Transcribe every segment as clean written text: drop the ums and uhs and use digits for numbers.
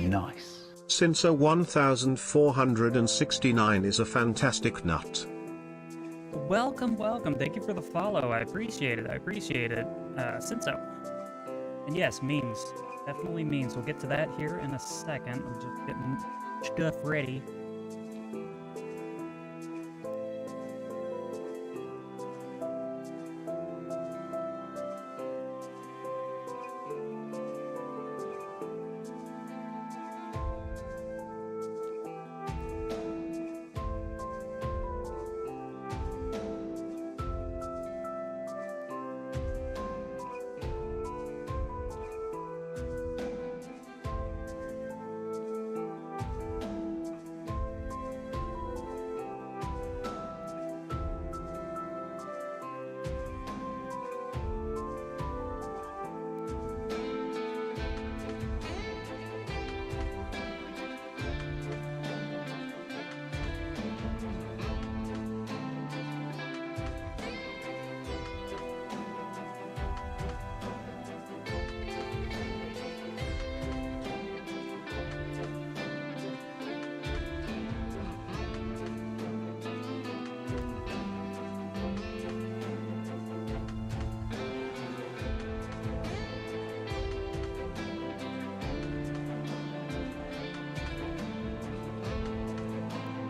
nice. Since a 1469 is a fantastic nut. Welcome, welcome. Thank you for the follow. I appreciate it. I appreciate it. Sinso. And yes, memes. Definitely memes. We'll get to that here in a second. I'm just getting stuff ready.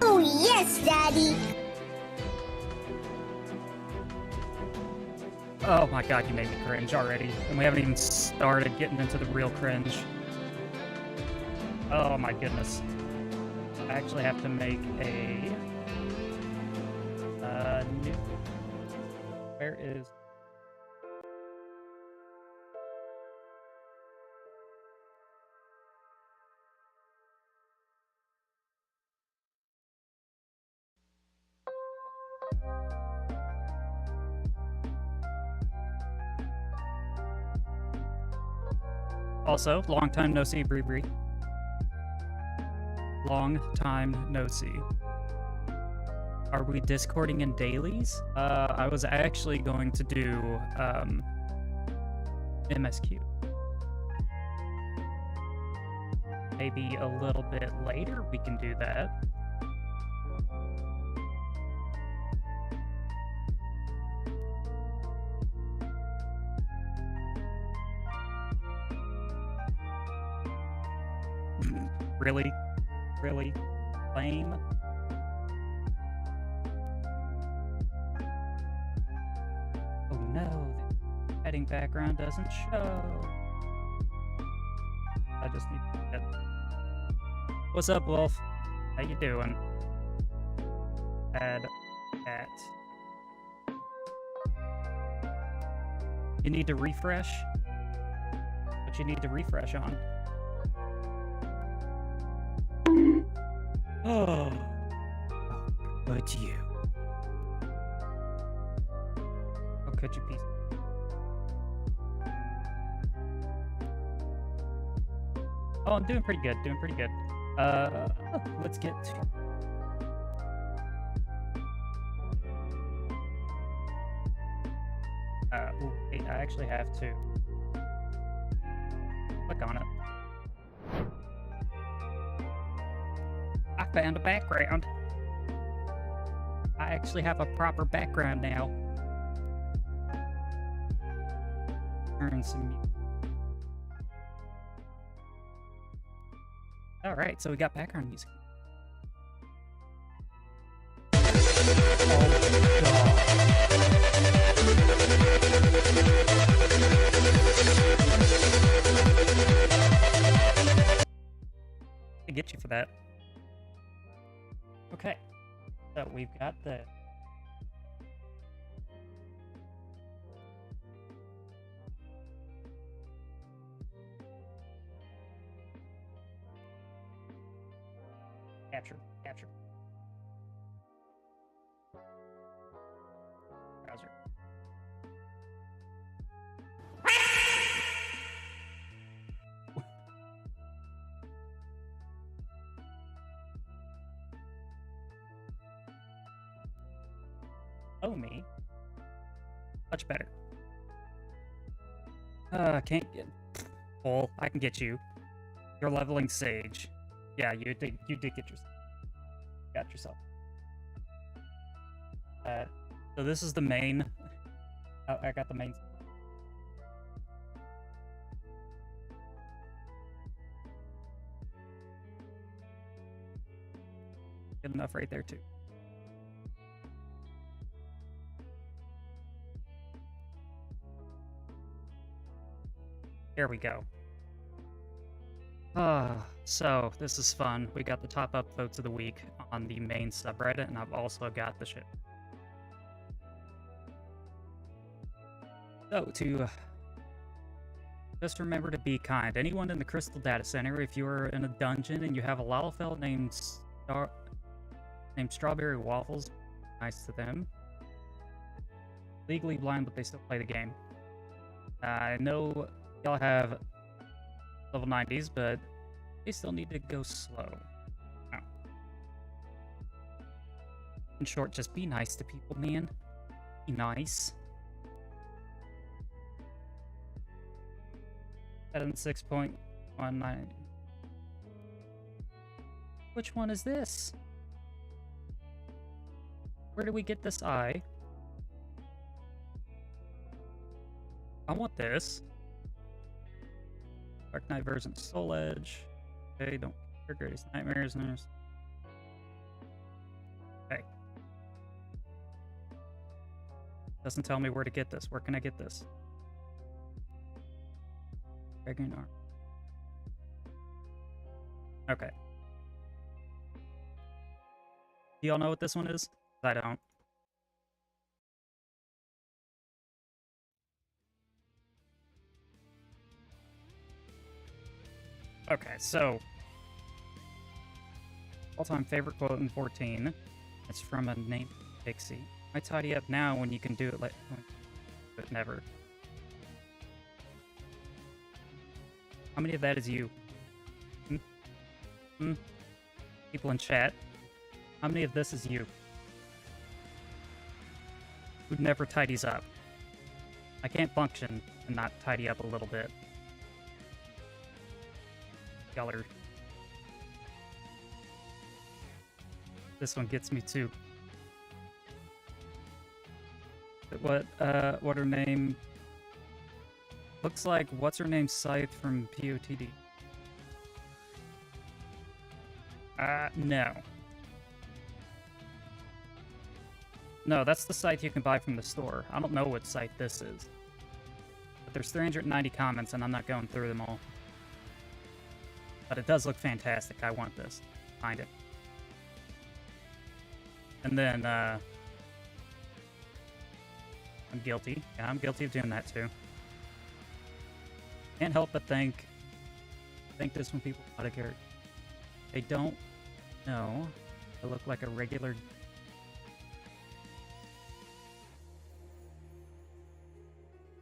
Oh, yes, Daddy. Oh my god, you made me cringe already. And we haven't even started getting into the real cringe. Oh my goodness. I actually have to make a... new... Where is... Also, long time no see, Bree Bree. Long time no see. Are we discording in dailies? I was actually going to do MSQ. Maybe a little bit later we can do that. Really? Really? Lame? Oh no, the heading background doesn't show. I just need to get... What's up, Wolf? How you doing? Add at. You need to refresh? What you need to refresh on? Oh, could you? How could you, piece? Oh, I'm doing pretty good. Doing pretty good. Let's get to. Wait, I actually have to click on it. I found a background. I actually have a proper background now. Turn some music. Alright, so we got background music. I get you for that. Okay, so we've got the capture. Browser. Oh, me. Much better. Can't get... Bull, I can get you. You're leveling Sage. Yeah, you did got yourself. So this is the main. Oh, I got the main. Good enough right there too. There we go. So this is fun. We got the top upvotes of the week on the main subreddit, and I've also got the ship. So to just remember to be kind. Anyone in the Crystal Data Center, if you're in a dungeon and you have a Lalafell named Strawberry Waffles, nice to them. Legally blind, but they still play the game. I know y'all have level 90s, but they still need to go slow. Oh. In short, just be nice to people, man. Be nice. At 6.19. Which one is this? Where do we get this eye? I want this. Dark Knight version Soul Edge. Okay, don't care. Greatest Nightmares. Okay. Doesn't tell me where to get this. Where can I get this? Dragon Arm. Okay. Do y'all know what this one is? I don't. Okay, so all-time favorite quote in 14. It's from a named Pixie. Why tidy up now when you can do it like but never? How many of that is you? People in chat. How many of this is you? Who never tidies up? I can't function and not tidy up a little bit. Y'all are... This one gets me too. What her name? Looks like what's her name Scythe from POTD. No. No, that's the scythe you can buy from the store. I don't know what scythe this is. But there's 390 comments and I'm not going through them all. But it does look fantastic. I want this. Find it. And then, I'm guilty. Yeah, I'm guilty of doing that too. Can't help but think this when people out of character. They don't know. I look like a regular.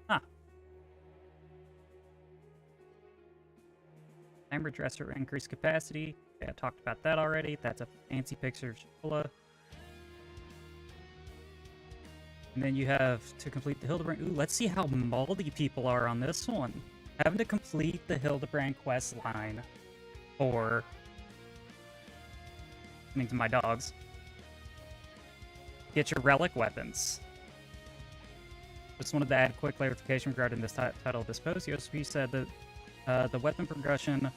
Huh. Camera dresser increased capacity. Yeah, I talked about that already. That's a fancy picture of Chipola. And then you have to complete the Hildebrand. Ooh, let's see how moldy people are on this one. Having to complete the Hildebrand quest line for listening to my dogs. Get your relic weapons. Just wanted to add a quick clarification regarding this title of this post. USP said that the weapon progression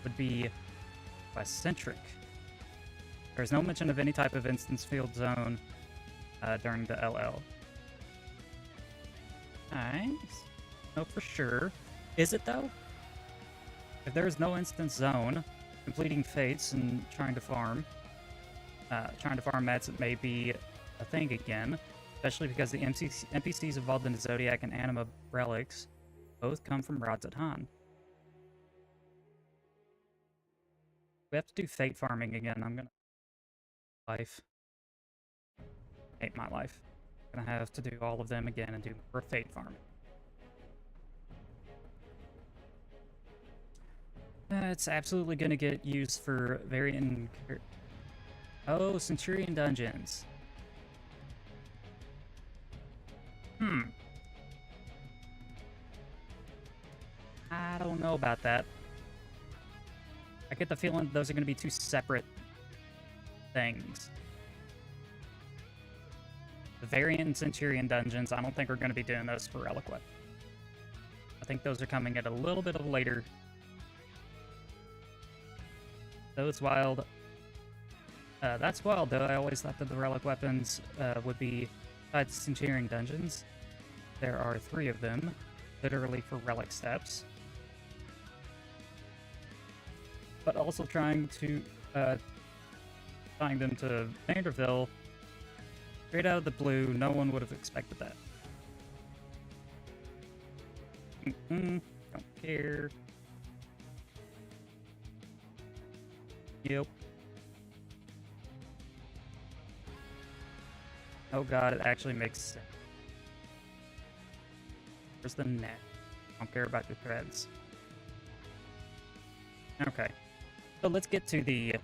would be quest-centric. There is no mention of any type of instance field zone during the LL. Nice. No, for sure. Is it though? If there is no instance zone, completing fates and trying to farm mets, it may be a thing again, especially because the NPCs involved in the Zodiac and Anima relics both come from Rods at Han. We have to do fate farming again. I'm gonna life. Hate my life. I'm gonna have to do all of them again and do more fate farming. It's absolutely gonna get used for variant. Oh, Centurion dungeons. I don't know about that. I get the feeling those are going to be two separate things. The Variant and Centurion dungeons, I don't think we're going to be doing those for Relic Weapon. I think those are coming at a little bit of later. Those wild. That's wild, though. I always thought that the Relic Weapons would be besides Centurion dungeons. There are 3 of them, literally for Relic Steps. But also trying to tying them to Vanderville straight out of the blue. No one would have expected that. Don't care. Yep. Oh god, it actually makes sense. Where's the net? I don't care about your threads. Okay. So let's get to the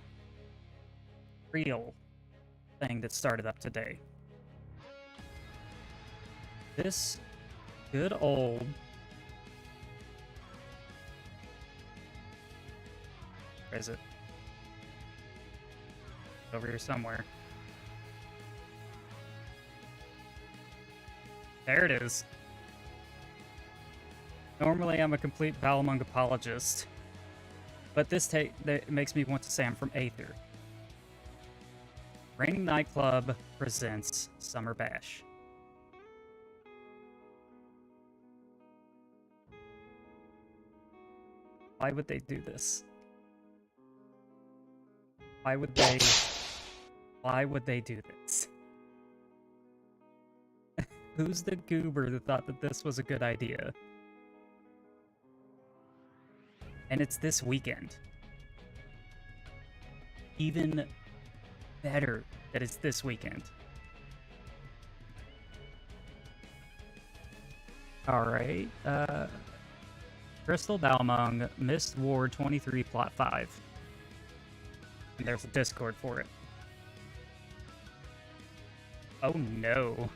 real thing that started up today. This good old where is it? Over here somewhere. There it is. Normally I'm a complete Balamung apologist, but this that makes me want to say I'm from Aether. Raining Nightclub presents Summer Bash. Why would they do this? Why would they do this? Who's the goober that thought that this was a good idea? And it's this weekend. Even better that it's this weekend. Alright, Crystal Balmung, Mist Ward 23, Plot 5. And there's a Discord for it. Oh no.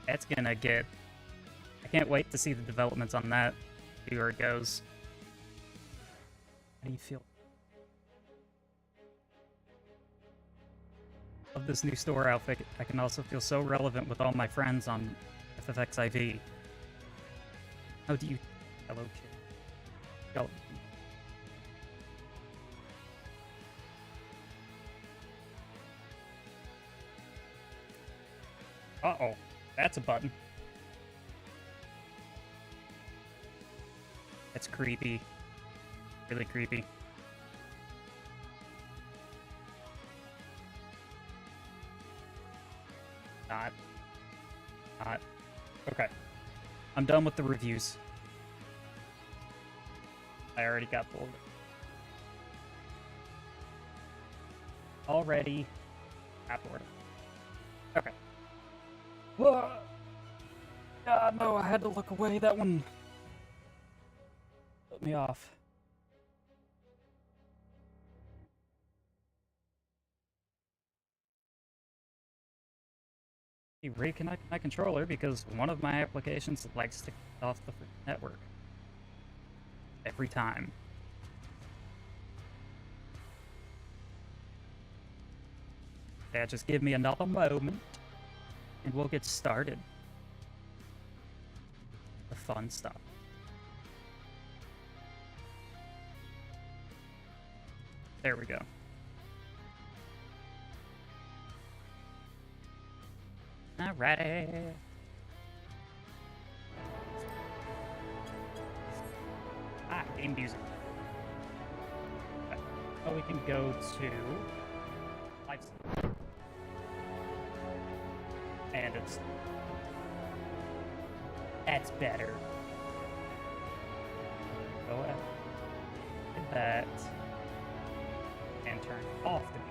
That's gonna get... I can't wait to see the developments on that. See where it goes. How do you feel? Love this new store outfit. I can also feel so relevant with all my friends on ffxiv. How do you... Hello, kid. Go. Uh-oh. That's a button. That's creepy. Really creepy. Not. Okay. I'm done with the reviews. I already got bored. Already got bored. Okay. Whoa! No, I had to look away. That one put me off. Reconnect my controller because one of my applications likes to get off the network. Every time. Yeah, just give me another moment and we'll get started. The fun stuff. There we go. Alrighty. Game music. Okay. Oh, we can go to live stream. And it's... That's better. Go ahead. Hit that. And turn off the music.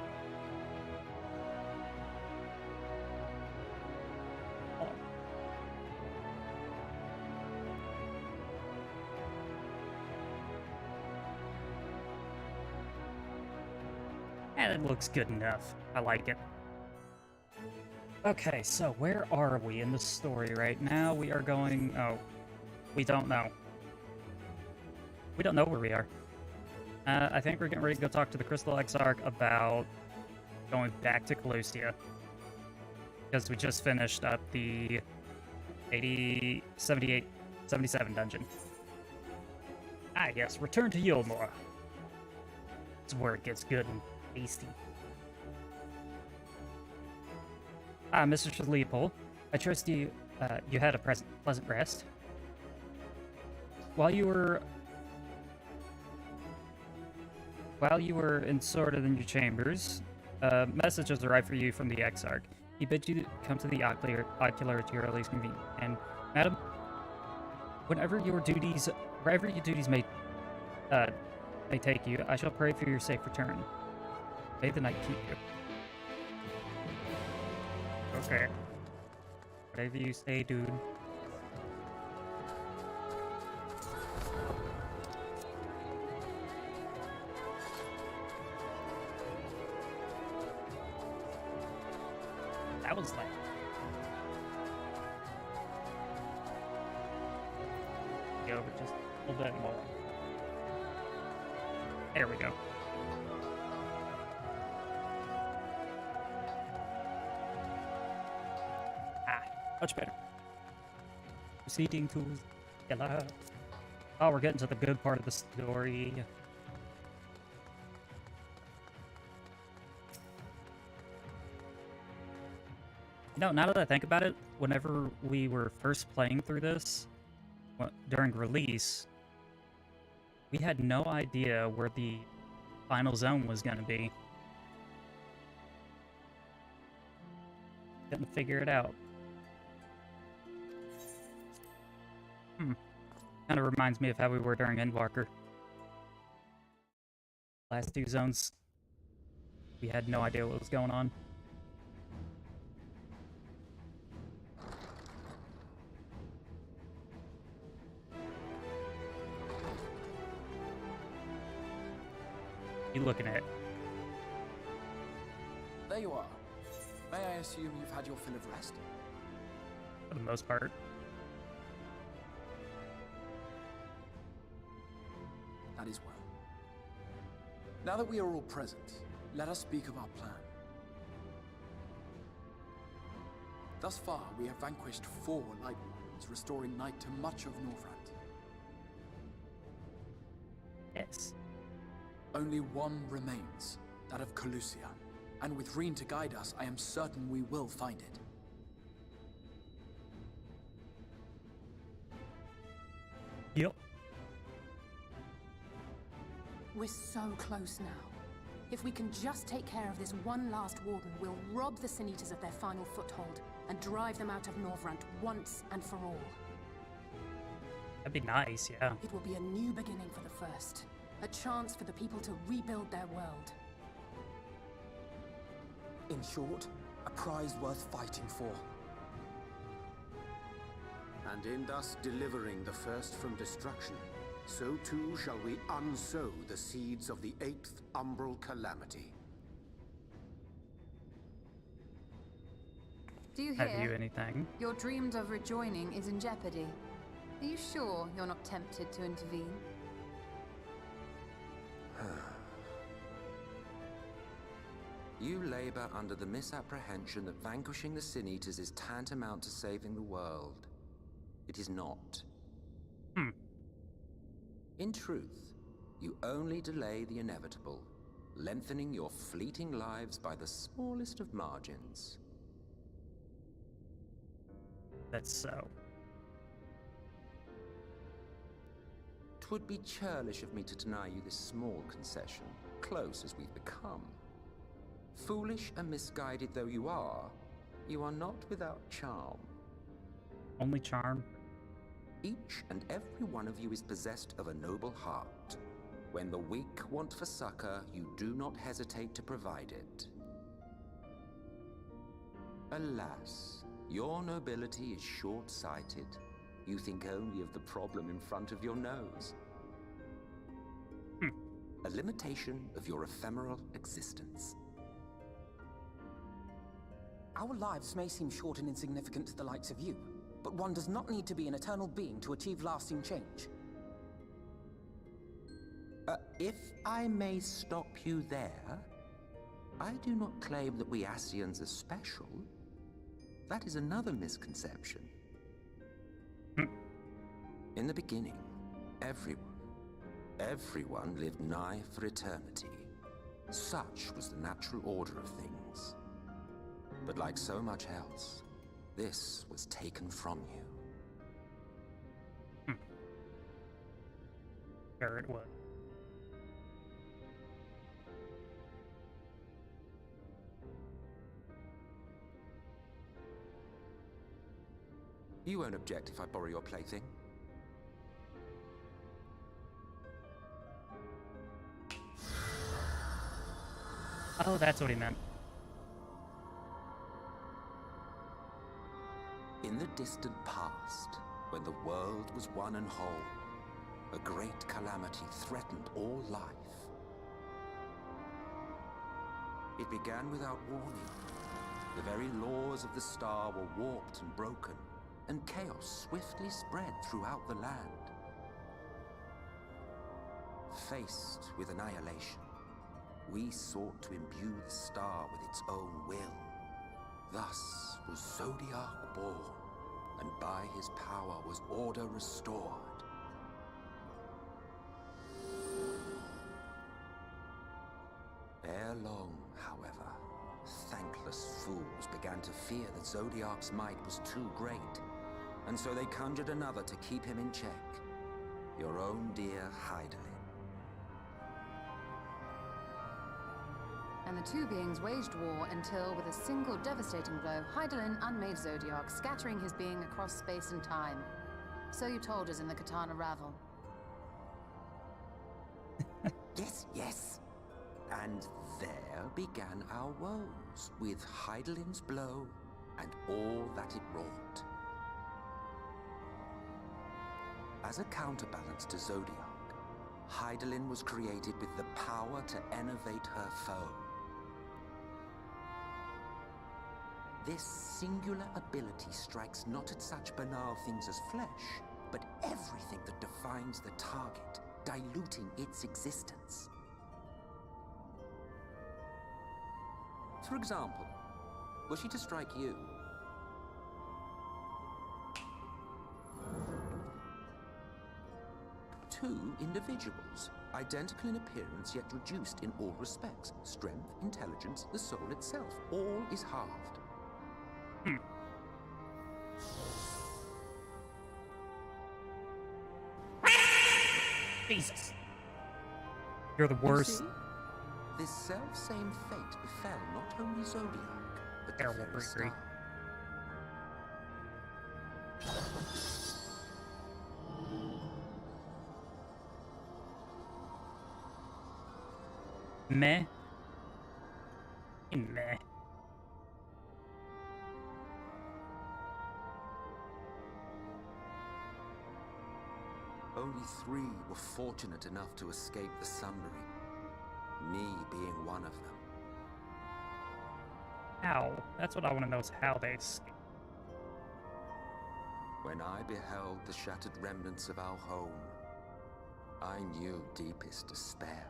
And it looks good enough. I like it. Okay, so where are we in the story right now? We are going... Oh, we don't know. We don't know where we are. I think we're getting ready to go talk to the Crystal Exarch about going back to Calusia. Because we just finished up the 80, 78, 77 dungeon. Ah, yes, return to Yulmore. It's where it gets good and tasty. Ah, Mr. Leopold, I trust you had a pleasant rest. While you were sorted in your chambers, messages arrived for you from the Exarch. He bids you come to the ocular to your earliest convenience. And, madam, wherever your duties may take you, I shall pray for your safe return. May the night keep you. Okay. Whatever you say, dude. That was like... Go over just a little bit more. There we go. Ah, much better. Proceeding to yellow. Oh, we're getting to the good part of the story. No, now that I think about it, whenever we were first playing through this, during release, we had no idea where the final zone was going to be. Couldn't figure it out. Kind of reminds me of how we were during Endwalker. Last two zones, we had no idea what was going on. You looking at? There you are. May I assume you've had your fill of rest? For the most part. That is well. Now that we are all present, let us speak of our plan. Thus far, we have vanquished 4 Light Warriors, restoring night to much of Northrend. Yes. Only one remains, that of Calusia. And with Reen to guide us, I am certain we will find it. Yep. We're so close now. If we can just take care of this one last warden, we'll rob the Sin Eaters of their final foothold and drive them out of Northrend once and for all. That'd be nice, yeah. It will be a new beginning for the First. A chance for the people to rebuild their world. In short, a prize worth fighting for. And in thus delivering the First from destruction, so too shall we unsow the seeds of the 8th umbral calamity. Do you hear? Have you anything? Your dreamed of rejoining is in jeopardy. Are you sure you're not tempted to intervene? You labor under the misapprehension that vanquishing the Sin Eaters is tantamount to saving the world. It is not. In truth, you only delay the inevitable, lengthening your fleeting lives by the smallest of margins. That's so. 'Twould be churlish of me to deny you this small concession, close as we've become. Foolish and misguided though you are not without charm. Only charm? Each and every one of you is possessed of a noble heart. When the weak want for succor, you do not hesitate to provide it. Alas, your nobility is short-sighted. You think only of the problem in front of your nose. A limitation of your ephemeral existence. Our lives may seem short and insignificant to the likes of you, but one does not need to be an eternal being to achieve lasting change. If I may stop you there, I do not claim that we Ascians are special. That is another misconception. In the beginning, everyone lived nigh for eternity. Such was the natural order of things. But like so much else, this was taken from you. Sure it was. You won't object if I borrow your plaything? Oh, that's what he meant. In the distant past, when the world was one and whole, a great calamity threatened all life. It began without warning. The very laws of the star were warped and broken, and chaos swiftly spread throughout the land. Faced with annihilation, we sought to imbue the star with its own will. Thus was Zodiac born, and by his power was order restored. Ere long, however, thankless fools began to fear that Zodiac's might was too great, and so they conjured another to keep him in check. Your own dear Hydaelyn. And the two beings waged war until, with a single devastating blow, Hydaelyn unmade Zodiac, scattering his being across space and time. So you told us in the Katana Ravel. Yes. And there began our woes, with Hydaelyn's blow and all that it wrought. As a counterbalance to Zodiac, Hydaelyn was created with the power to enervate her foe. This singular ability strikes not at such banal things as flesh, but everything that defines the target, diluting its existence. For example, were she to strike you, two individuals, identical in appearance yet reduced in all respects. Strength, intelligence, the soul itself, all is halved. Jesus. You're the worst. You see? This self-same fate befell not only Zodiac, but the Terrible very freakery. star. Meh. Meh. Only 3 were fortunate enough to escape the Sundering, me being one of them. How? That's what I want to know is how they escaped. When I beheld the shattered remnants of our home, I knew deepest despair.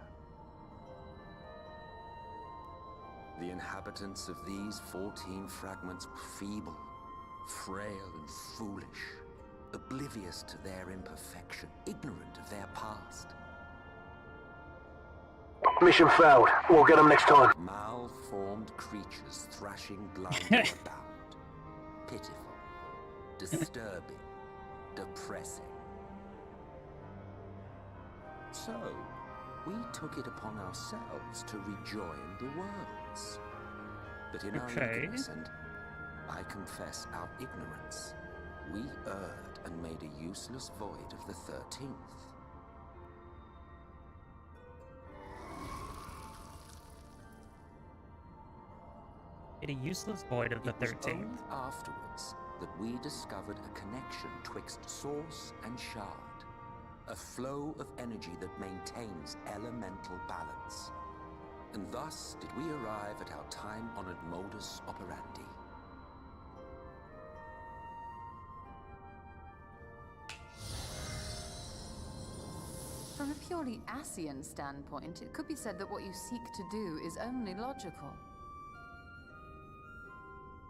The inhabitants of these 14 fragments were feeble, frail and foolish, oblivious to their imperfection, ignorant of their past. Mission failed. We'll get them next time. Malformed creatures thrashing blindly about. Pitiful, disturbing, depressing. So, we took it upon ourselves to rejoin the worlds. But in our eagerness, and I confess our ignorance, we erred and made a useless void of the 13th. Made a useless void of the It was 13th. only afterwards that we discovered a connection twixt source and shard. A flow of energy that maintains elemental balance. And thus did we arrive at our time-honored modus operandi. From a purely Asian standpoint, it could be said that what you seek to do is only logical.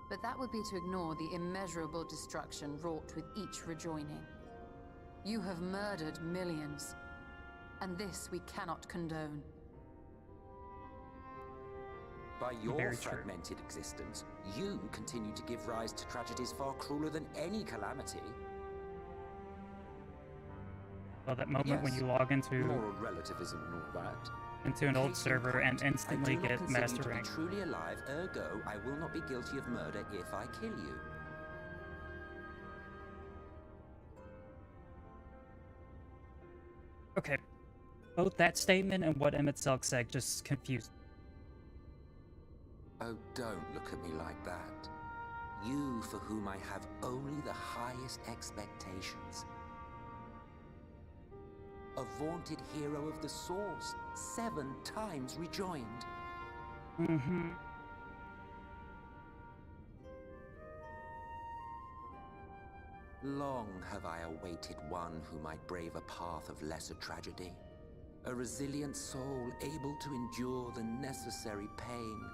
But that would be to ignore the immeasurable destruction wrought with each rejoining. You have murdered millions, and this we cannot condone. By your Very true. fragmented existence, you continue to give rise to tragedies far crueler than any calamity. Well, that moment when Yes, you log into moral relativism and all that. an old Case in server and point, instantly I do not get consider master you to be rank. truly alive, ergo, I will not be guilty of murder if I kill you. Okay, both that statement and what Emmett Selk said just confused. Oh, don't look at me like that. You for whom I have only the highest expectations. A vaunted hero of the Source, 7 times rejoined. Mm-hmm. Long have I awaited one who might brave a path of lesser tragedy. A resilient soul able to endure the necessary pain.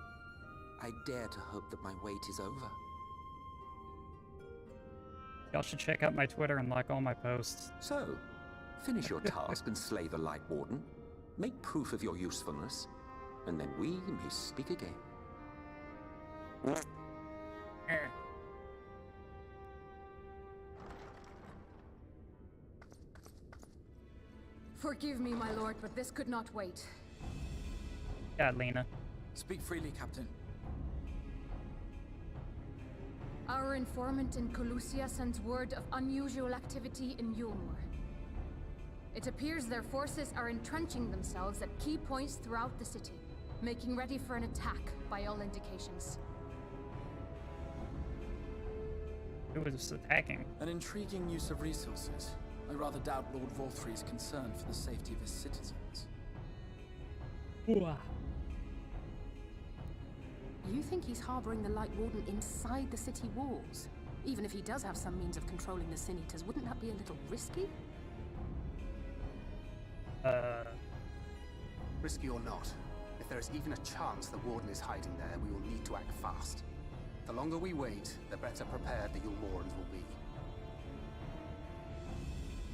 I dare to hope that my wait is over. Y'all should check out my Twitter and like all my posts. So, finish your task and slay the Light Warden. Make proof of your usefulness, and then we may speak again. Forgive me, my lord, but this could not wait. God, Lena. Speak freely, Captain. Our informant in Colusia sends word of unusual activity in Yulmur. It appears their forces are entrenching themselves at key points throughout the city, making ready for an attack by all indications. Who was attacking? An intriguing use of resources. I rather doubt Lord Vorthry's concern for the safety of his citizens. Ooh-ah. You think he's harboring the Light Warden inside the city walls? Even if he does have some means of controlling the Sin Eaters, wouldn't that be a little risky? Risky or not, if there is even a chance the Warden is hiding there, we will need to act fast. The longer we wait, the better prepared the Yulmorans will be.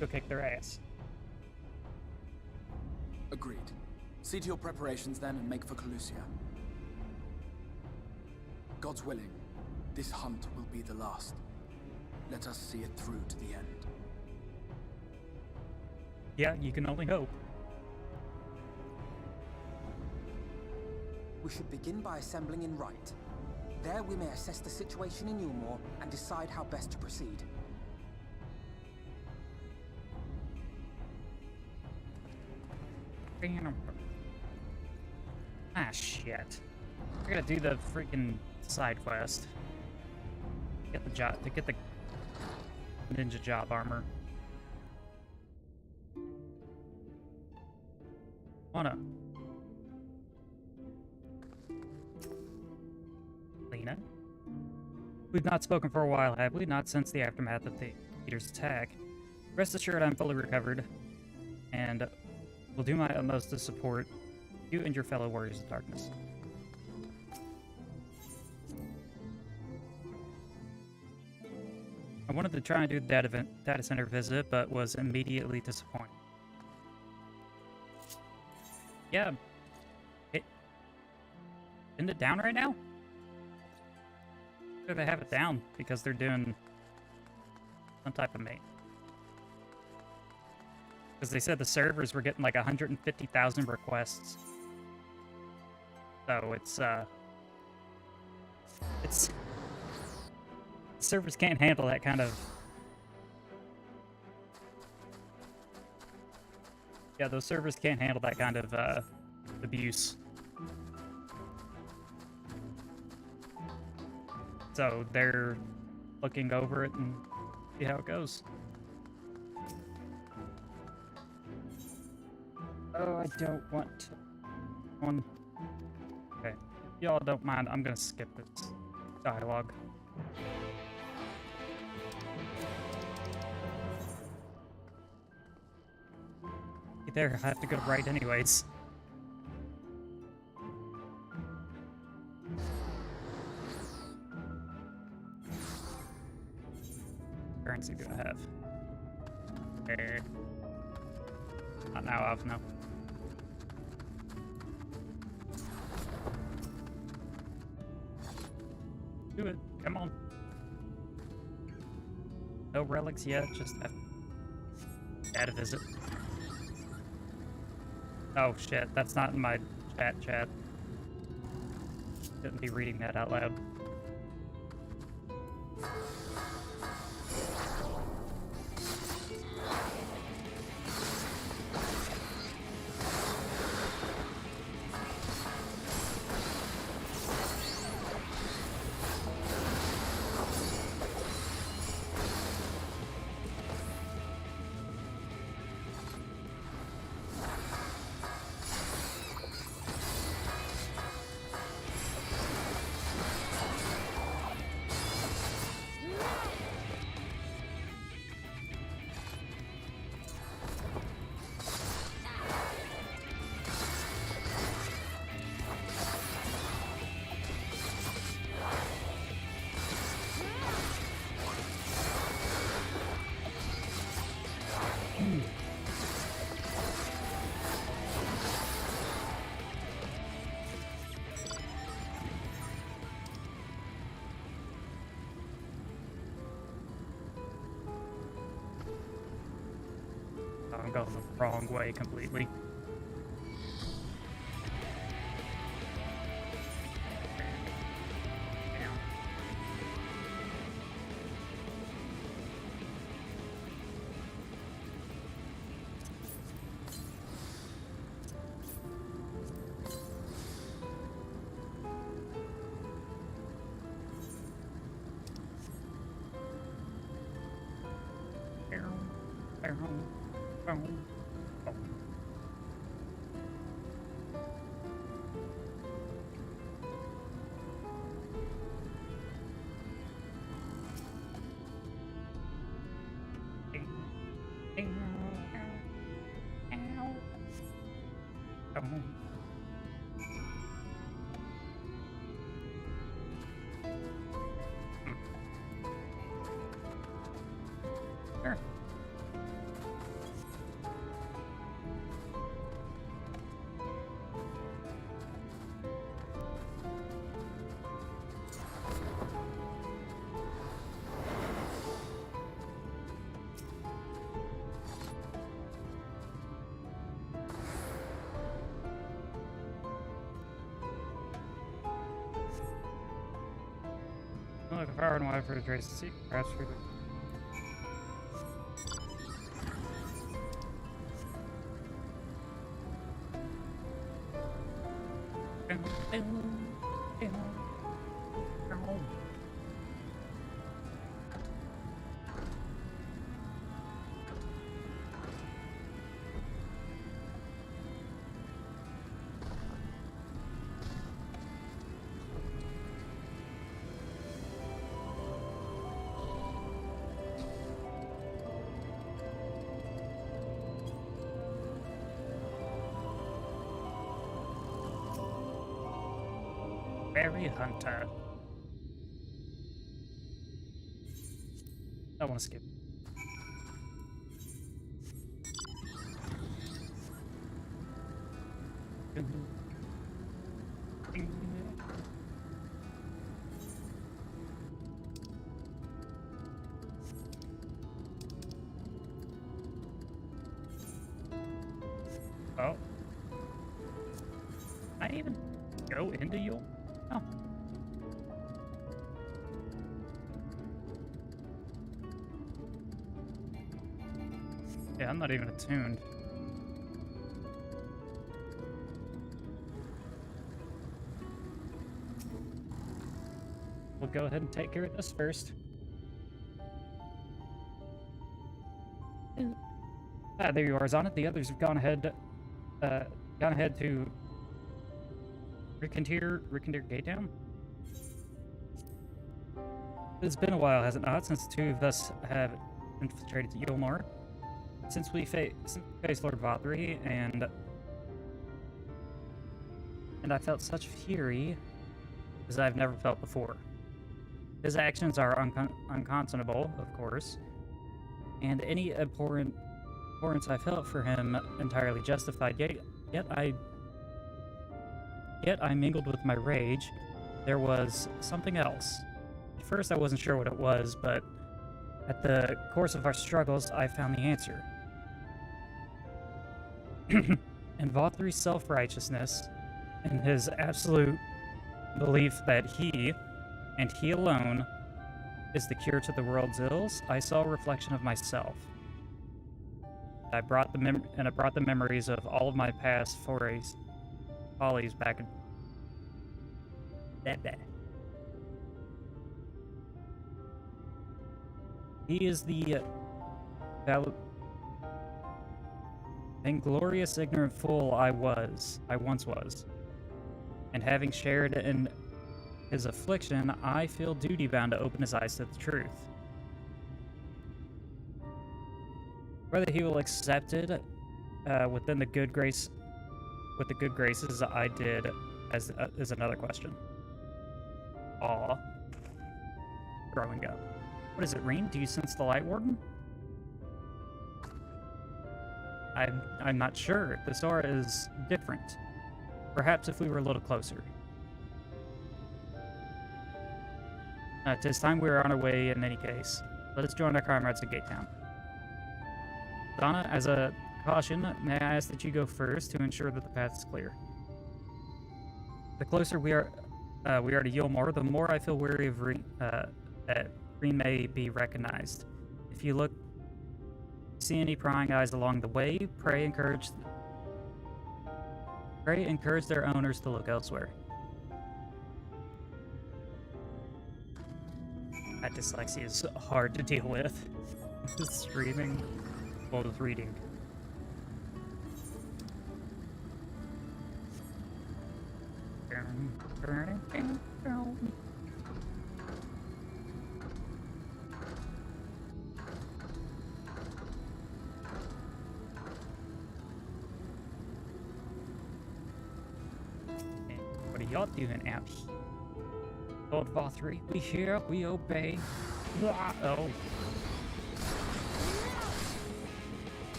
Go kick their ass. Agreed. See to your preparations then and make for Colusia. God's willing, this hunt will be the last. Let us see it through to the end. Yeah, you can only hope. We should begin by assembling in Right. There we may assess the situation in Yulmor and decide how best to proceed. Ah, shit. I gotta do the freaking side quest. Get the job, to get the ninja job armor. Wanna. Lena? We've not spoken for a while, have we? Not since the aftermath of the Eater's attack. Rest assured I'm fully recovered, and will do my utmost to support you and your fellow warriors of darkness. I wanted to try and do the data center visit, but was immediately disappointed. Yeah. Isn't it down right now? Or they have it down because they're doing some type of mate. Because they said the servers were getting like 150,000 requests. So it's servers can't handle that kind of. Yeah, those servers can't handle that kind of abuse. So they're looking over it and see how it goes. Oh, I don't want one. Okay, y'all don't mind. I'm gonna skip this dialogue. there. I have to go right anyways. Currency do I have? Not now, I've no. Do it. Come on. No relics yet, just add a visit. Oh shit, that's not in my chat. Shouldn't be reading that out loud. I'm going the wrong way completely. Sure. Look, far and wide for the trace to see. Perhaps for the Berry Hunter. I want to skip. Oh. I even go into you? Oh. Yeah, I'm not even attuned. We'll go ahead and take care of this first. Ah, there you are, Zana. The others have gone ahead to Rikentir Gate Down. It's been a while, has it not, since the two of us have infiltrated Yulmar? since we faced Lord Vatri, and I felt such fury as I've never felt before. His actions are unconscionable, of course, and any abhorrence I felt for him entirely justified. Yet I mingled with my rage. There was something else. At first I wasn't sure what it was, but at the course of our struggles, I found the answer. In Vathri's self-righteousness, and his absolute belief that he, and he alone, is the cure to the world's ills, I saw a reflection of myself. I brought the memories of all of my past follies back in that. He is the inglorious ignorant fool I once was. And having shared in his affliction, I feel duty-bound to open his eyes to the truth. Whether he will accept it with the good graces I did is another question. Aw. Growing up. What is it, Reen? Do you sense the Light Warden? I'm not sure. This aura is different. Perhaps if we were a little closer. 'Tis time we are on our way in any case. Let us join our comrades at Gate Town. Zana, as a caution, may I ask that you go first to ensure that the path is clear. The closer we are to Yulmore, the more I feel wary of that Reen may be recognized. If you see any prying eyes along the way, pray encourage their owners to look elsewhere. That dyslexia is hard to deal with. Streaming while with reading. What are y'all doing out here? Lord Vathri, we hear, we obey. Oh.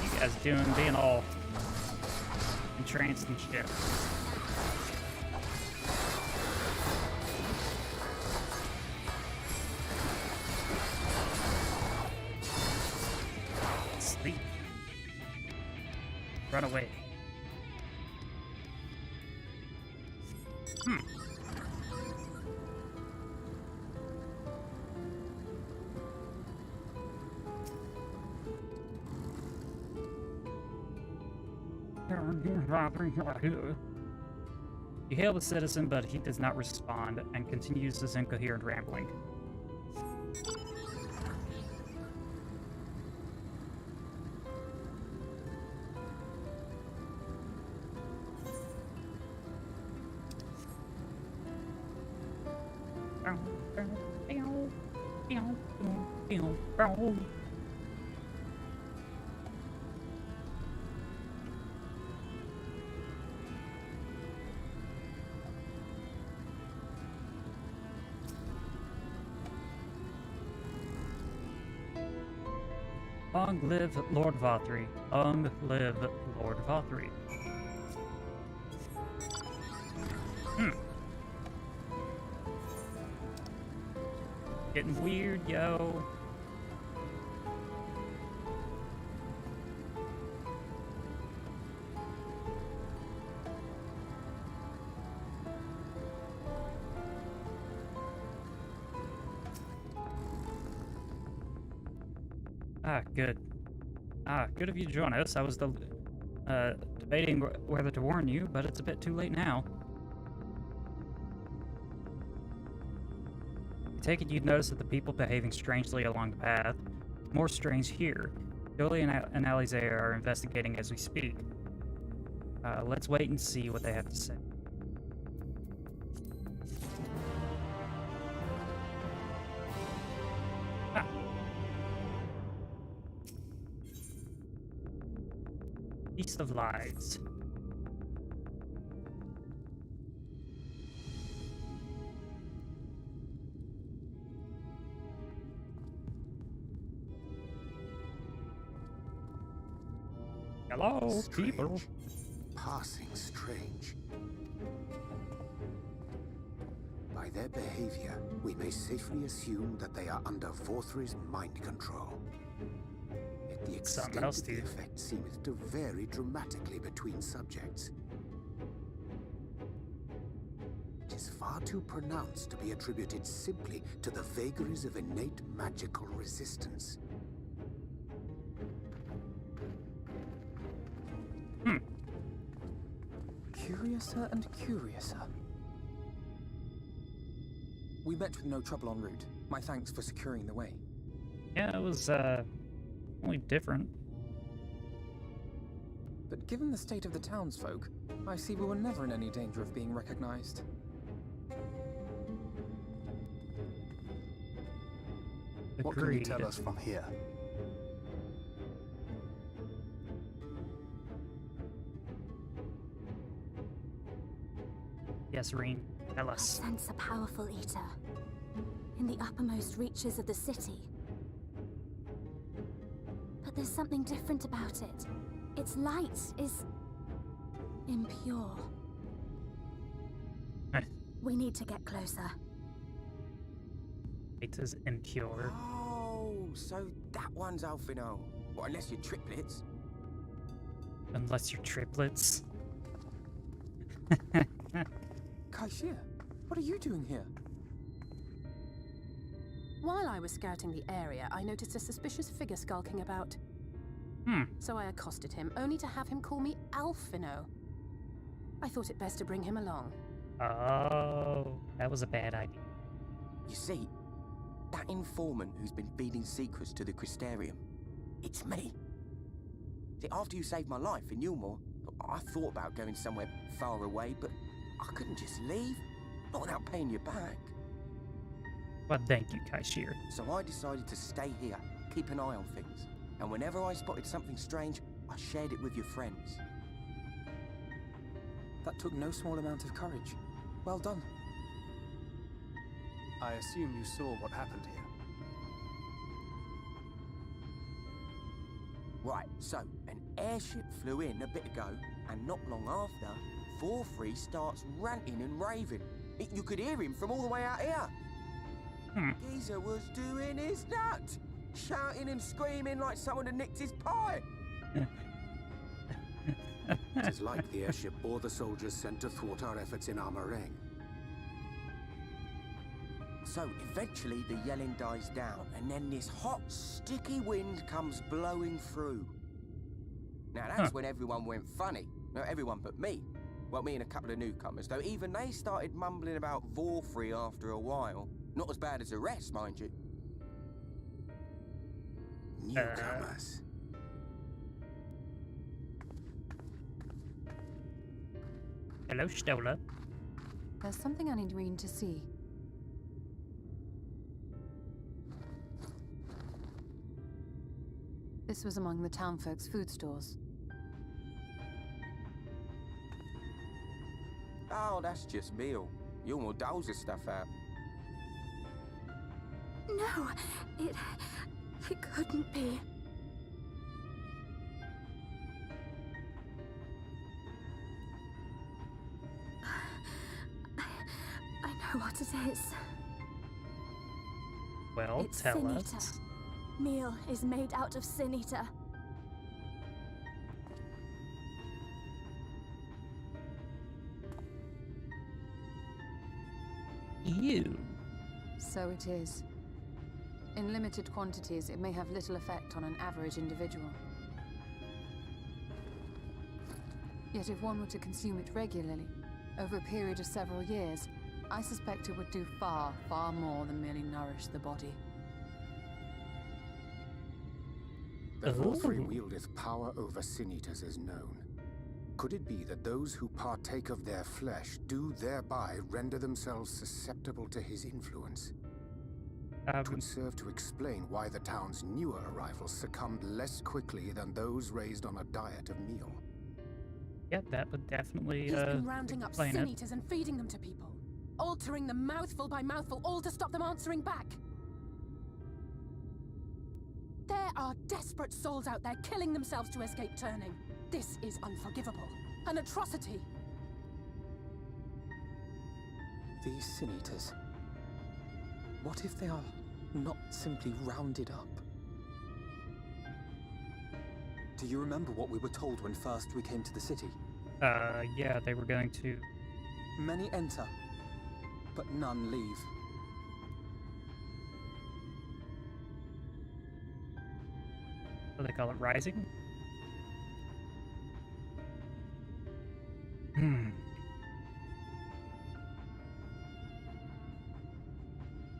You guys being all entranced and shit. Sleep. Run away. You hail the citizen, but he does not respond and continues his incoherent rambling. Long live Lord Vathri. Long live Lord Vathri. Getting weird, yo. Good. Good of you to join us. I was debating whether to warn you, but it's a bit too late now. I take it you've noticed that the people behaving strangely along the path. More strange here. Jolie and Alize are investigating as we speak. Let's wait and see what they have to say. Feast of Lies. Hello, people. Passing strange. By their behavior, we may safely assume that they are under Vorthri's mind control. Yet the extent of the effect seemeth to vary dramatically between subjects. It is far too pronounced to be attributed simply to the vagaries of innate magical resistance. Curiouser and curiouser. We met with no trouble en route. My thanks for securing the way. Yeah, it was, only different. But given the state of the townsfolk, I see we were never in any danger of being recognized. What can you tell us from here? Yes, Reen, tell us. I sense a powerful eater in the uppermost reaches of the city. But there's something different about it. Its light is impure. We need to get closer. It is impure. Oh, so that one's Alphino. Well, unless you're triplets. Unless you're triplets. Kaishir, what are you doing here? While I was scouting the area, I noticed a suspicious figure skulking about. So I accosted him, only to have him call me Alphino. I thought it best to bring him along. Oh, that was a bad idea. You see, that informant who's been feeding secrets to the Crystarium, it's me. See, after you saved my life in Yulmore, I thought about going somewhere far away, but I couldn't just leave, not without paying you back. Well, thank you, Kaishir. So I decided to stay here, keep an eye on things. And whenever I spotted something strange, I shared it with your friends. That took no small amount of courage. Well done. I assume you saw what happened here. Right, so an airship flew in a bit ago, and not long after, Vorthri starts ranting and raving. You could hear him from all the way out here. Geezer was doing his nut, shouting and screaming like someone had nicked his pie. It is like the airship bore the soldiers sent to thwart our efforts in Armorang. So eventually the yelling dies down, and then this hot, sticky wind comes blowing through. Now that's when everyone went funny. No, everyone but me. Well, me and a couple of newcomers, though even they started mumbling about Vorthri after a while. Not as bad as the rest, mind you. Newcomers. Hello, Stola. There's something I need Reen to see. This was among the townfolk's food stores. Oh, that's just meal. Yulmore doles this stuff out. No, it couldn't be. I know what it is. Well, it's tell Sin us. Eater. Meal is made out of Sin Eater. Ew. So it is. In limited quantities, it may have little effect on an average individual. Yet if one were to consume it regularly, over a period of several years, I suspect it would do far, far more than merely nourish the body. That Vorthri wieldeth power over Sin Eaters is known. Could it be that those who partake of their flesh do thereby render themselves susceptible to his influence? It would serve to explain why the town's newer arrivals succumbed less quickly than those raised on a diet of meal. Yeah, that would definitely, He's been rounding up explain sin it. eaters and feeding them to people. Altering them mouthful by mouthful, all to stop them answering back. There are desperate souls out there killing themselves to escape turning. This is unforgivable. An atrocity. These Sin Eaters. What if they are not simply rounded up? Do you remember what we were told when first we came to the city? Yeah, they were going to... Many enter, but none leave. What do they call it? Rising?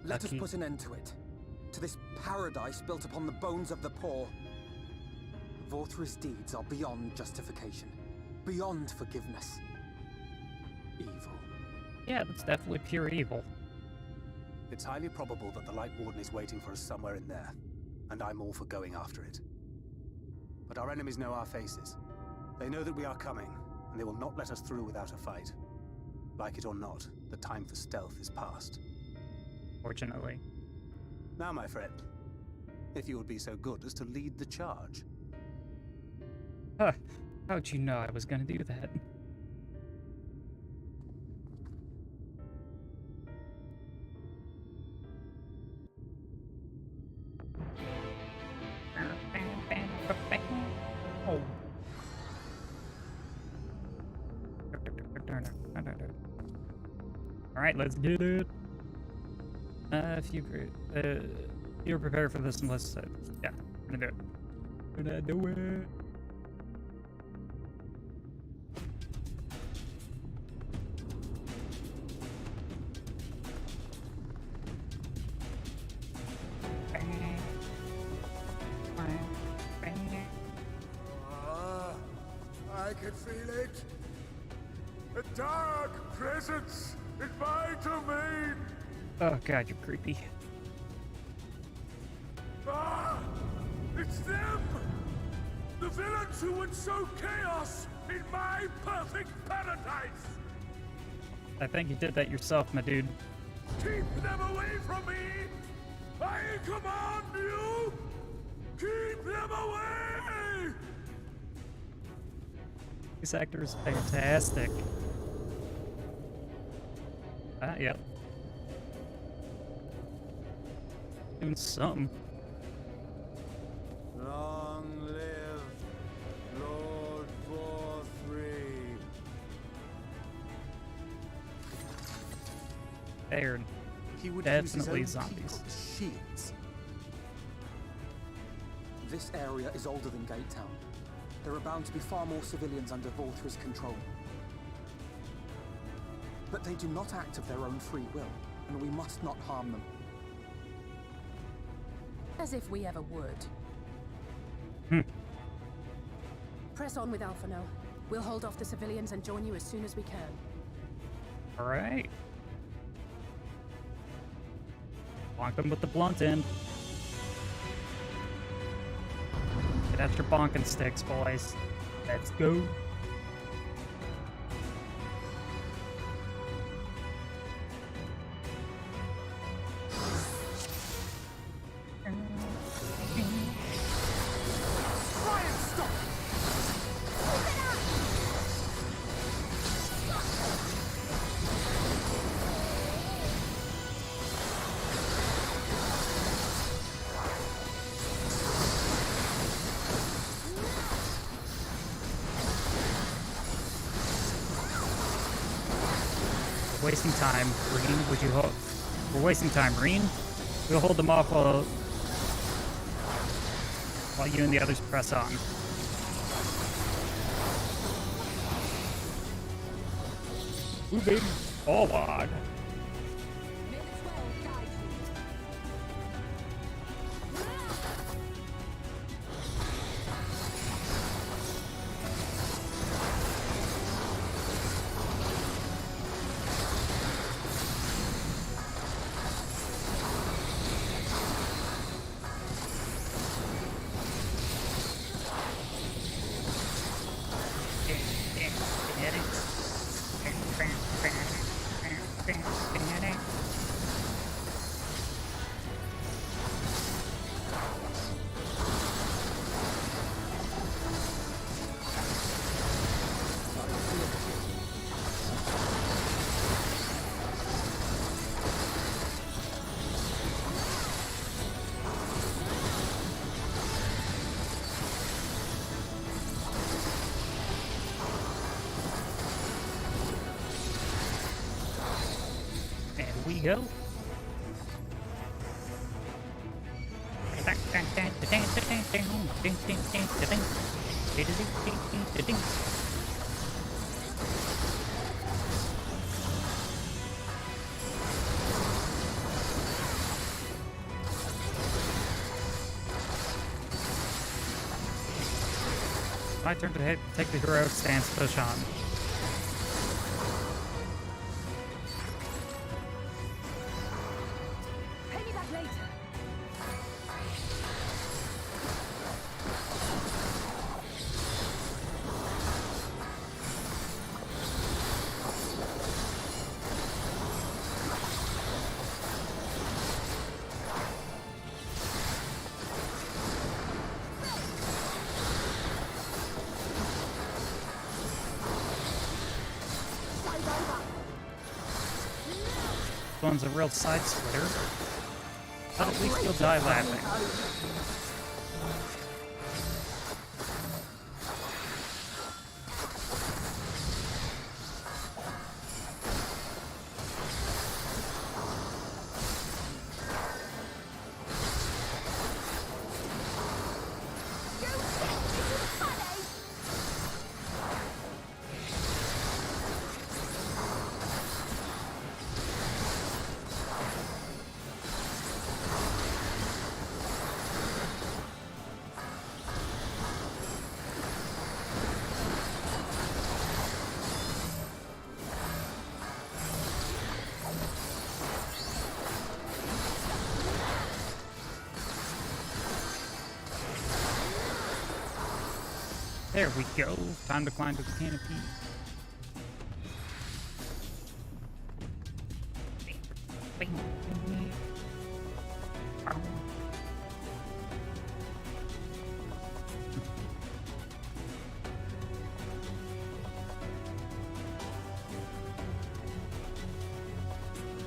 Let Lucky. us put an end to it. To this paradise built upon the bones of the poor. Vorthra's deeds are beyond justification. Beyond forgiveness. Evil. Yeah, that's definitely pure evil. It's highly probable that the Light Warden is waiting for us somewhere in there, and I'm all for going after it. But our enemies know our faces. They know that we are coming, and they will not let us through without a fight. Like it or not, the time for stealth is past. Fortunately. Now, my friend, if you would be so good as to lead the charge. Huh. How'd you know I was gonna do that? Oh. Alright, let's get it. If you're prepared for this, unless, yeah, we're gonna do it. We're gonna do it. I can feel it. A dark presence in my domain. Oh god, you're creepy. Ah! It's them! The villains who would sow chaos in my perfect paradise! I think you did that yourself, my dude. Keep them away from me! I command you! Keep them away! This actor is fantastic. Yep. Doing something. Long live Lord Vorthri. They're He would definitely use his own zombies. people as shields. This area is older than Gate Town. There are bound to be far more civilians under Vorthra's control. But they do not act of their own free will, and we must not harm them. As if we ever would. Press on with Alphino. We'll hold off the civilians and join you as soon as we can. Alright. Bonk them with the blunt end. Get after bonking sticks, boys. Let's go. Wasting time, Reen. Would you hold? We're wasting time, Reen. We'll hold them off while you and the others press on. Moving forward. go. My turn to take the heroic stance, push on. Pay me back later. One's a real side splitter, but at least you'll die laughing. There we go. Time to climb to the canopy.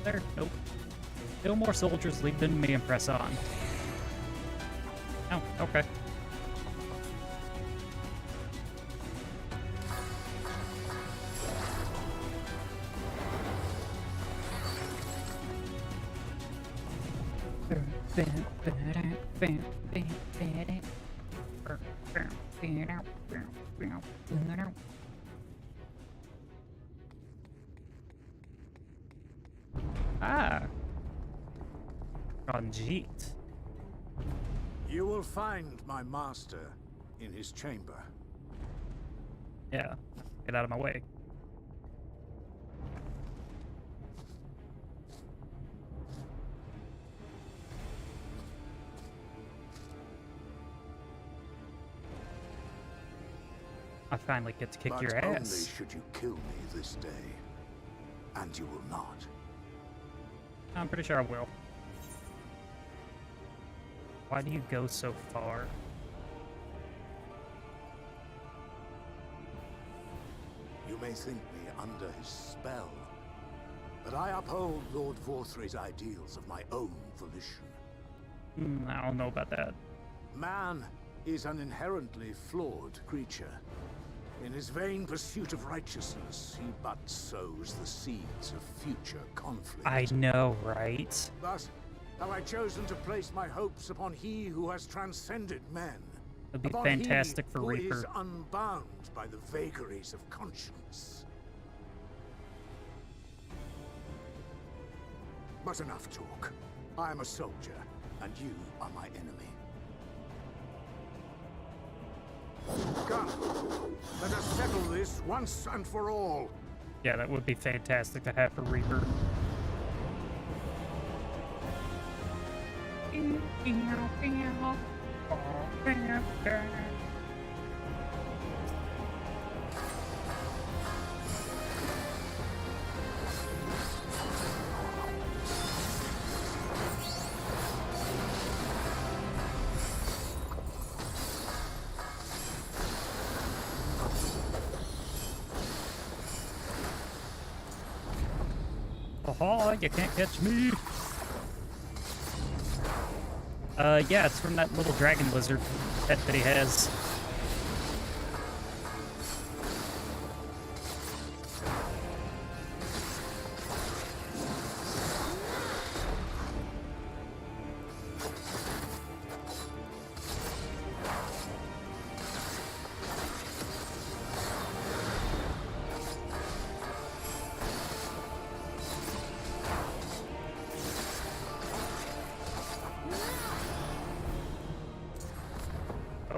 There, nope. No more soldiers leaving me and press on. Oh, okay. Ah, Ranjit. You will find my master in his chamber. Yeah, get out of my way. I finally get to kick your ass. Only should you kill me this day, and you will not. I'm pretty sure I will. Why do you go so far? You may think me under his spell, but I uphold Lord Vorthry's ideals of my own volition. I don't know about that. Man is an inherently flawed creature. In his vain pursuit of righteousness, he but sows the seeds of future conflict. I know, right? Thus, have I chosen to place my hopes upon he who has transcended men. It'd be upon fantastic he for who Reaper. is unbound by the vagaries of conscience. But enough talk. I am a soldier, and you are my enemy. Come, let us settle this once and for all. Yeah, that would be fantastic to have for Reaper. Oh, you can't catch me. Yeah, it's from that little dragon lizard pet that he has.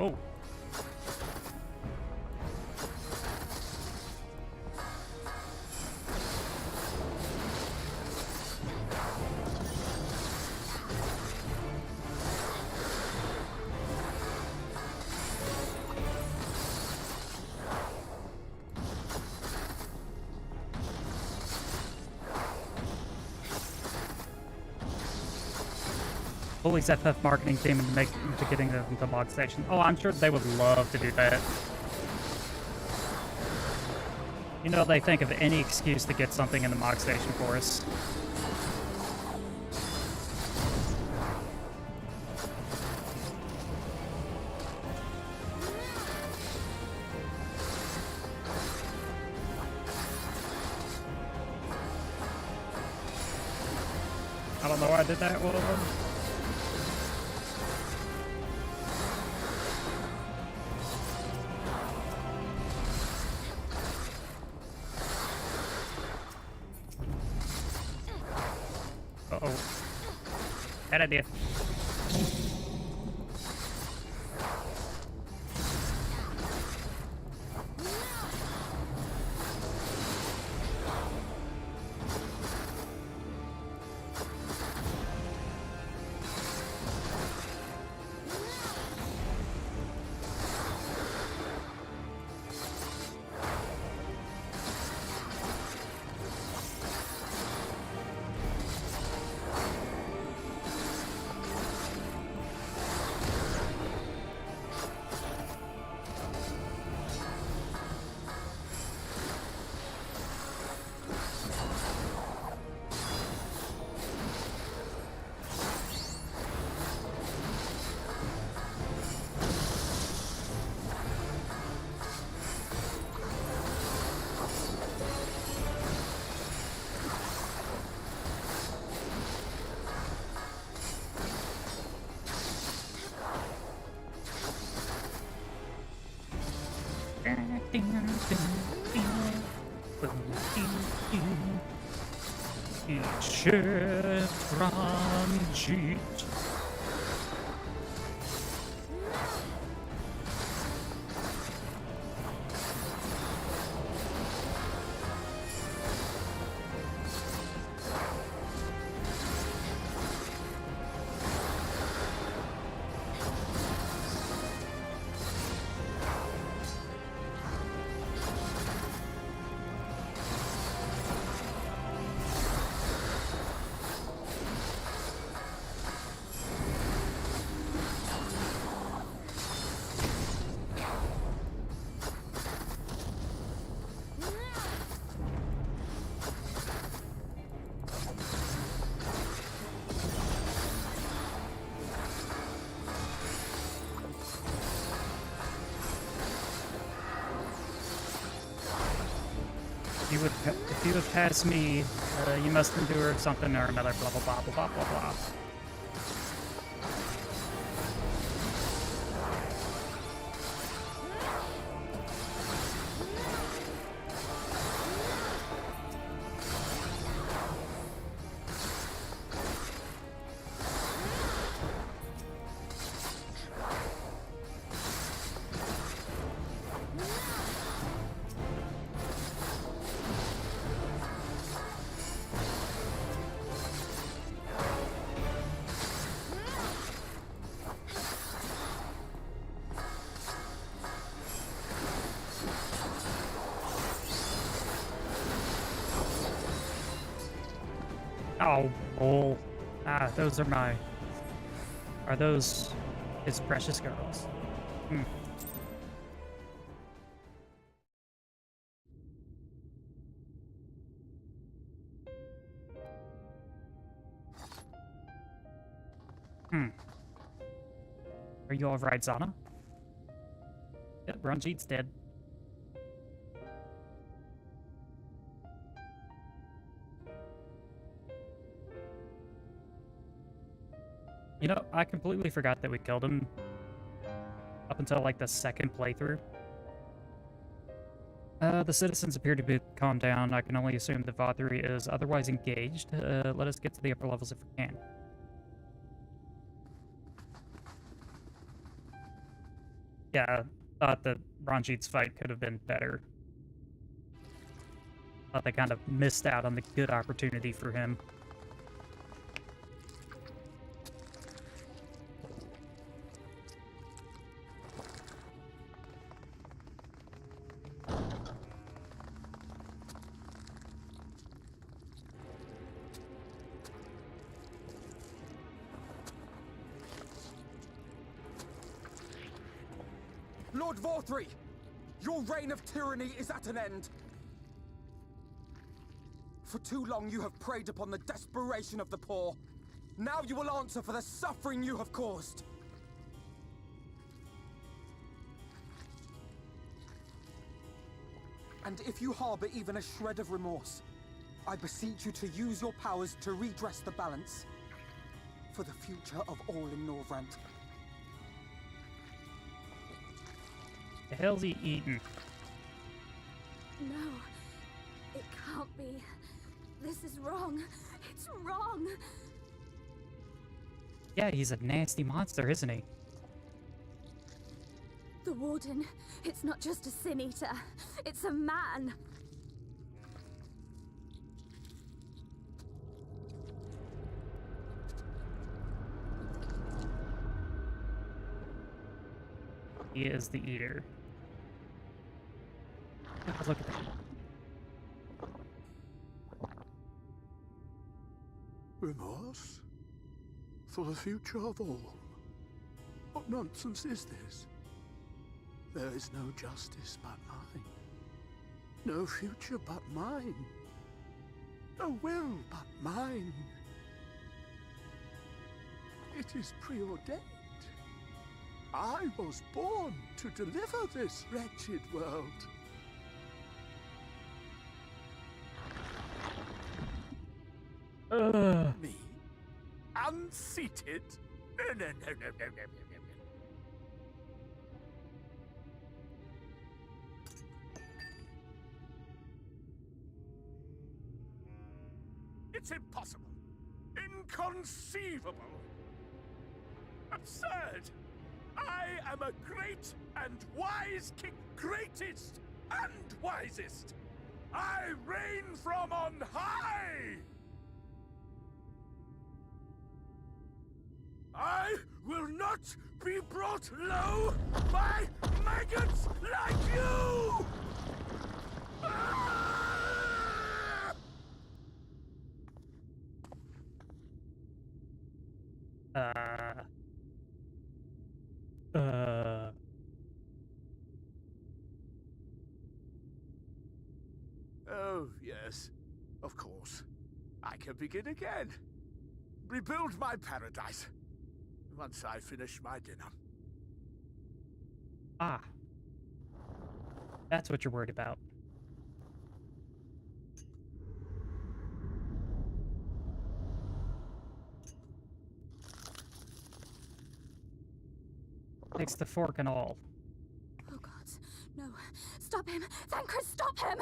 Oh. Bully's FF marketing team into getting them to Log Station. Oh, I'm sure they would love to do that. You know, they think of any excuse to get something in the Mog Station for us. I don't know why I did that, one of them. Uh-oh. Bad idea. If you would pass me, you must endure something or another, blah, blah, blah, blah, blah, blah, blah. Oh, bull. Ah, those are my... Are those his precious girls? Hmm. Are you alright, Zana? Yep, Ranjit's dead. You know, I completely forgot that we killed him up until, like, the second playthrough. The citizens appear to be calmed down. I can only assume the Vatari is otherwise engaged. Let us get to the upper levels if we can. Yeah, thought that Ranjit's fight could have been better. Thought they kind of missed out on the good opportunity for him. Lord Vorthri! Your reign of tyranny is at an end! For too long you have preyed upon the desperation of the poor. Now you will answer for the suffering you have caused! And if you harbor even a shred of remorse, I beseech you to use your powers to redress the balance for the future of all in Norvrant. The hell's he eating? No, it can't be. This is wrong. It's wrong. Yeah, he's a nasty monster, isn't he? The Warden, it's not just a sin eater. It's a man. He is the eater. Look at that. Remorse? For the future of all? What nonsense is this? There is no justice but mine. No future but mine. No will but mine. It is preordained. I was born to deliver this wretched world. Me? Unseated? No. It's impossible. Inconceivable. Absurd. I am a great and wise king. Greatest and wisest. I reign from on high. I will not be brought low by maggots like you! Oh, yes. Of course. I can begin again. Rebuild my paradise. Once I finish my dinner. Ah. That's what you're worried about. Takes the fork and all. Oh God, no. Stop him! Thancred, stop him!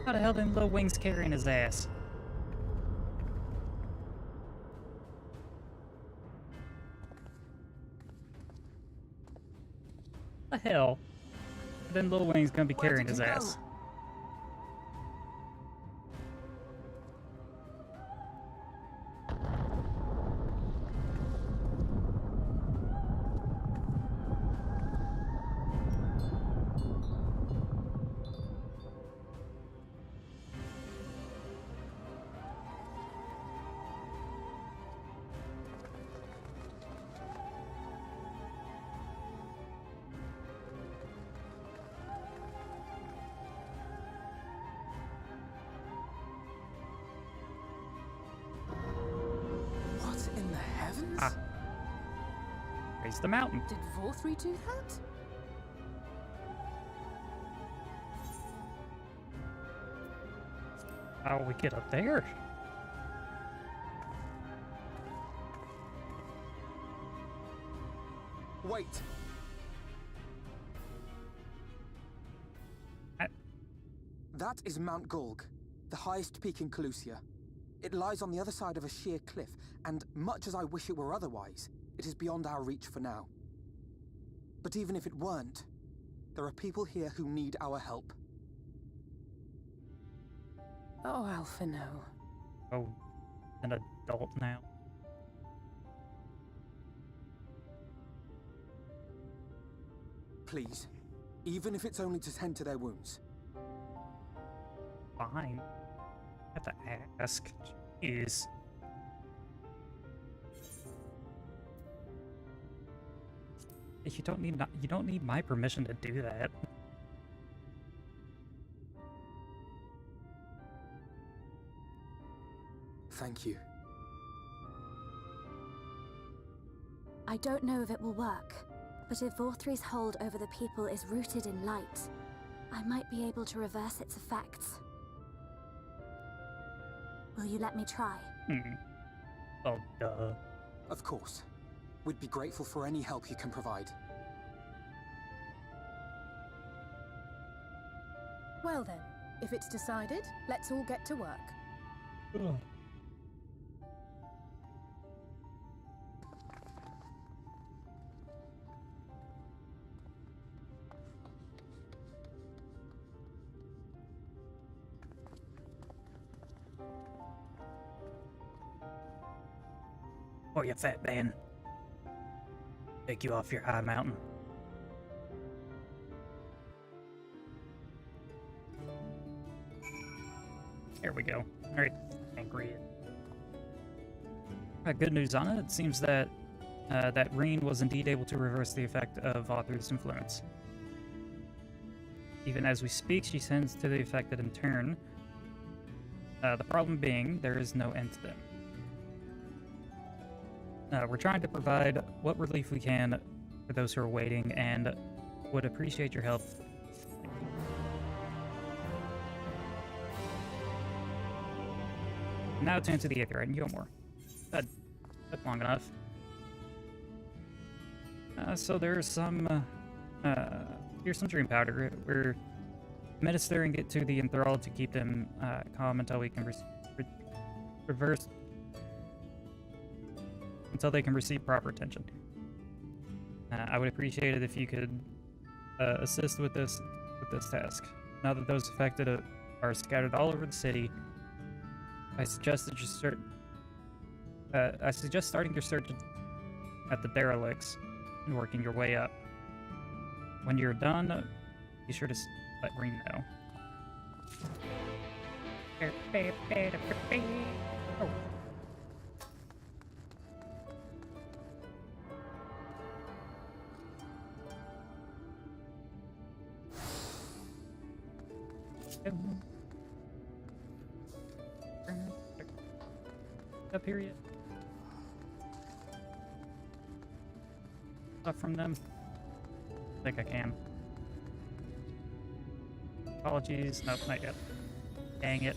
How the hell them little wings carrying his ass? The hell? Then little wings gonna be carrying his ass. Ah. Raise the mountain. Did Vorthri do that? how we get up there. Wait! That is Mount Golg, the highest peak in Calusia. It lies on the other side of a sheer cliff, and much as I wish it were otherwise, it is beyond our reach for now. But even if it weren't, there are people here who need our help. Oh, Alphino. Oh, an adult now. Please, even if it's only to tend to their wounds. Fine. I have to ask. Jeez. You don't need my permission to do that. Thank you. I don't know if it will work, but if Vorthri's hold over the people is rooted in light, I might be able to reverse its effects. Will you let me try? Oh, duh. Of course. We'd be grateful for any help you can provide. Well then, if it's decided, let's all get to work. Ugh. Oh, you fat man. Take you off your high mountain. There we go. Alright, angry. Good news on it. It seems that that Reen was indeed able to reverse the effect of Author's influence. Even as we speak, she sends to the affected in turn. The problem being, there is no end to them. We're trying to provide what relief we can for those who are waiting, and would appreciate your help. Now turn to the Aetherite and Yomor. That's long enough. So there's some, here's some dream powder. We're ministering it to the enthralled to keep them calm until we can reverse. Until they can receive proper attention. I would appreciate it if you could assist with this task. Now that those affected are scattered all over the city, I suggest that you starting your search at the derelicts and working your way up. When you're done, be sure to let Reen know. Oh. Up here yet? Stuff from them? I think I can. Apologies. Nope, not yet. Dang it.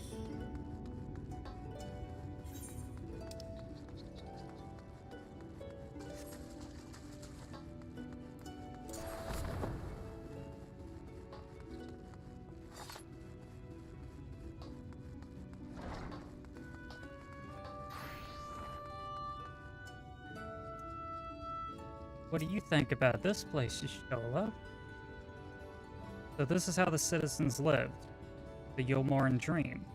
What do you think about this place, Y'shtola? So this is how the citizens lived. The Yomoran dream.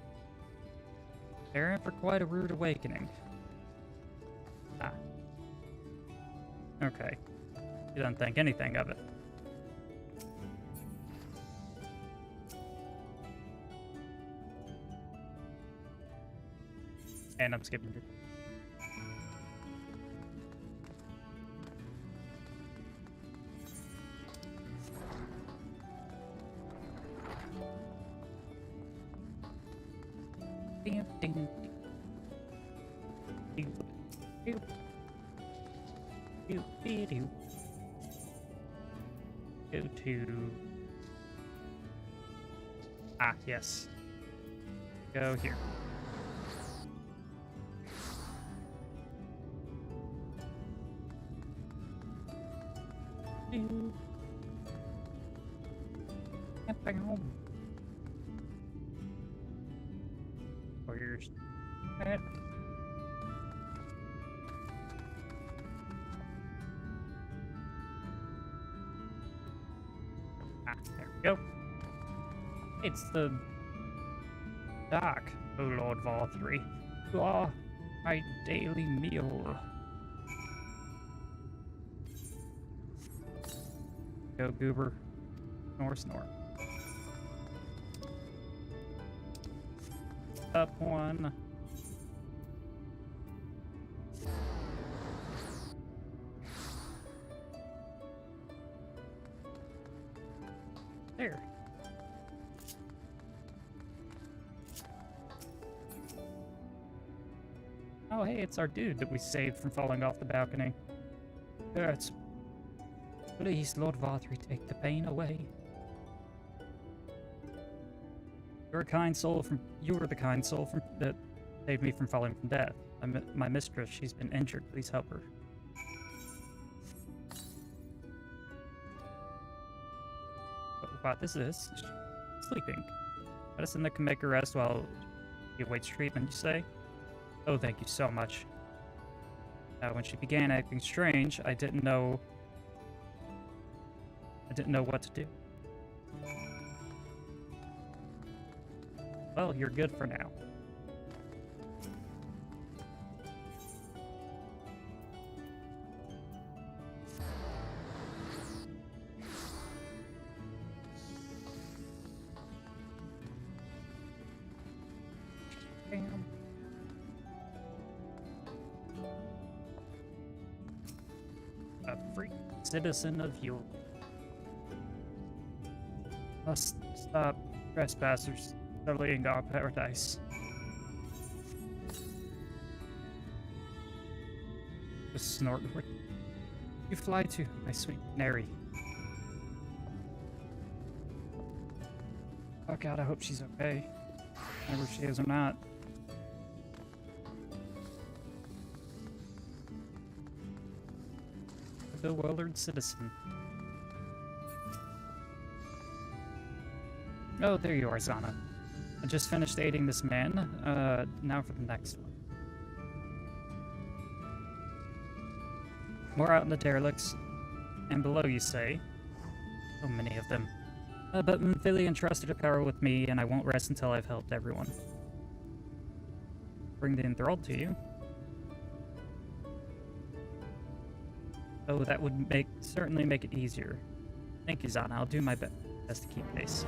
They're in for quite a rude awakening. Ah. Okay. You don't think anything of it. And I'm skipping through. Go to... Ah, yes. Go here. Where's that? Ah, there we go. It's the dock, O Lord Valthree. You are my daily meal. Go, Goober. Snore, snore. Up one. There. Oh, hey, it's our dude that we saved from falling off the balcony. Hurts. Please, Lord Valthree, take the pain away. You were the kind soul that saved me from falling from death. My mistress, she's been injured. Please help her. What is this? Sleeping. Medicine that can make her rest while she awaits treatment, you say? Oh, thank you so much. When she began acting strange, I didn't know what to do. Well, you're good for now. Damn. A free citizen of Yule. Must stop trespassers sullying our paradise. Just snort. Where you fly to, my sweet Nary? Oh God, I hope she's okay. Whether she is or not. A bewildered citizen. Oh, there you are, Zana. I just finished aiding this man. Now for the next one. More out in the derelicts. And below, you say. So many of them. But Mphili entrusted her power with me, and I won't rest until I've helped everyone. Bring the enthralled to you. Oh, that would certainly make it easier. Thank you, Zana. I'll do my best to keep pace.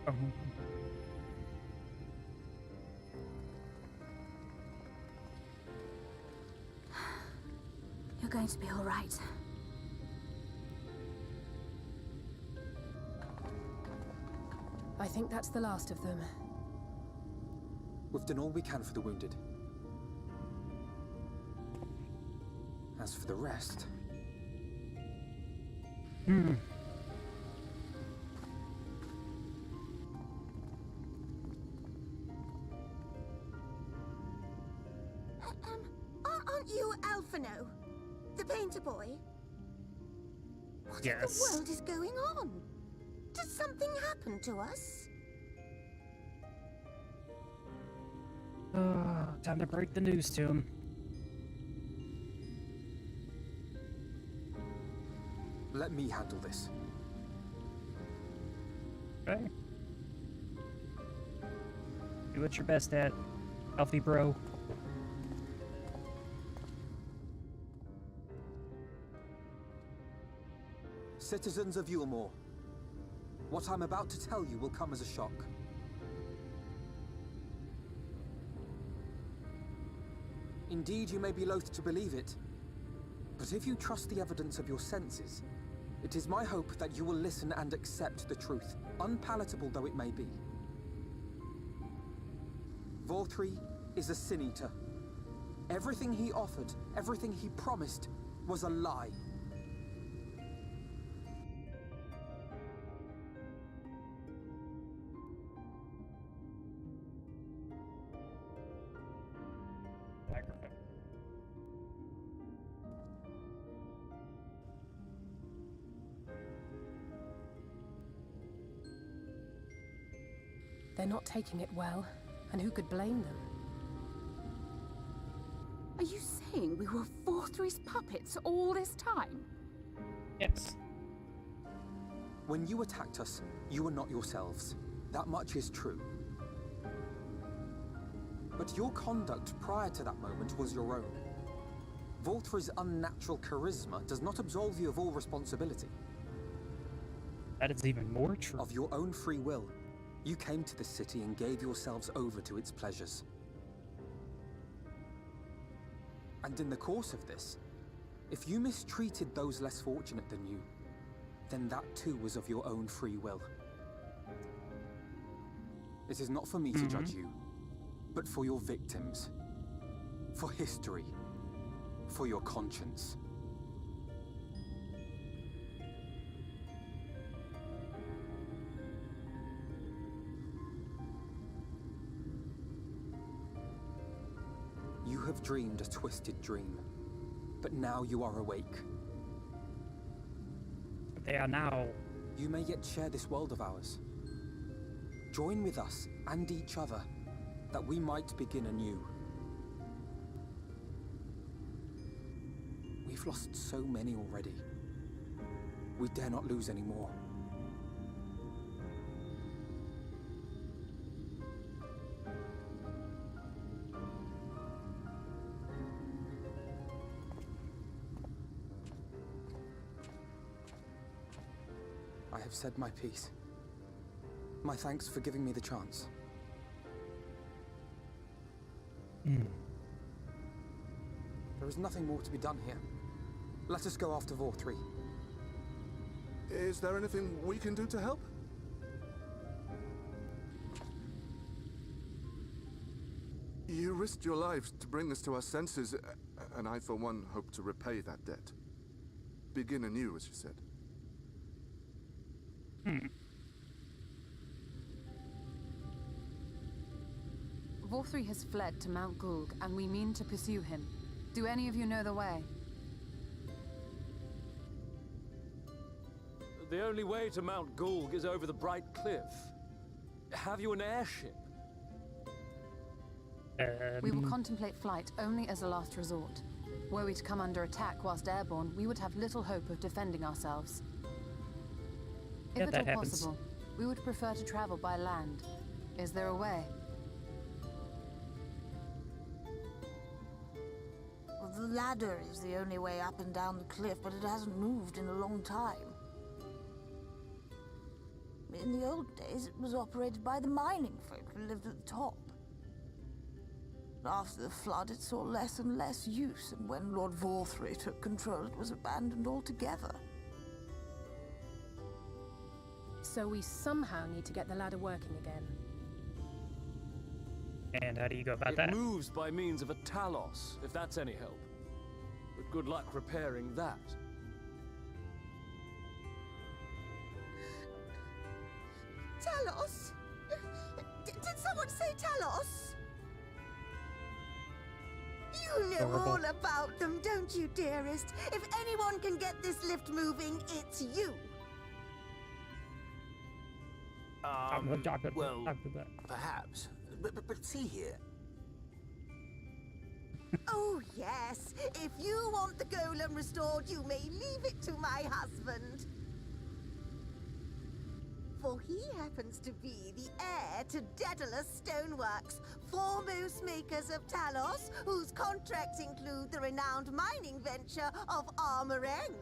Oh. You're going to be all right. I think that's the last of them. We've done all we can for the wounded. As for the rest... Aren't you Alphino? The painter boy? What in the world is going on? Did something happen to us? Time to break the news to him. Let me handle this. Okay. Do what you're best at, Alfie bro. Citizens of Yulmore, what I'm about to tell you will come as a shock. Indeed, you may be loath to believe it, but if you trust the evidence of your senses, it is my hope that you will listen and accept the truth, unpalatable though it may be. Valthree is a Sin Eater. Everything he offered, everything he promised, was a lie. They're not taking it well, and who could blame them? Are you saying we were Vorthry's puppets all this time? Yes. When you attacked us, you were not yourselves. That much is true. But your conduct prior to that moment was your own. Vorthry's unnatural charisma does not absolve you of all responsibility. That is even more true. Of your own free will, you came to this city and gave yourselves over to its pleasures. And in the course of this, if you mistreated those less fortunate than you, then that too was of your own free will. It is not for me to judge you, but for your victims, for history, for your conscience. You have dreamed a twisted dream, but now you are awake. They are now. You may yet share this world of ours. Join with us and each other, that we might begin anew. We've lost so many already. We dare not lose any more. I have said my piece. My thanks for giving me the chance. There is nothing more to be done here. Let us go after Vorthry. Is there anything we can do to help? You risked your lives to bring us to our senses, and I, for one, hope to repay that debt. Begin anew, as you said. Vorthry has fled to Mount Gulg, and we mean to pursue him. Do any of you know the way? The only way to Mount Gulg is over the Bright Cliff. Have you an airship? We will contemplate flight only as a last resort. Were we to come under attack whilst airborne, we would have little hope of defending ourselves. If at all possible, we would prefer to travel by land. Is there a way? Well, the ladder is the only way up and down the cliff, but it hasn't moved in a long time. In the old days, it was operated by the mining folk who lived at the top. After the flood, it saw less and less use, and when Lord Vorthry took control, it was abandoned altogether. So we somehow need to get the ladder working again. And how do you go about that? It moves by means of a Talos, if that's any help. But good luck repairing that. Talos? Did someone say Talos? You know all about them, don't you, dearest? If anyone can get this lift moving, it's you. Well, perhaps. But see here. Oh, yes. If you want the golem restored, you may leave it to my husband. For he happens to be the heir to Daedalus Stoneworks, foremost makers of Talos, whose contracts include the renowned mining venture of Armoreng.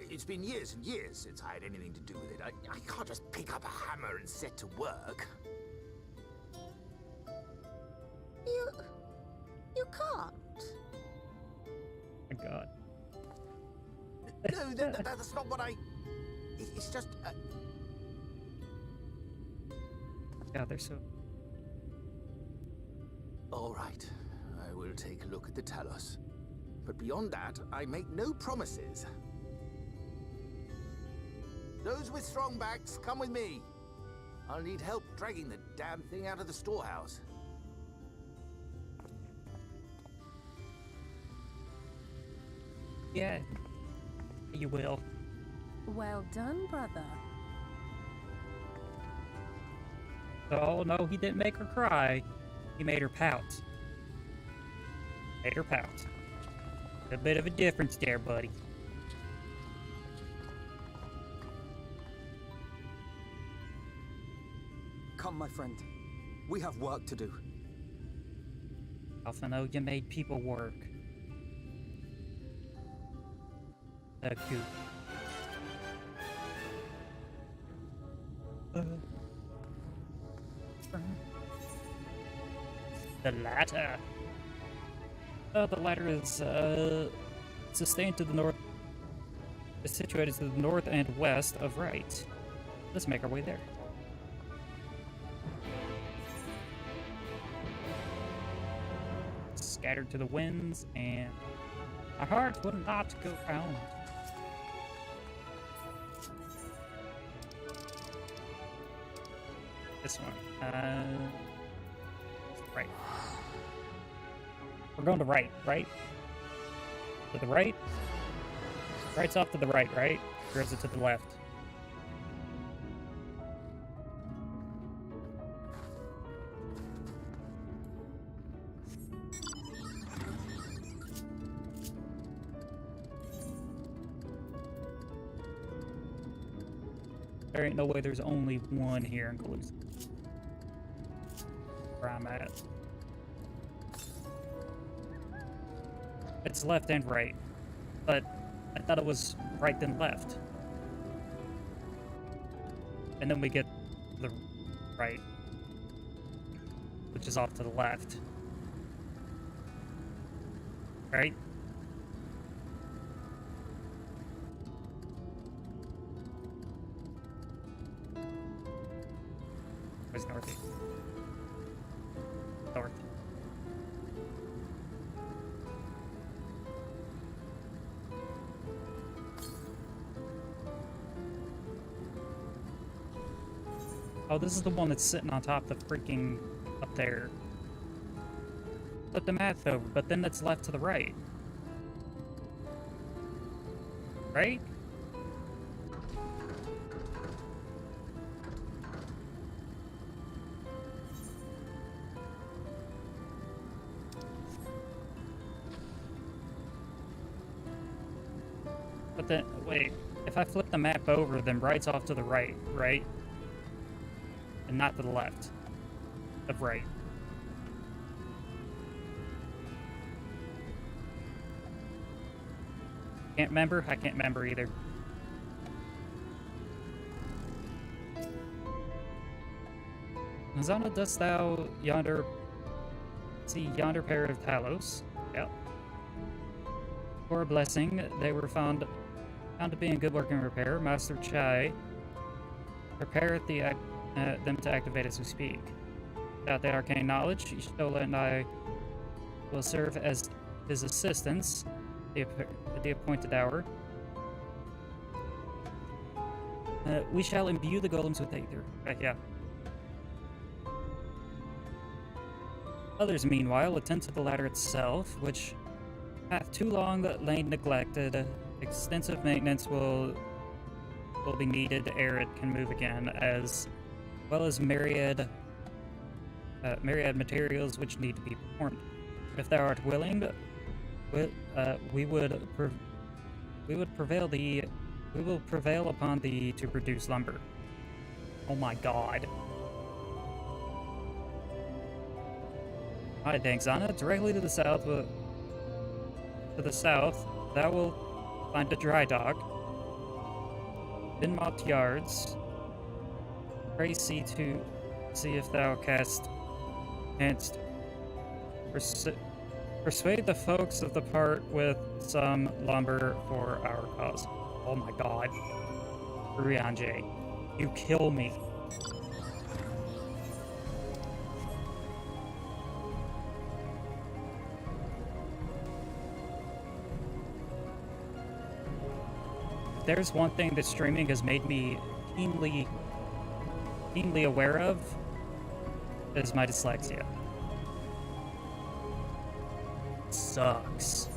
It's been years and years since I had anything to do with it. I can't just pick up a hammer and set to work. You can't. My God. No, that's not what I... It's just... Yeah, they're so... All right, I will take a look at the Talos. But beyond that, I make no promises. Those with strong backs, come with me. I'll need help dragging the damn thing out of the storehouse. Yeah, you will. Well done, brother. Oh, no, he didn't make her cry. He made her pout. Made her pout. A bit of a difference there, buddy. Come, my friend. We have work to do. Alpha, you made people work. Cool. The ladder. The ladder is sustained to the north. Is situated to the north and west of right. Let's make our way there. Scattered to the winds, and our heart will not go round. This one. Right. We're going to right, right? To the right? Right's off to the right, right? Or is it to the left? There ain't no way there's only one here in Calusa. Where I'm at. It's left and right, but I thought it was right then left. And then we get the right, which is off to the left. Right? Where's northeast? North. Oh, this is the one that's sitting on top of the freaking... up there. Flip the map over, but then it's left to the right. Right? But then, wait, if I flip the map over, then right's off to the right, right? And not to the left of right. Can't remember? I can't remember either. Zana, dost thou see yonder pair of Talos? Yep. For a blessing, they were found to be in good working repair. Master Chai prepareth them to activate as we speak. Without that arcane knowledge, Ishtola and I will serve as his assistants at the appointed hour. We shall imbue the golems with aether. Yeah. Others, meanwhile, attend to the ladder itself, which hath too long lain neglected. Extensive maintenance will be needed ere it can move again, as well as myriad materials which need to be performed. If thou art willing, we will prevail upon thee to produce lumber. Oh my god. Alright, thanks, Zana. Directly to the south, thou wilt find a dry dock. Binmont yards. Pray see if thou canst persuade the folks of the part with some lumber for our cause. Oh my god. Rianje, you kill me. there's one thing that streaming has made me keenly aware of, is my dyslexia. Sucks.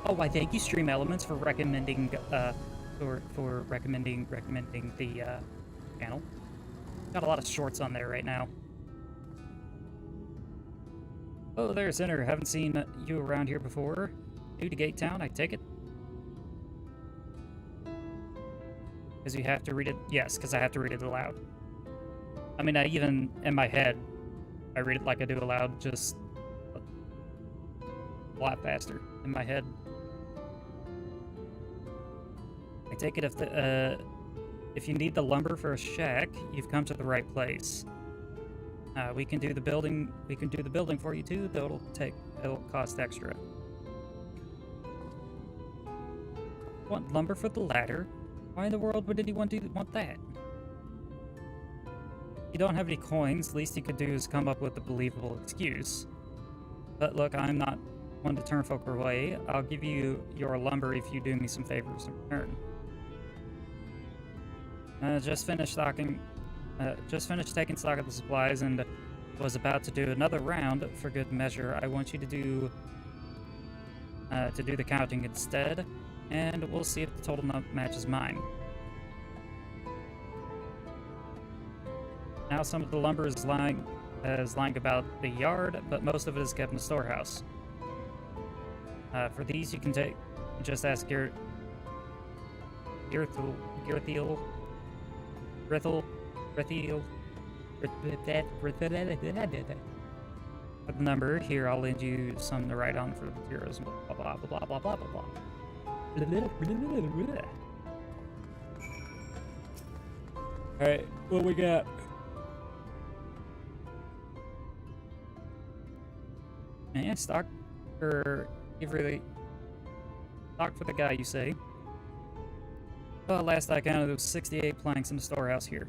Oh, why thank you, Stream Elements, for recommending recommending the channel. Got a lot of shorts on there right now. Oh, there, Sinner. Haven't seen you around here before. New to Gate Town, I take it? Because you have to read it? Yes, because I have to read it aloud. I mean, I even, in my head, I read it like I do aloud, just a lot faster in my head. I take it if you need the lumber for a shack, you've come to the right place. We can do the building. We can do the building for you too, though it'll cost extra. Want lumber for the ladder? Why in the world would anyone want that? You don't have any coins. Least you could do is come up with a believable excuse. But look, I'm not one to turn folk away. I'll give you your lumber if you do me some favors in return. Just finished taking stock of the supplies and was about to do another round for good measure. I want you to do the counting instead, and we'll see if the total matches mine. Now some of the lumber is lying about the yard, but most of it is kept in the storehouse. For these, you can just ask Grithel. With the number here, I'll lend you some to write on for the materials. Blah blah blah blah blah blah blah blah. All right, what we got? Man, stock for the guy, you say? Well, last I counted, there was 68 planks in the storehouse here.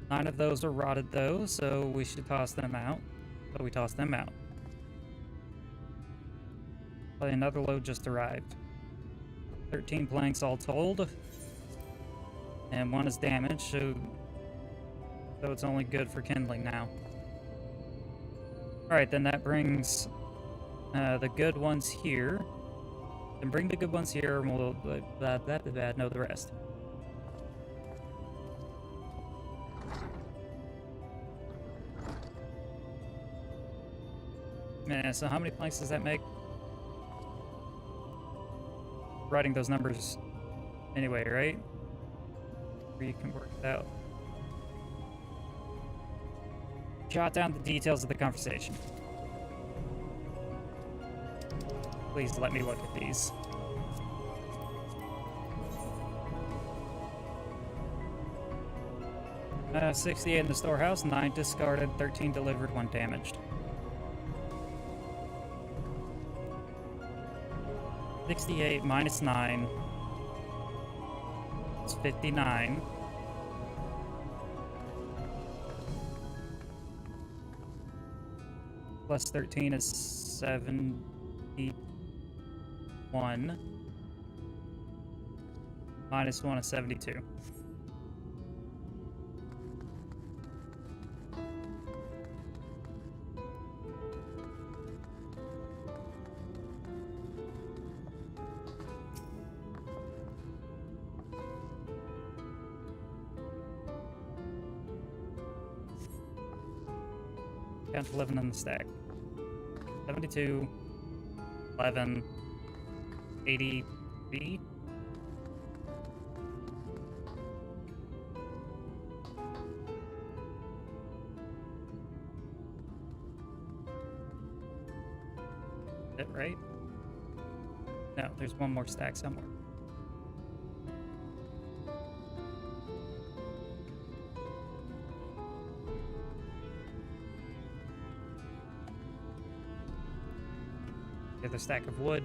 9 of those are rotted, though, so we should toss them out. So we toss them out. Well, another load just arrived. 13 planks all told. And 1 is damaged, so it's only good for kindling now. Alright, then that brings the good ones here. Then bring the good ones here, and we'll know the rest. Man, so how many planks does that make? Writing those numbers anyway, right? Or you can work it out. Jot down the details of the conversation. Please let me look at these. Uh, 68 in the storehouse, 9 discarded, 13 delivered, 1 damaged. 68 minus 9 is 59. Plus 13 is 71. Minus 1 is 72. Count 11 in the stack. 72, 11, 83. Is that right? No, there's one more stack somewhere. The stack of wood.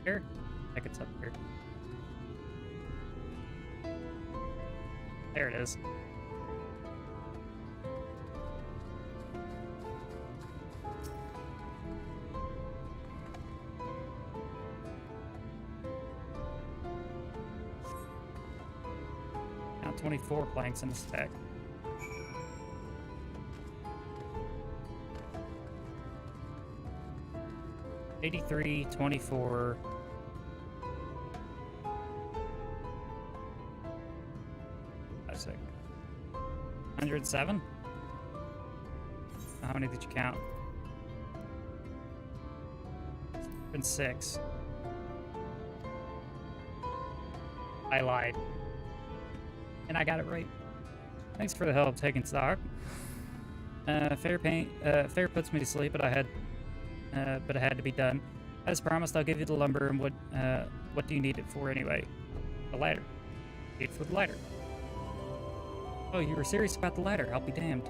Here? I think it's up here. There it is. Now 24 planks in the stack. $83, 24. That's sick. 107? How many did you count? 106. I lied. And I got it right. Thanks for the help taking stock. Fair puts me to sleep, but it had to be done. As promised, I'll give you the lumber and what do you need it for anyway? The ladder. Need it for the ladder. Oh, you were serious about the ladder. I'll be damned.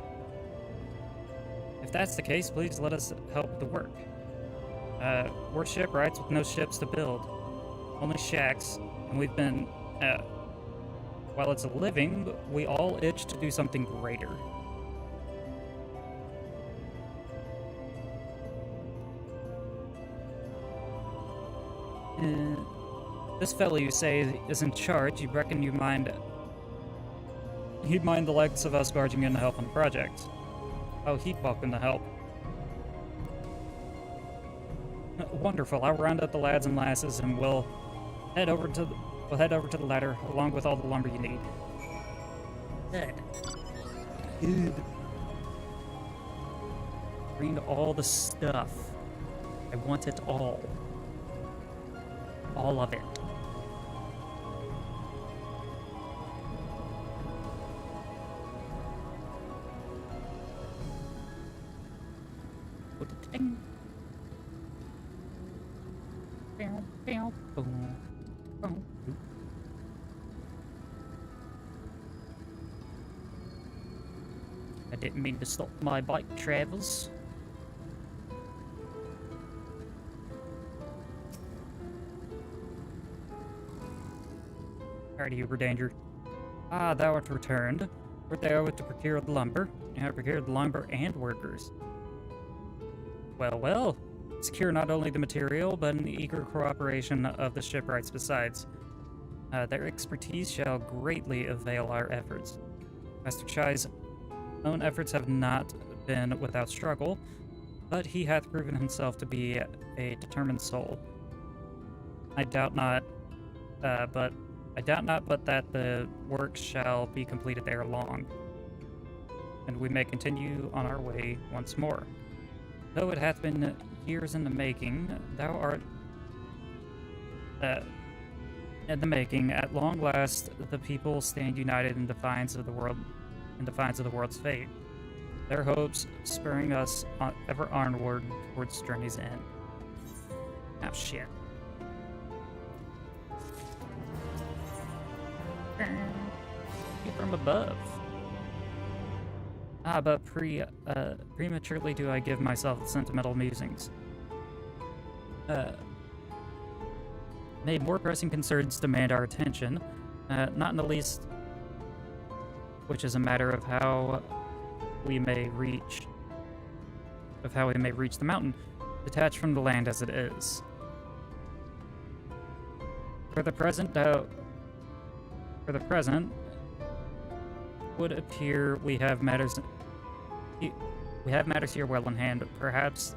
If that's the case, please let us help with the work. We're shipwrights with no ships to build. Only shacks, and we've been, while it's a living, we all itch to do something greater. This fellow you say is in charge, you reckon he'd mind the likes of us barging in to help on the project? Oh, he'd welcome the help. Wonderful. I'll round up the lads and lasses and we'll head over to the ladder along with all the lumber you need. Good. Good. Bring all the stuff. I want it all. All of it. Ding. Boom. Boom. Boom. I didn't mean to stop my bike travels. Alrighty, Uber Danger. Ah, thou art returned. Wert thou to procure the lumber? You have procured the lumber and workers. Well, well. Secure not only the material, but an eager cooperation of the shipwrights besides. Their expertise shall greatly avail our efforts. Master Chai's own efforts have not been without struggle, but he hath proven himself to be a determined soul. I doubt not that the work shall be completed ere long, and we may continue on our way once more. Though it hath been years in the making, thou art in the making. At long last, the people stand united in defiance of the world's fate. Their hopes spurring us ever onward towards journey's end. Oh shit. From above. Ah, but prematurely do I give myself sentimental musings. May more pressing concerns demand our attention, not in the least, which is a matter of how we may reach the mountain, detached from the land as it is. For the present, would appear we have matters here well in hand. Perhaps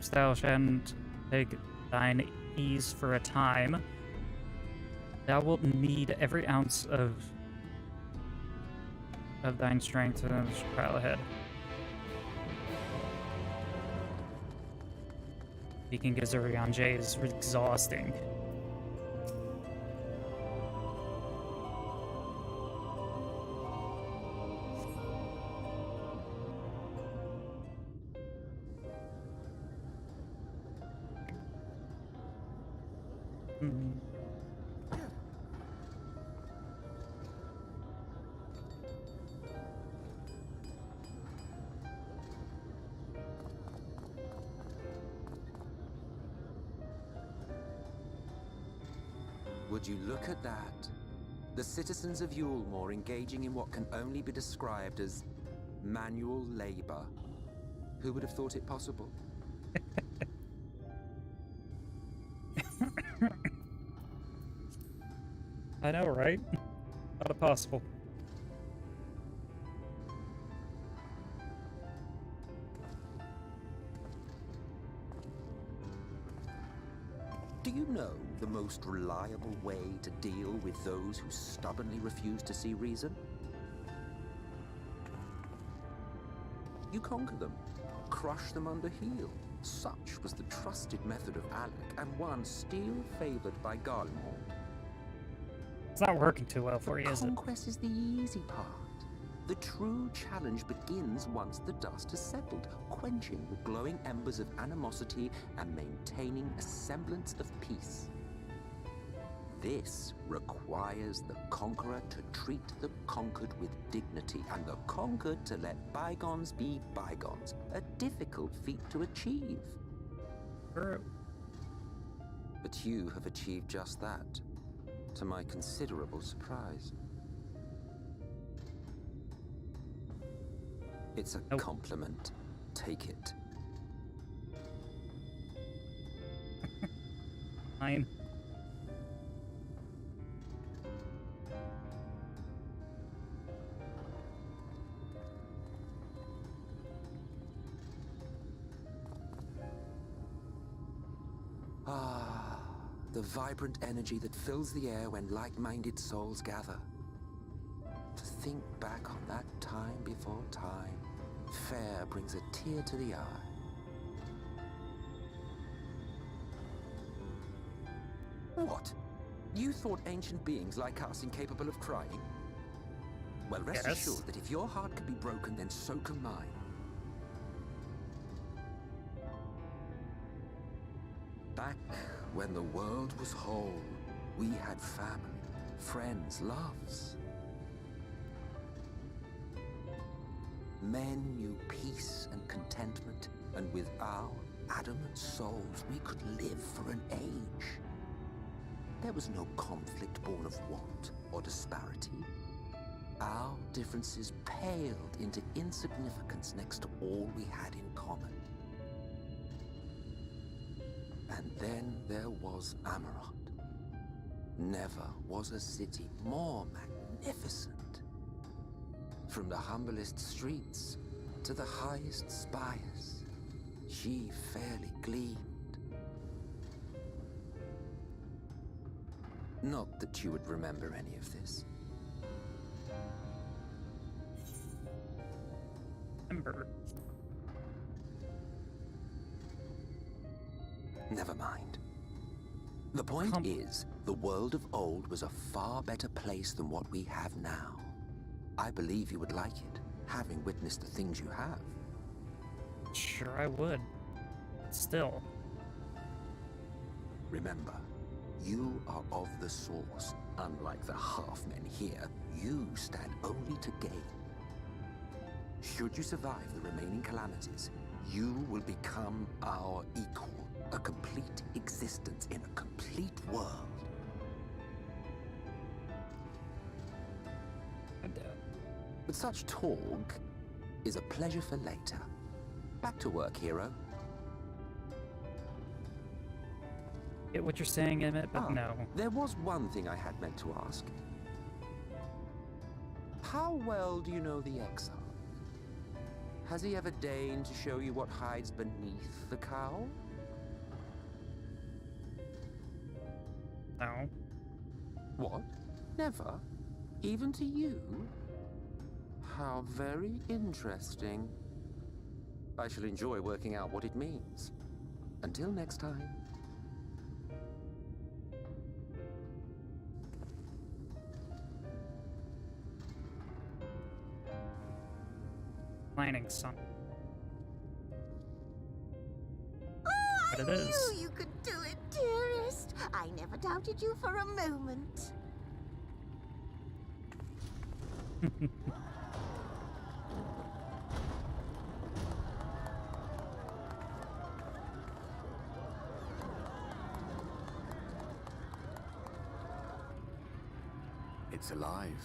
thou shalt take thine ease for a time. Thou wilt need every ounce of thine strength in the trial ahead. Speaking Gazurian J is exhausting. Would you look at that? The citizens of Yulmore engaging in what can only be described as manual labor. Who would have thought it possible? I know, right? Not possible. Do you know the most reliable way to deal with those who stubbornly refuse to see reason? You conquer them, crush them under heel. Such was the trusted method of Alec, and one still favored by Garlemald. It's not working too well for you, is it? Conquest is the easy part. The true challenge begins once the dust has settled, quenching the glowing embers of animosity and maintaining a semblance of peace. This requires the conqueror to treat the conquered with dignity, and the conquered to let bygones be bygones. A difficult feat to achieve. True. But you have achieved just that, to my considerable surprise. It's a compliment. Take it. Fine. Ah, the vibrant energy that fills the air when like-minded souls gather. To think back on that time before time, fair brings a tear to the eye. What? You thought ancient beings like us incapable of crying? Well, rest assured that if your heart can be broken, then so can mine. Back when the world was whole, we had family, friends, loves. Men knew peace and contentment, and with our adamant souls, we could live for an age. There was no conflict born of want or disparity. Our differences paled into insignificance next to all we had in common. And then there was Amaranth. Never was a city more magnificent. From the humblest streets to the highest spires, she fairly gleamed. Not that you would remember any of this. Remember. Never mind. The point is, the world of old was a far better place than what we have now. I believe you would like it, having witnessed the things you have. Sure I would. Still. Remember, you are of the Source. Unlike the half-men here, you stand only to gain. Should you survive the remaining calamities, you will become our equal. A complete existence in a complete world. But such talk is a pleasure for later. Back to work, hero. Get what you're saying, Emmett, but no. There was one thing I had meant to ask. How well do you know the Exile? Has he ever deigned to show you what hides beneath the cowl? No. What? Never? Even to you? How very interesting. I shall enjoy working out what it means. Until next time. Planning some. Oh, But it is. knew you could do it, dearest. I never doubted you for a moment. It's alive.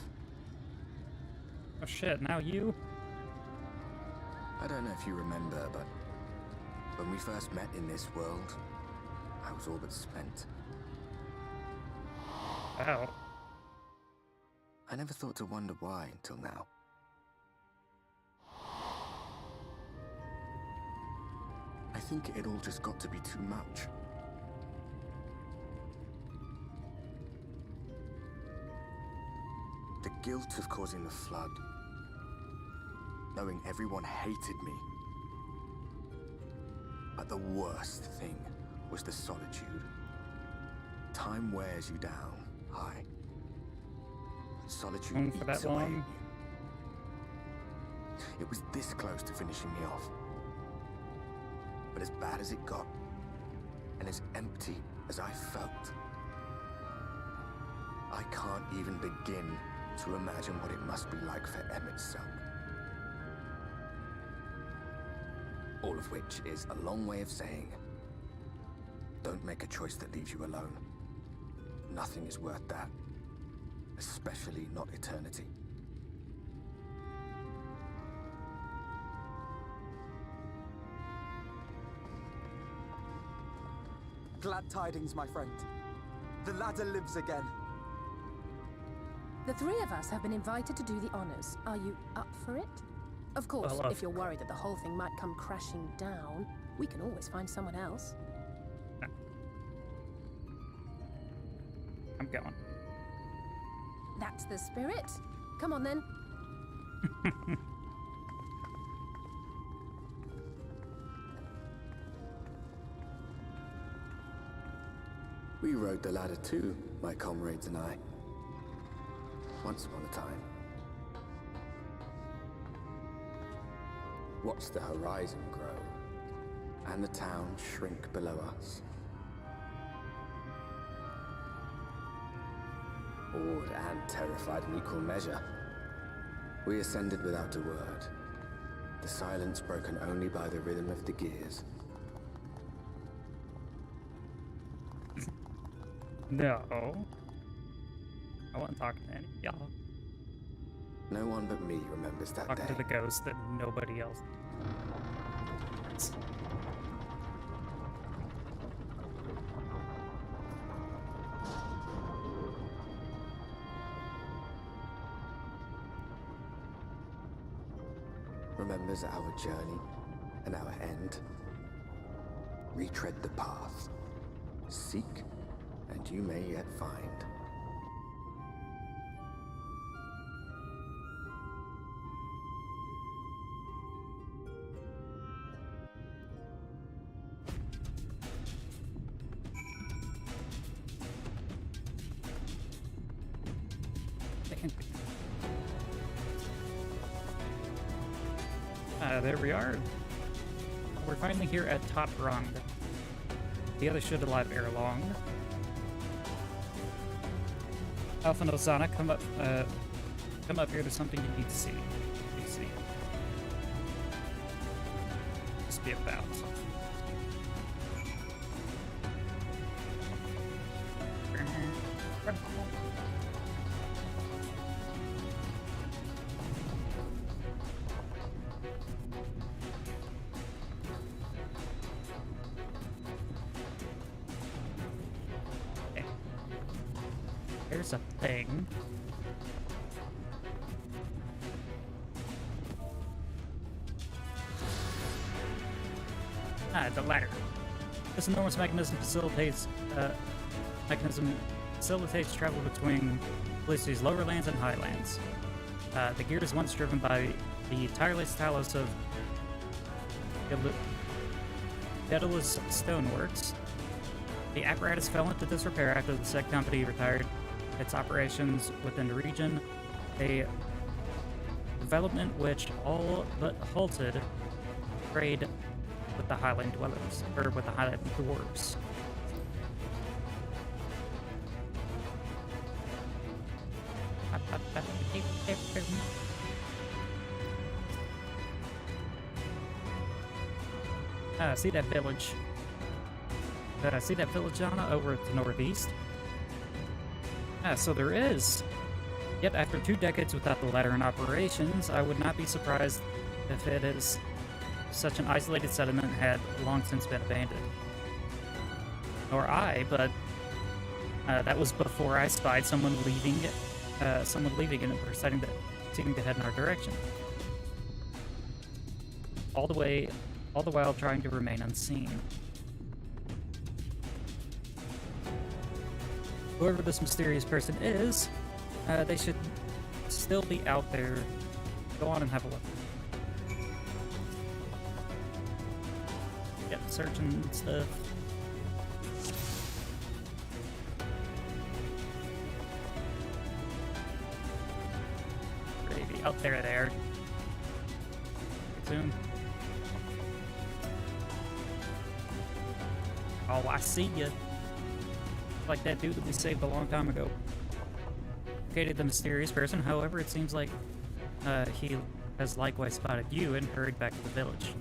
Oh shit, now you? I don't know if you remember, but when we first met in this world, I was all but spent. Wow. I never thought to wonder why until now. I think it all just got to be too much. The guilt of causing the flood. Knowing everyone hated me. But the worst thing was the solitude. Time wears you down, aye. Solitude For that eats away at long? you. It was this close to finishing me off. But as bad as it got, and as empty as I felt, I can't even begin to imagine what it must be like for Emmett's self. All of which is a long way of saying, don't make a choice that leaves you alone. Nothing is worth that, especially not eternity. Glad tidings, my friend. The ladder lives again. The three of us have been invited to do the honors. Are you up for it? Of course, Well, if you're worried that the whole thing might come crashing down, we can always find someone else. I'm going. That's the spirit. Come on then. We rode the ladder too, my comrades and I. Once upon a time. Watched the horizon grow, and the town shrink below us. Awed and terrified in equal measure, we ascended without a word, the silence broken only by the rhythm of the gears. No. I wasn't talking to any of y'all. No one but me remembers that Talking day. to the ghost that nobody else. Remembers our journey and our end. Retread the path. Seek, and you may yet find. There we are. We're finally here at Top Rung. The others should arrive ere long. Alpha and Zana, come up here. There's something you need to see. Just be about. There's a thing. The ladder. This enormous mechanism facilitates travel between Felicity's lower lands and highlands. The gear is once driven by the tireless Talos of Daedalus Stoneworks. The apparatus fell into disrepair after the said company retired its operations within the region, a development which all but halted trade with the Highland dwellers, or with the Highland dwarves. See that village? See that village, Zana, over to the northeast? So there is Yet after 2 decades without the latter in operations, I would not be surprised if it is such an isolated settlement had long since been abandoned. Nor I, but that was before I spied someone leaving and seeming to head in our direction. All the while trying to remain unseen. Whoever this mysterious person is, they should still be out there. Go on and have a look. Yep, searching stuff. Maybe out there. Soon. Oh, I see ya. Like that dude that we saved a long time ago. Located the mysterious person, however, it seems like he has likewise spotted you and hurried back to the village.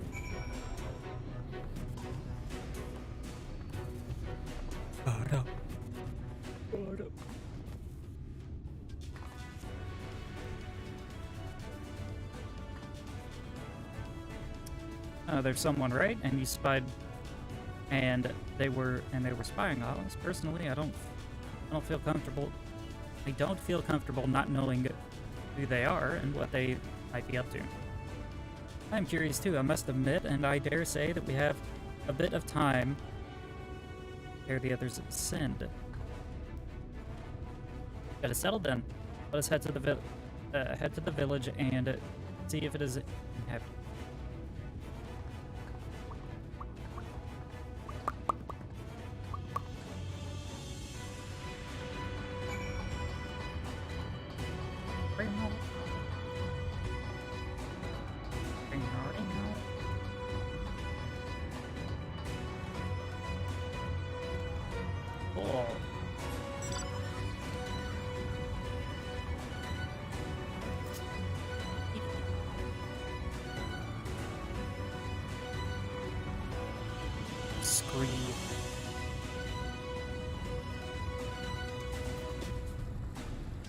There's someone, right? And you spied, and they were spying on us. Personally, I don't feel comfortable. I don't feel comfortable not knowing who they are and what they might be up to. I'm curious too, I must admit, and I dare say that we have a bit of time ere the others ascend. Got it settled then. Let us head to the village and see if it is inhabited.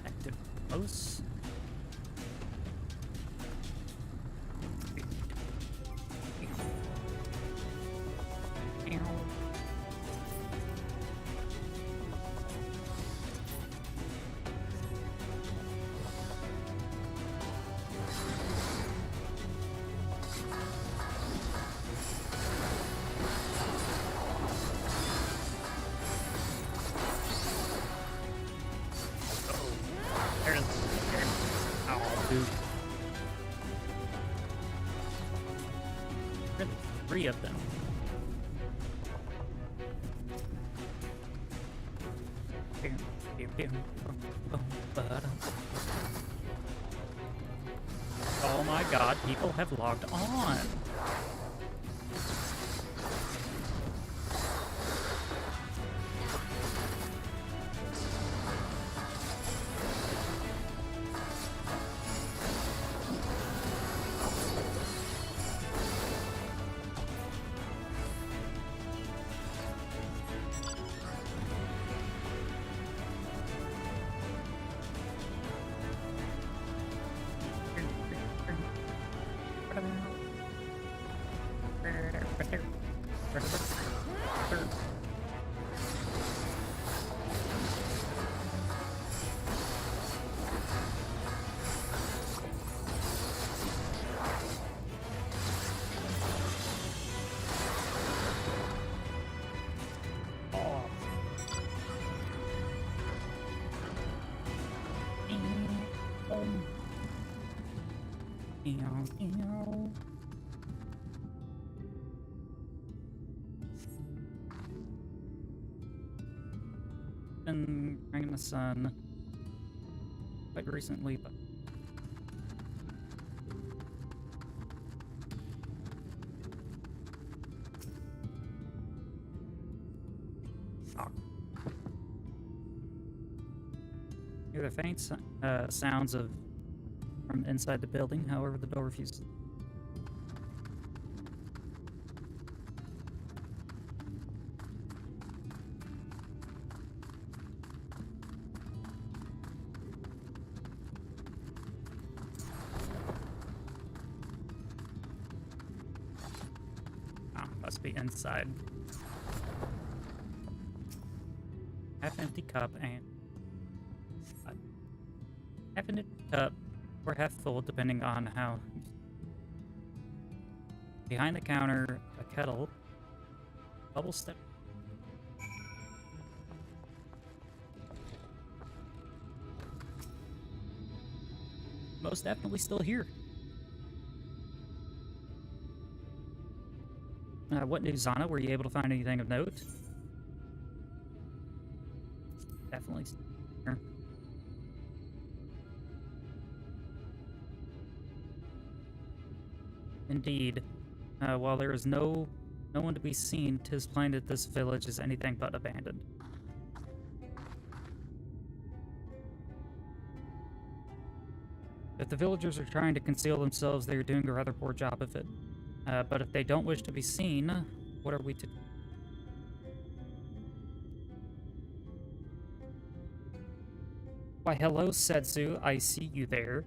Active close. Three of them. Oh my god, people have logged on. Been bringing the sun quite recently, but hear the faint sounds from inside the building. However, the door refuses. Must be inside. Half-empty cup and... half-empty cup, or half full, depending on how... Behind the counter, a kettle, bubble step. Most definitely still here. What news, Zana? Were you able to find anything of note? Definitely still here. Indeed. While there is no one to be seen, 'tis plain that this village is anything but abandoned. If the villagers are trying to conceal themselves, they are doing a rather poor job of it. But if they don't wish to be seen, what are we to do? Why, hello, Setsu. I see you there.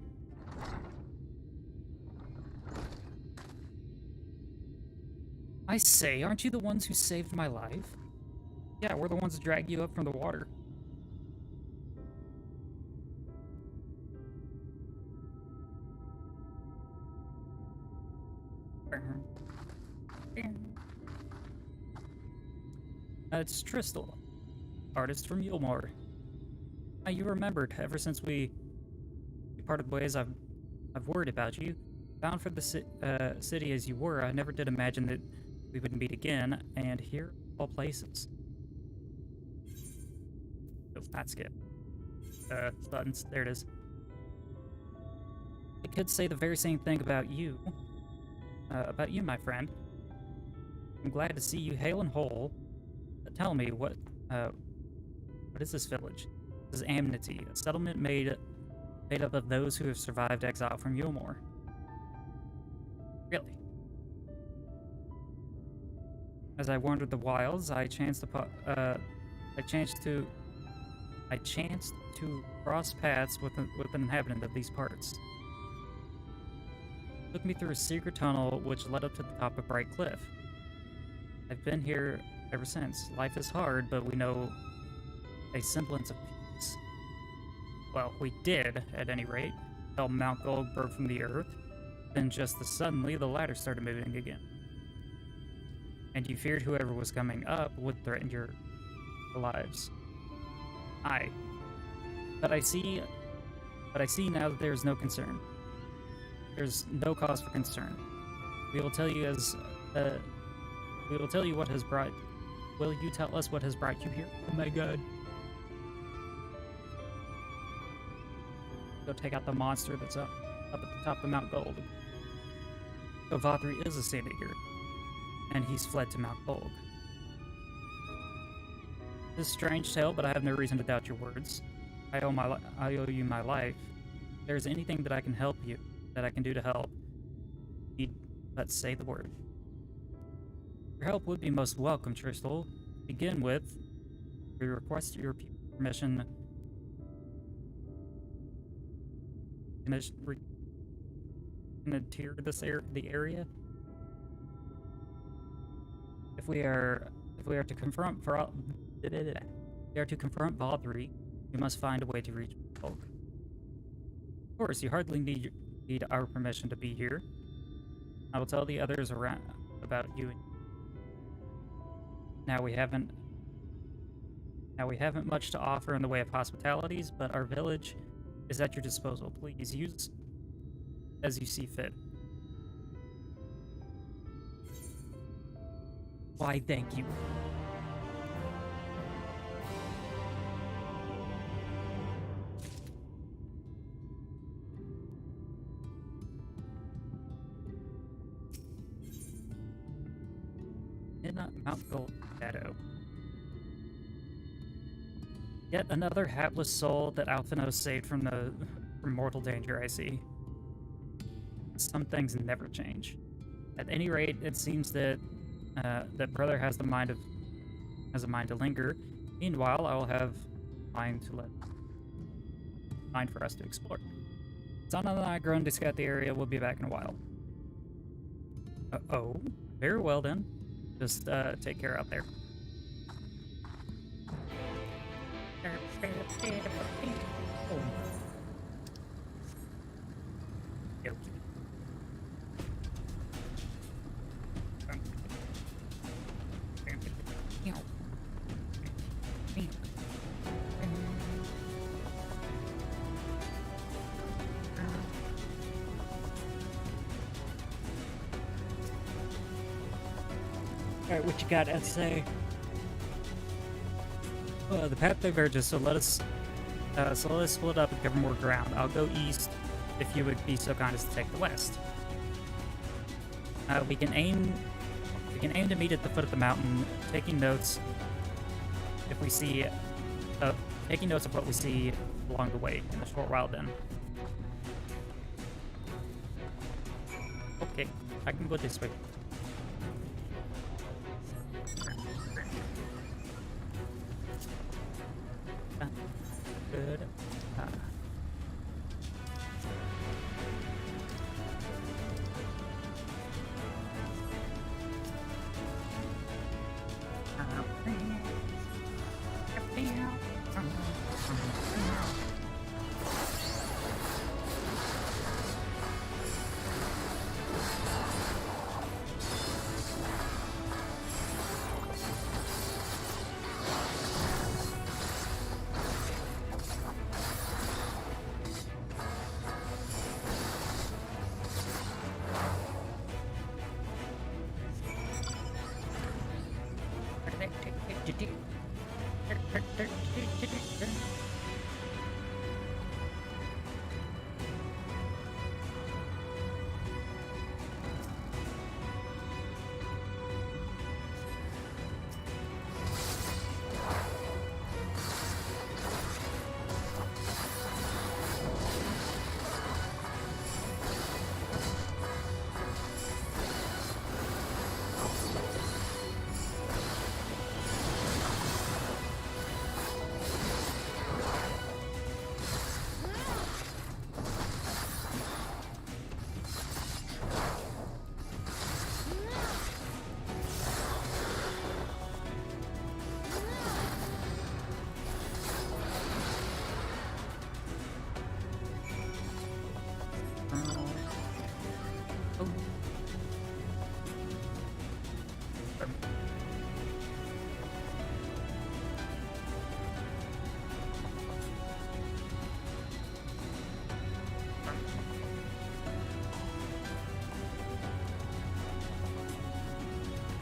I say, aren't you the ones who saved my life? Yeah, we're the ones that dragged you up from the water. It's Tristal, artist from Yulmore. You remembered. Ever since we parted ways, I've worried about you. Bound for the city as you were, I never did imagine that we would meet again, and here, of all places. Oh, not skip. Buttons. There it is. I could say the very same thing about you. My friend. I'm glad to see you hale and whole. Tell me, what is this village? This is Amity, a settlement made up of those who have survived exile from Yulmore. Really? As I wandered the wilds, I chanced to cross paths with an inhabitant of these parts. Took me through a secret tunnel which led up to the top of Bright Cliff. I've been here ever since. Life is hard, but we know a semblance of peace. Well, we did, at any rate, until Mount Gold broke from the earth. Then just as suddenly, the ladder started moving again. And you feared whoever was coming up would threaten your lives. Aye. But I see now that there is no concern. There's no cause for concern. We will tell you what has brought... Will you tell us what has brought you here? Oh my god. Go take out the monster that's up at the top of Mount Gold. So Vothri is a city here, and he's fled to Mount Gold. This is a strange tale, but I have no reason to doubt your words. I owe you my life. If there's anything that I can help you, that I can do to help, let's say the word. Your help would be most welcome, Tristal. To begin with, we request your permission to tier the area. If we are to confront Vothri, we must find a way to reach Volk. Of course, you hardly need our permission to be here. I will tell the others around about you. Now we haven't much to offer in the way of hospitalities, but our village is at your disposal. Please use as you see fit. Why, thank you. In Mount Gold Shadow. Yet another hapless soul that Alphino saved from mortal danger, I see. Some things never change. At any rate, it seems that that brother has a mind to linger. Meanwhile, I will have mind for us to explore. Zana and I grown to scout the area. We'll be back in a while. Oh, very well then. just take care out there. Alright, what you got to say? The path diverges, so let us split up and cover more ground. I'll go east if you would be so kind as to take the west. We can aim to meet at the foot of the mountain, taking notes if we see taking notes of what we see along the way in a short while then. Okay, I can go this way. Good.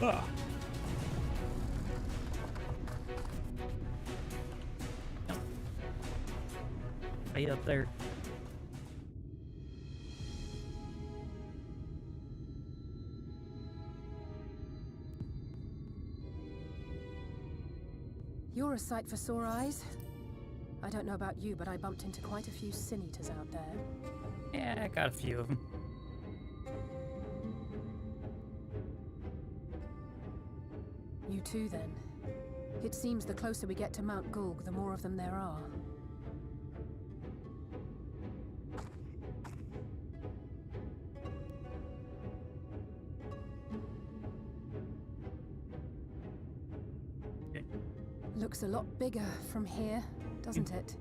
Ah. Right up there. You're a sight for sore eyes. I don't know about you, but I bumped into quite a few sin eaters out there. Yeah, I got a few of them. You too, then. It seems the closer we get to Mount Gulg, the more of them there are. Looks a lot bigger from here, doesn't it?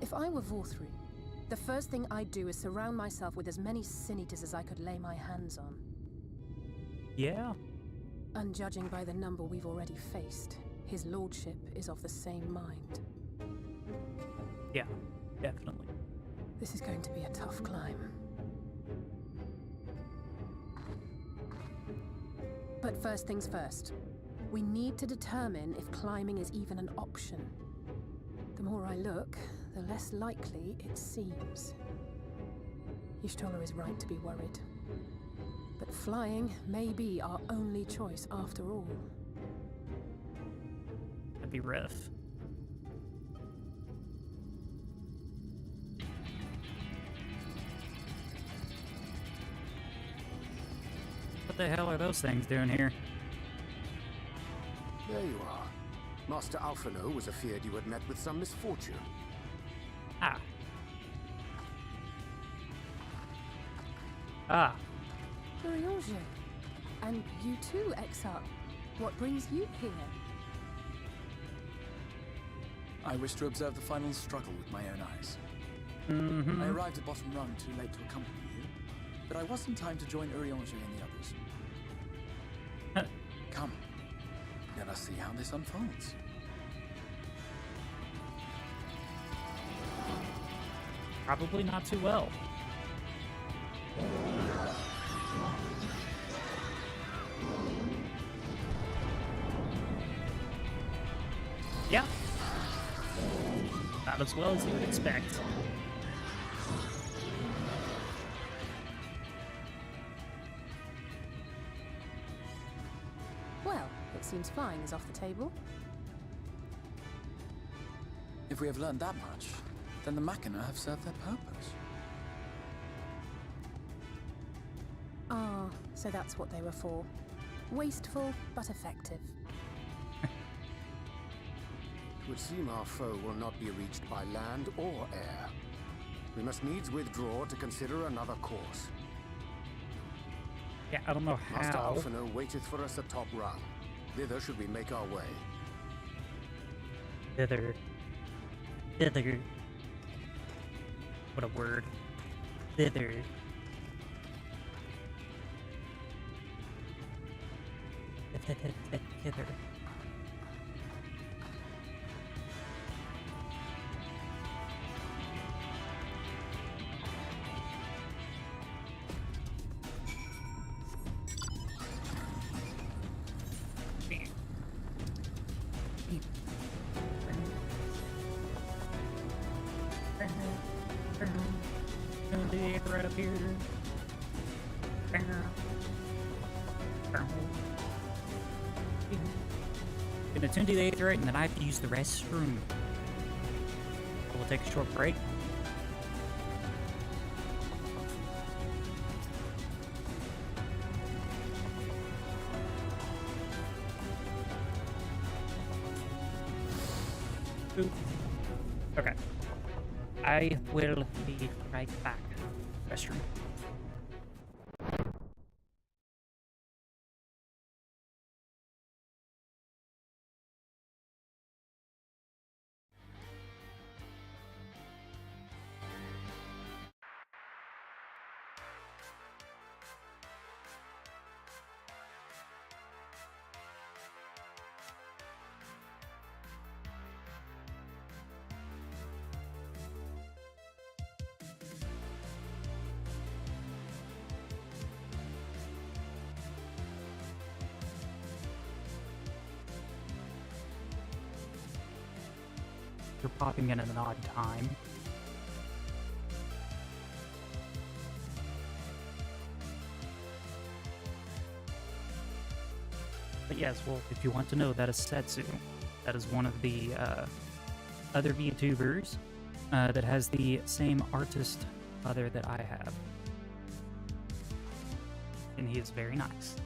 If I were Vorthri, the first thing I'd do is surround myself with as many sin eaters as I could lay my hands on. Yeah. And judging by the number we've already faced, his lordship is of the same mind. Yeah, definitely. This is going to be a tough climb. But first things first. We need to determine if climbing is even an option. The more I look, the less likely it seems. Y'shtola is right to be worried. But flying may be our only choice after all. That'd be rough. What the hell are those things doing here? There you are. Master Alphino was afeard you had met with some misfortune. Ah. Ah. Urianger, And you too, Exar. What brings you here? I wish to observe the final struggle with my own eyes. I arrived at Bottom Rung too late to accompany you, but I was in time to join Urianger and the others. Come, let us see how this unfolds. Probably not too well. Yeah. Not as well as you would expect. Well, it seems flying is off the table. If we have learned that much, then the Machina have served their purpose. Ah, so that's what they were for. Wasteful, but effective. It would seem our foe will not be reached by land or air. We must needs withdraw to consider another course. Yeah, I don't know how. Master Alphino waiteth for us atop Rung. Thither should we make our way. Thither. Thither. What a word. Thither. Thither. Right up here. Gonna tune to the Aetherite and then I have to use the restroom. We'll take a short break. Ooh. Okay. I will be right back. Restroom. You're popping in at an odd time. But yes, well, if you want to know, that is Setsu. That is one of the other VTubers that has the same artist mother that I have. And he is very nice.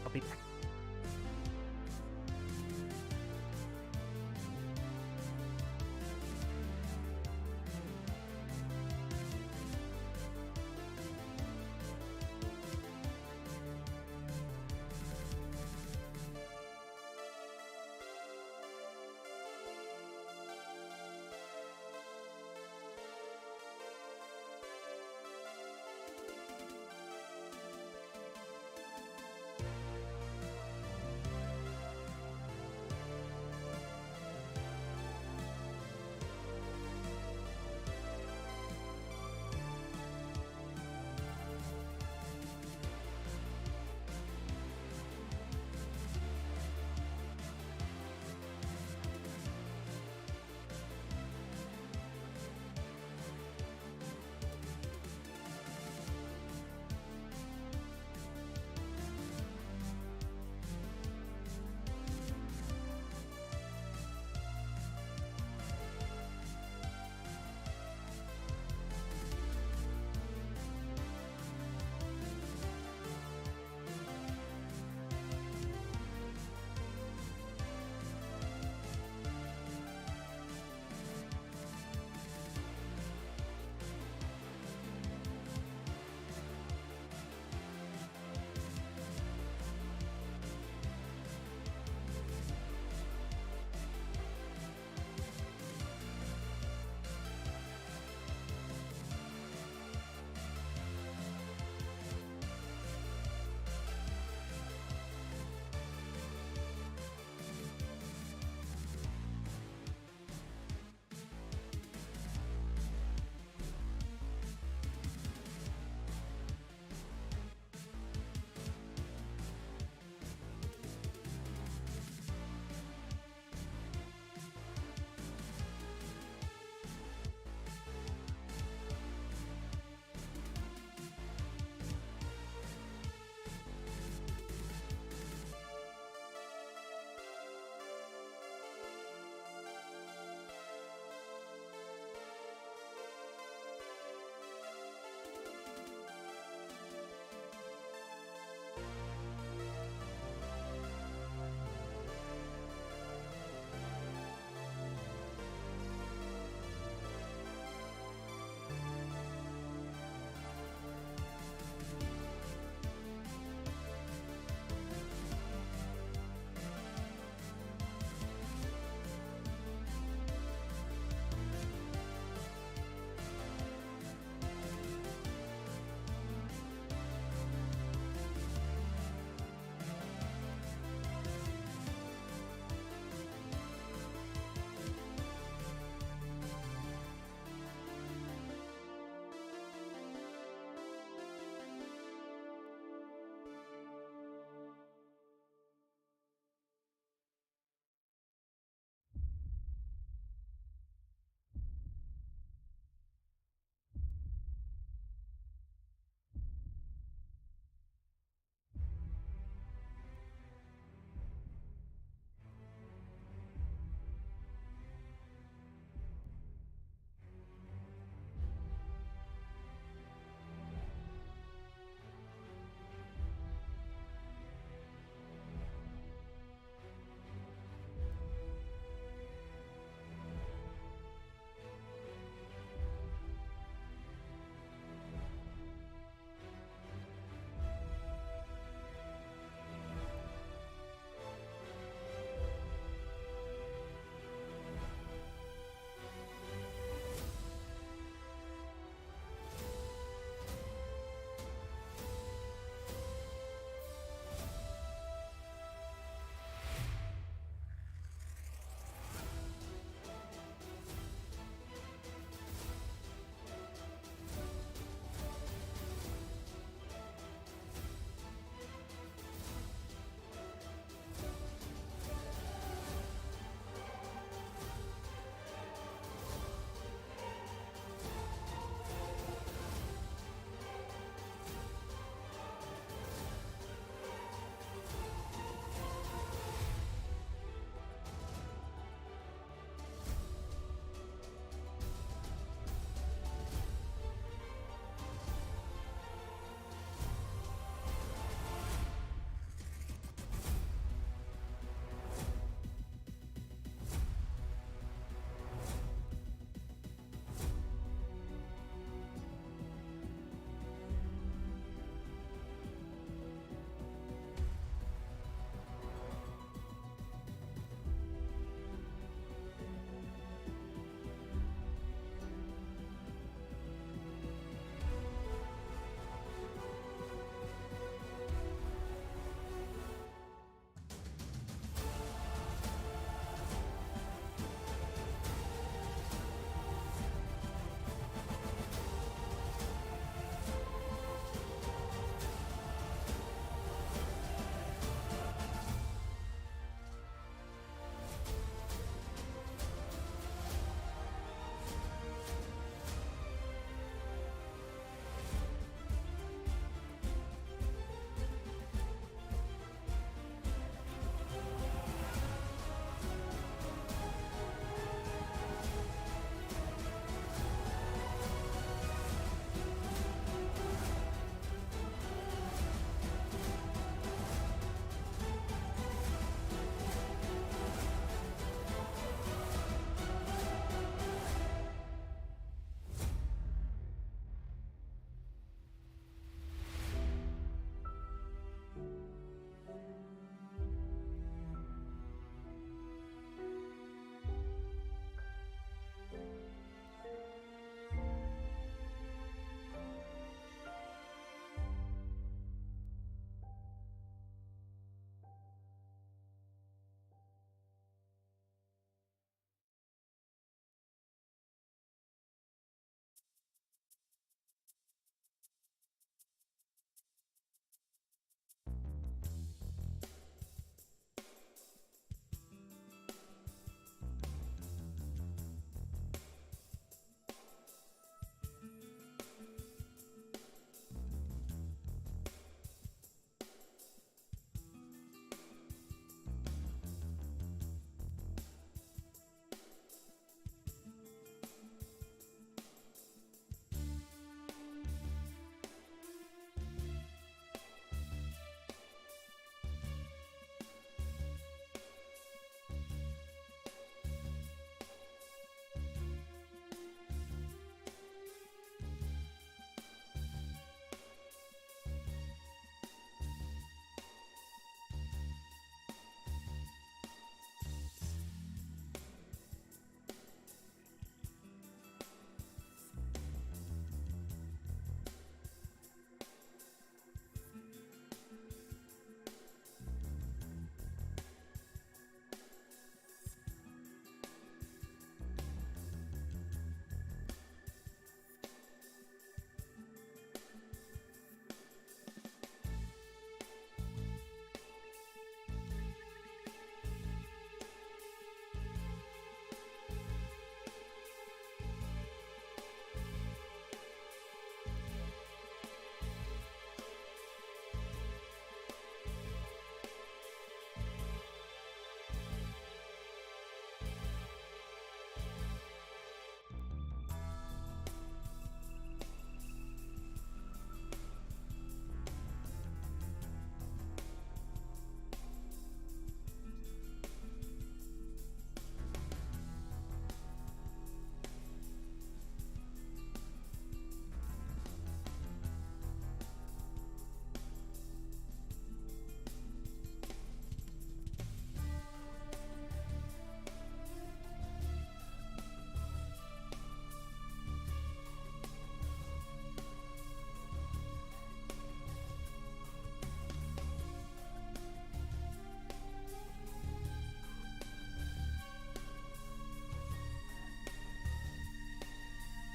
I'll be back.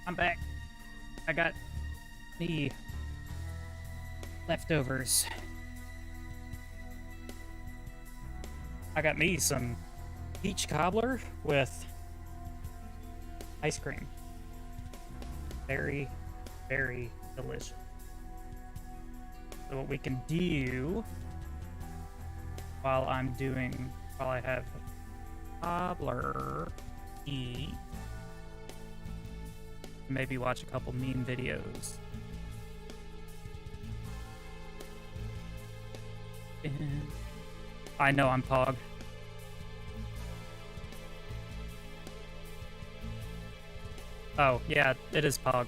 I'm back. I got the leftovers. I got me some peach cobbler with ice cream. Very, very delicious. So what we can do while I have cobbler eat, maybe watch a couple meme videos. I know I'm Pog. Oh, yeah, it is Pog.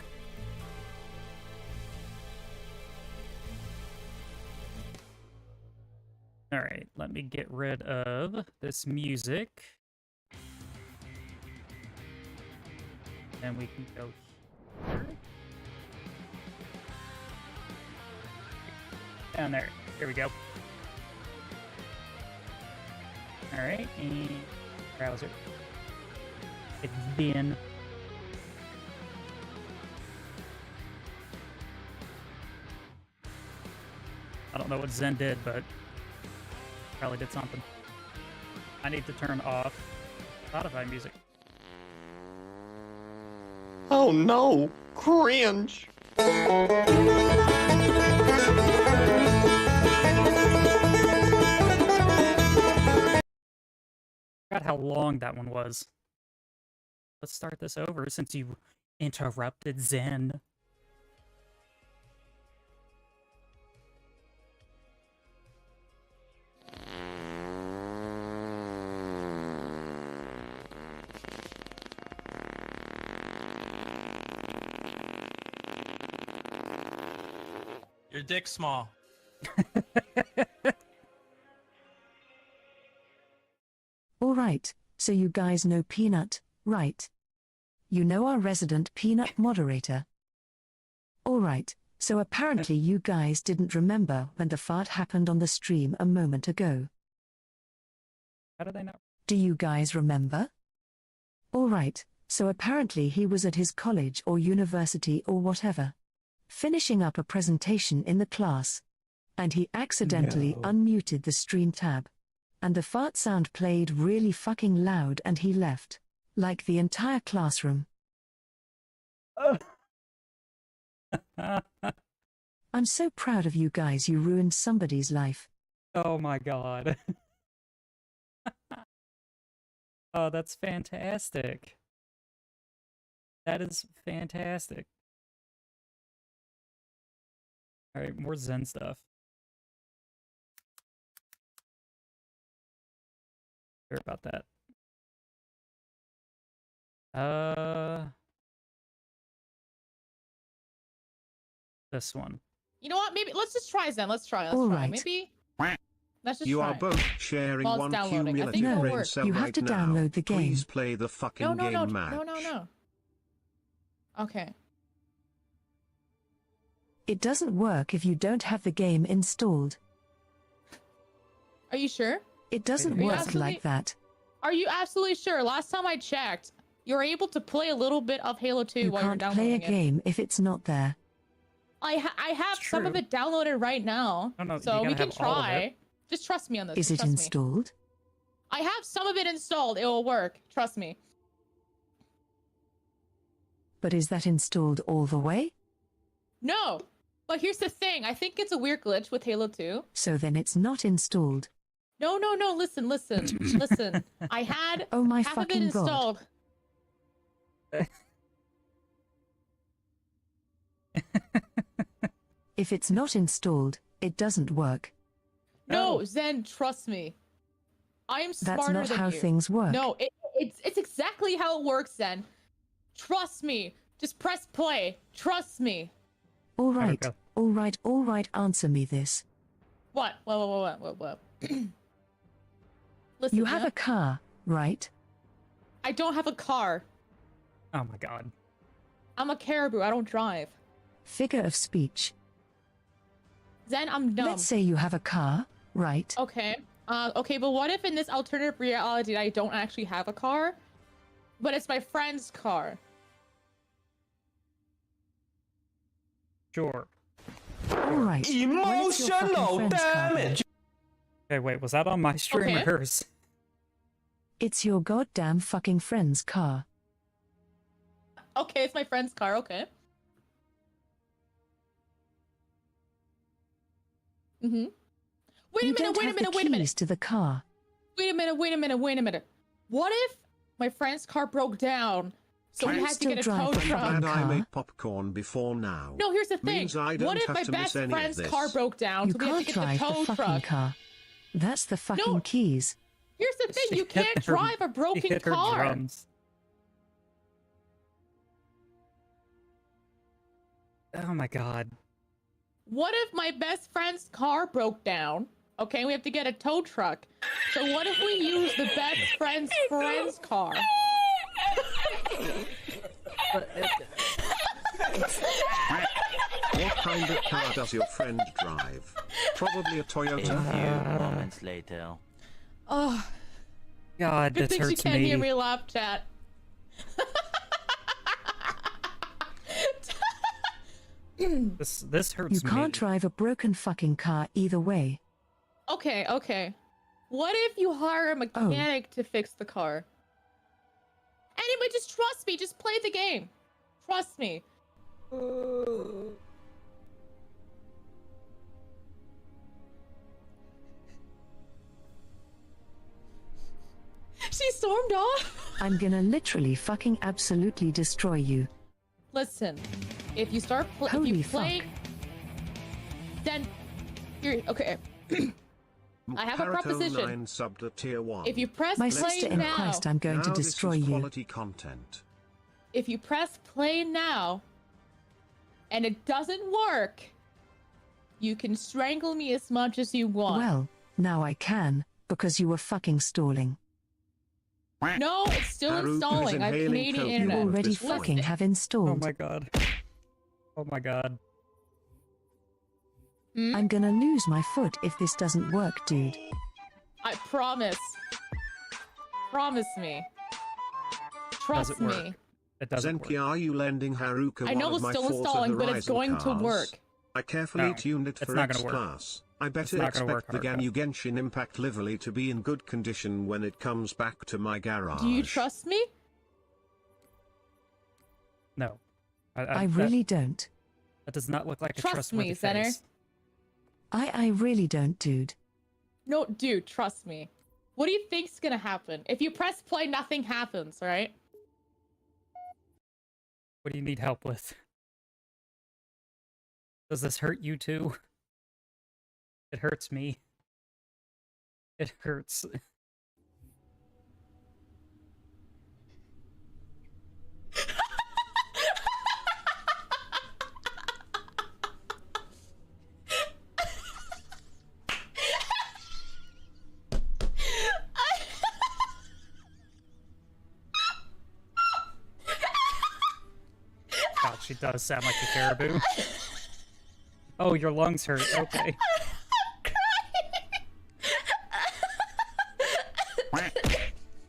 Alright, let me get rid of this music. And we can go here. Down there. Here we go. Alright, and browser. It's been. I don't know what Zen did, but probably did something. I need to turn off Spotify music. Oh no! Cringe! Forgot how long that one was. Let's start this over since you interrupted Zen. Your dick's small. Alright, so you guys know Peanut, right? You know our resident Peanut moderator. Alright, so apparently you guys didn't remember when the fart happened on the stream a moment ago. How do they know? Do you guys remember? Alright, so apparently he was at his college or university or whatever, finishing up a presentation in the class, and he accidentally unmuted the stream tab. And the fart sound played really fucking loud and he left. Like the entire classroom. I'm so proud of you guys, you ruined somebody's life. Oh my god. Oh, that's fantastic. That is fantastic. Alright, more Zen stuff. Hear about that. This one. You know what? Maybe let's just try Zen. Let's try. All right. Maybe. Let's just You try. are both sharing While it's one downloading. I think cumulative it'll brain work. cell You have right to now. download the game. Please play the fucking game match. No. Okay. It doesn't work if you don't have the game installed. Are you sure? It doesn't Are you work absolutely- like that. Are you absolutely sure? Last time I checked, you're able to play a little bit of Halo 2 You while you're can't downloading play a it. game if it's not there. I have some of true. it downloaded right now, No, so you're we gonna can have all of try. it. Just trust me on this. Is just it trust me. installed? I have some of it installed. It will work. Trust me. But is that installed all the way? No, but here's the thing. I think it's a weird glitch with Halo 2. So then it's not installed. No. Listen. I had Oh my half of it fucking God. installed. If it's not installed, it doesn't work. No, Zen, trust me. I am smarter That's not than how you. things work. No, it's exactly how it works, Zen. Trust me. Just press play. Trust me. All right, answer me this. What? What? Listen, You have a car, right? I don't have a car. Oh my god. I'm a caribou. I don't drive. Figure of speech. Zen, I'm dumb. Let's say you have a car, right? Okay. Okay, but what if in this alternative reality I don't actually have a car, but it's my friend's car? Sure. Alright. Emotional damage! Okay, wait, was that on my stream or hers? It's your goddamn fucking friend's car. Okay, it's my friend's car, okay. Mm-hmm. Wait a minute, wait a minute, wait a minute. Keys to the car. Wait a minute. What if my friend's car broke down, so we had to get a tow truck? And I make popcorn before now. No, here's the thing. Means I don't What if have my to best miss any friend's of this. car broke down, You so we had can't to get the drive the tow fucking truck? car. That's the fucking keys. Here's the thing, you She hit can't her- drive a she broken hit her car. drums. Oh my god. What if my best friend's car broke down? Okay, we have to get a tow truck. So what if we use the best friend's car? What kind of car does your friend drive? Probably a Toyota. A few moments later. Oh, God, good this thing she hurts can't me. hear me laugh chat. This hurts You me. can't drive a broken fucking car either way. Okay. What if you hire a mechanic to fix the car? Anyway, just trust me. Just play the game. Trust me. She stormed off. I'm gonna literally fucking absolutely destroy you. Listen, if you start if Holy you play, then you're okay. I have a proposition. 9 subbed at tier 1. If you press My play sister in now, Christ, I'm going to Now this destroy is you. quality content. if you press play now, and it doesn't work, you can strangle me as much as you want. Well, now I can, because you were fucking stalling. No, it's still Haru is installing. I have inhaling Canadian coke. internet. You already Listen. fucking have installed. Oh my god. Oh my god. I'm gonna lose my foot if this doesn't work, dude. I promise. Promise me. Trust Doesn't work. me. It doesn't Zenki, are you lending Haruka I one know of it's my still Forza installing, but it's Horizon going to cars? work. I carefully No, tuned it it's for not X gonna work. class. I It's better not gonna work, expect the Haruka. GNU Genshin Impact livery to be in good condition when it comes back to my garage. Do you trust me? No. I really don't. That does not look like a Trust me, trustworthy Zenner. face. I really don't, dude. No, dude, trust me. What do you think's gonna happen? If you press play, nothing happens, right? What do you need help with? Does this hurt you too? It hurts me. It hurts. God, she does sound like a caribou. Oh, your lungs hurt. Okay.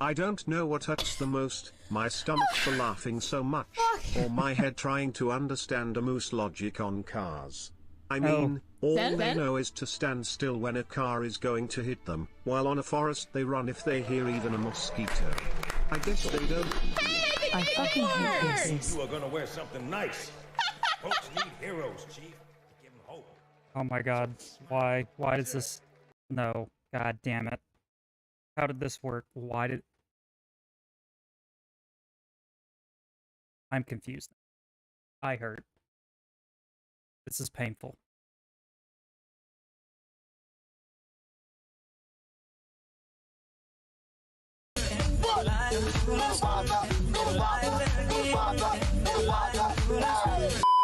I don't know what hurts the most, my stomach for laughing so much, or my head trying to understand a moose logic on cars. I mean, all Zen? they know is to stand still when a car is going to hit them, while on a forest they run if they hear even a mosquito. I guess they don't. I fucking hate this. You are gonna wear something nice. Folks need heroes, Chief. Give them hope. Oh my god. Why? Why does this... No. God damn it. How did this work? Why did... I'm confused. I hurt. This is painful.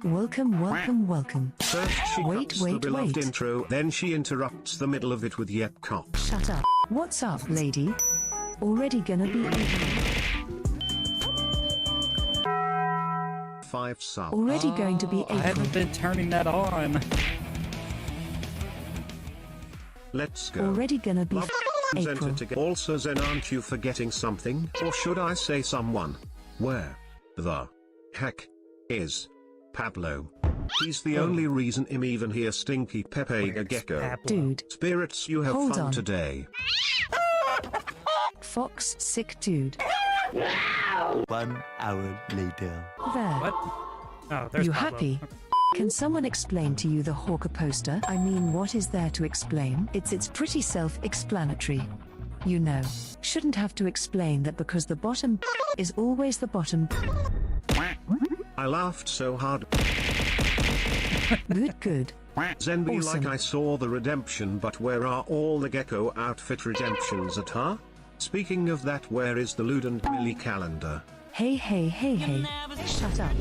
Welcome, welcome, welcome. First she Wait, cuts the wait, beloved wait. intro, then she interrupts the middle of it with yep cop. Shut up. What's up, lady? Already gonna be 5 sub. already going to be I haven't been turning that on. Let's go. already gonna be Love April. Enter to get. Also, Zen, aren't you forgetting something? Or should I say someone? Where the heck is Pablo? He's the only reason I'm even here, Stinky Pepe a Gecko. Dude. Spirits, you have Hold fun on. today. Fox, sick dude. 1 hour later. There. What? Oh, there's You Pablo. happy? Can someone explain to you the Hawker poster? I mean, what is there to explain? It's pretty self-explanatory. You know, shouldn't have to explain that because the bottom is always the bottom. I laughed so hard. Good. Zenby, Awesome. like I saw the redemption, but where are all the Gecko outfit redemptions at, huh? Speaking of that, where is the Lud and Millie calendar? Hey. Shut up.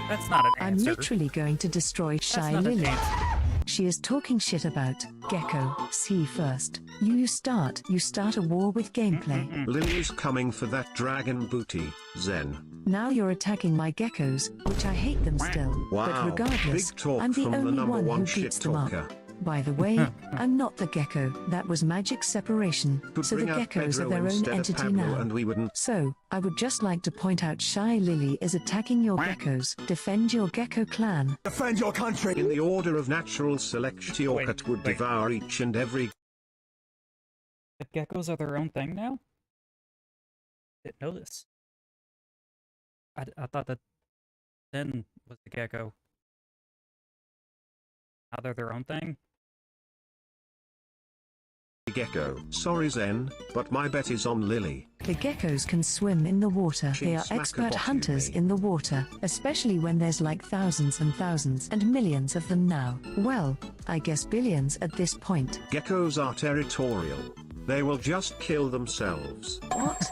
That's not an I'm answer. literally going to destroy Shy not an Lily. answer. She is talking shit about Gecko. See first. You start a war with gameplay. Lily's coming for that dragon booty, Zen. Now you're attacking my geckos, which I hate them still. Wow, But regardless, big talk I'm the from the only number one one who shit beats them up. talker. By the way, I'm not the gecko. That was magic separation. Could So the bring out geckos are Pedro their own instead of entity Pablo now. and we wouldn't. So, I would just like to point out Shy Lily is attacking your geckos. Defend your gecko clan. Defend your country! In the order of natural selection, your cat would wait. devour each and every. The geckos are their own thing now? Didn't know this. I thought that Zen was the gecko. Now they're their own thing? Gecko. Sorry, Zen, but my bet is on Lily. The geckos can swim in the water. They are smack a expert bot, you hunters may. in the water, especially when there's like thousands and thousands and millions of them now. Well, I guess billions at this point. Geckos are territorial. They will just kill themselves. What?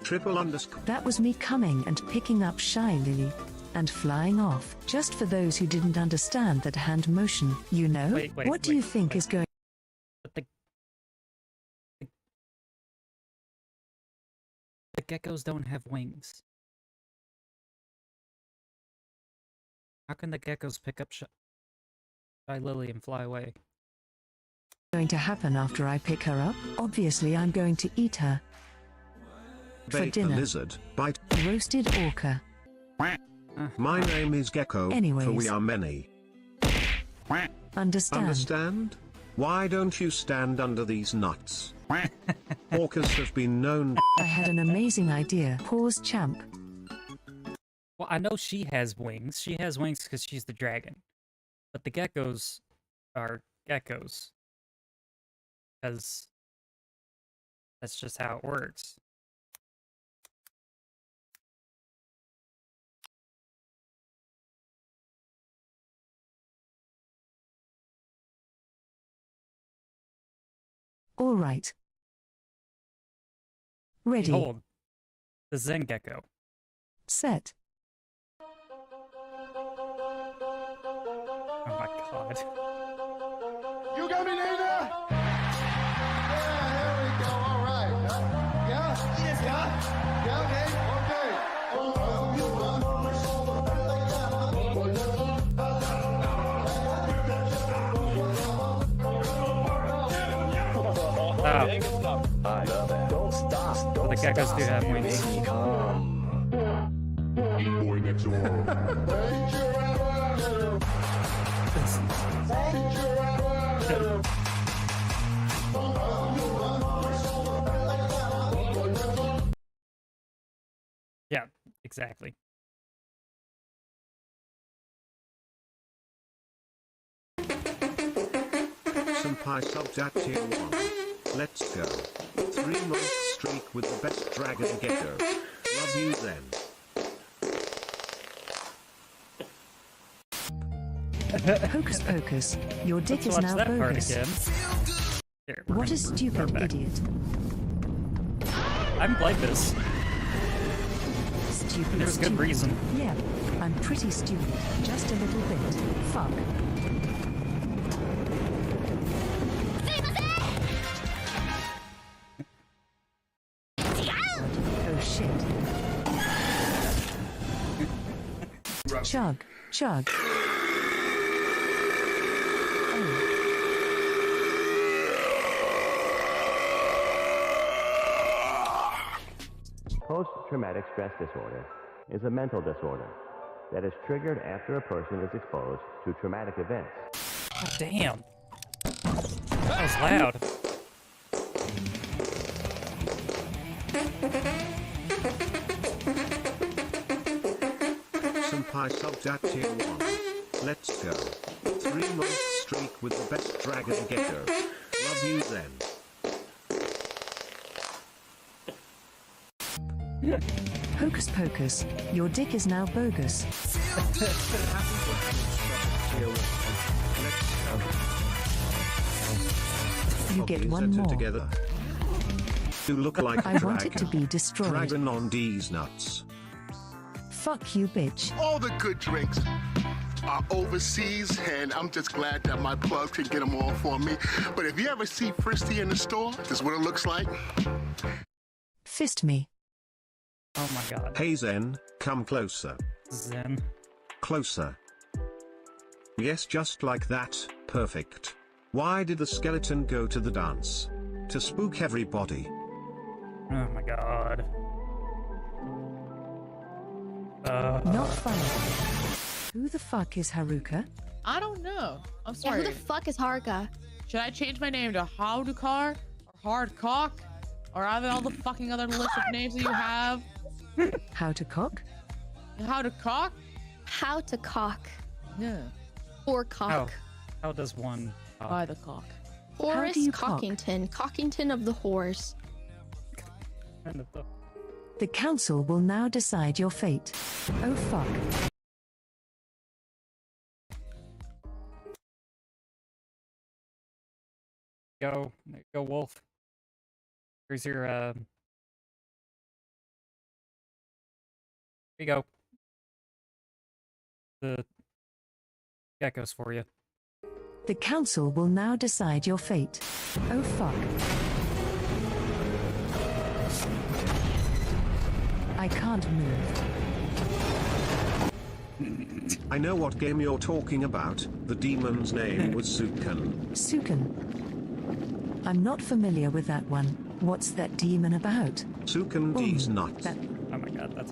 Triple underscore. That was me coming and picking up Shy Lily. And flying off. Just for those who didn't understand that hand motion, you know? What do you think is going... But the geckos don't have wings. How can the geckos pick up Shy Lily and fly away? going to happen after I pick her up? Obviously I'm going to eat her. For Bait the dinner. lizard. Bite. Roasted orca. My name is Gecko, for Anyways. we are many. Understand? Understand? Why don't you stand under these nuts? Orcas have been known. I had an amazing idea. Pause, champ. Well, I know she has wings. She has wings because she's the dragon. But the geckos are geckos. Because that's just how it works. All right. Ready. Behold, the Zen gecko. Set. Oh my god. You got me, Nina? Yeah, here we go. All right. Yeah? Yes, yeah? Okay. So the geckos do have wings. Boy next door. Yeah, exactly. Senpai subbed at tier 1. Let's go. 3-month streak with the best dragon gecko. Love you then. Hocus pocus. Your dick Let's is watch now that part bogus. again. Here, we're What a gonna stupid start back. idiot. I haven't played this. Stupid. There's good reason. Yeah, I'm pretty stupid. Just a little bit. Fuck. Oh shit. Chug, chug. Post-traumatic stress disorder is a mental disorder that is triggered after a person is exposed to traumatic events. God damn. That was loud. Senpai subbed at tier 1. Let's go. 3-month streak with the best dragon getter. Love you then. Hocus pocus, your dick is now bogus. You get one more. Together. You look like a I dragon. want it to be destroyed. Dragon on D's nuts. Fuck you, bitch. All the good drinks are overseas, and I'm just glad that my plug can get them all for me. But if you ever see Fristy in the store, this is what it looks like. Fist me. Oh my god. Hey Zen, come closer. Zen. Closer. Yes, just like that, perfect. Why did the skeleton go to the dance? To spook everybody. Oh my god. Not funny. Who the fuck is Haruka? I don't know. I'm Yeah, sorry. who the fuck is Haruka? Should I change my name to Howdukar or Hardcock? Or either all the fucking other list of names that you have? How to cock? How to cock? How to cock. Yeah. Or cock. How does one cock? By the cock. Horace do you cock? Cockington. Cockington of the Whores. The council will now decide your fate. Oh fuck. Go, Wolf. Here's your, Here you go. The geckos for you. The council will now decide your fate. Oh fuck. I can't move. I know what game you're talking about. The demon's name was Sukan. Sukan. I'm not familiar with that one. What's that demon about? Sukan D's nuts. Oh my god, that's...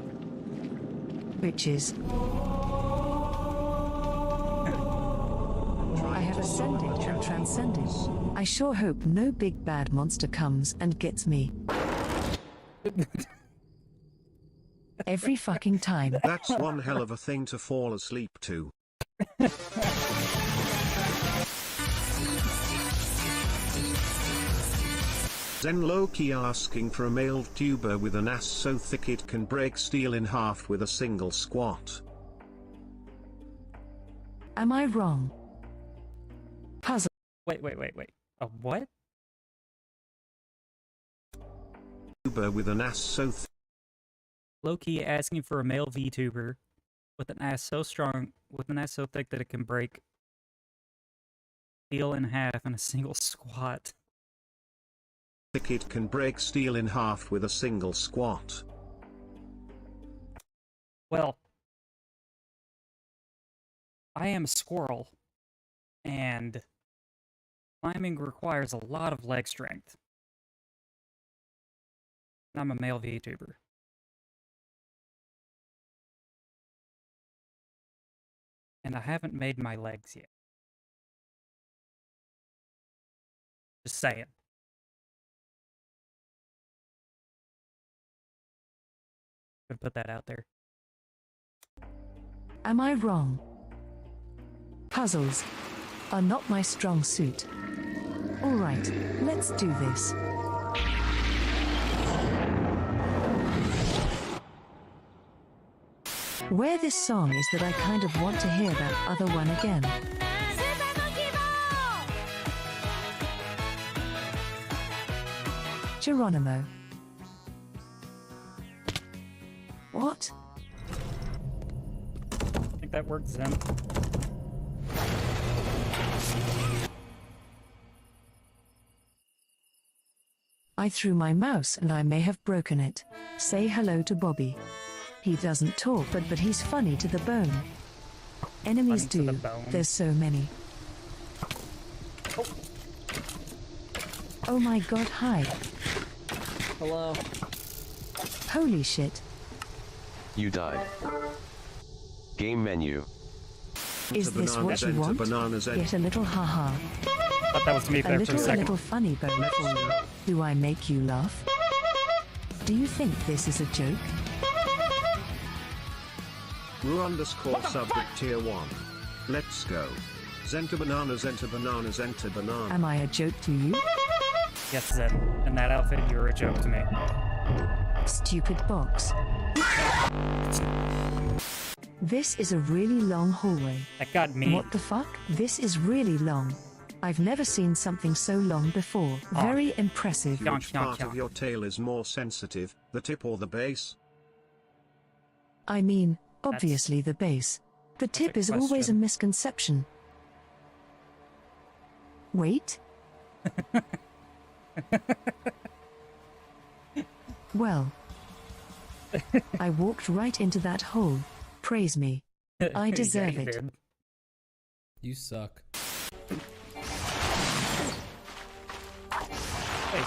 Bitches. I have ascended and transcended. I sure hope no big bad monster comes and gets me. Every fucking time. That's one hell of a thing to fall asleep to. Zen Loki asking for a male tuber with an ass so thick it can break steel in half with a single squat. Am I wrong? Puzzle. Wait. A what? Tuber with an ass so thick. Loki asking for a male VTuber with an ass so thick that it can break steel in half in a single squat. Thick it can break steel in half with a single squat. Well, I am a squirrel, and climbing requires a lot of leg strength. I'm a male VTuber. And I haven't made my legs yet. Just saying. Gonna put that out there. Am I wrong? Puzzles are not my strong suit. Alright, let's do this. Where this song is that I kind of want to hear that other one again. Geronimo. What? I think that worked, Zen. I threw my mouse and I may have broken it. Say hello to Bobby. He doesn't talk, but he's funny to the bone. Enemies do. There's so many. Oh my god, hi. Hello. Holy shit. You died. Game menu. Is this what you want? Get a little haha. Thought that was me there for a second. A little funny bone for you. Do I make you laugh? Do you think this is a joke? ru_subject tier 1. Let's go. Zenta banana, zenta banana, zenta banana. Am I a joke to you? Yes, Zen. In that outfit, you're a joke to me. Stupid box. This is a really long hallway. That got me. What the fuck? This is really long. I've never seen something so long before. Very impressive. Which part of your tail is more sensitive, the tip or the base? I mean, obviously the base. The tip is always a misconception. Wait. Well, I walked right into that hole. Praise me. I deserve it. You suck. Wait,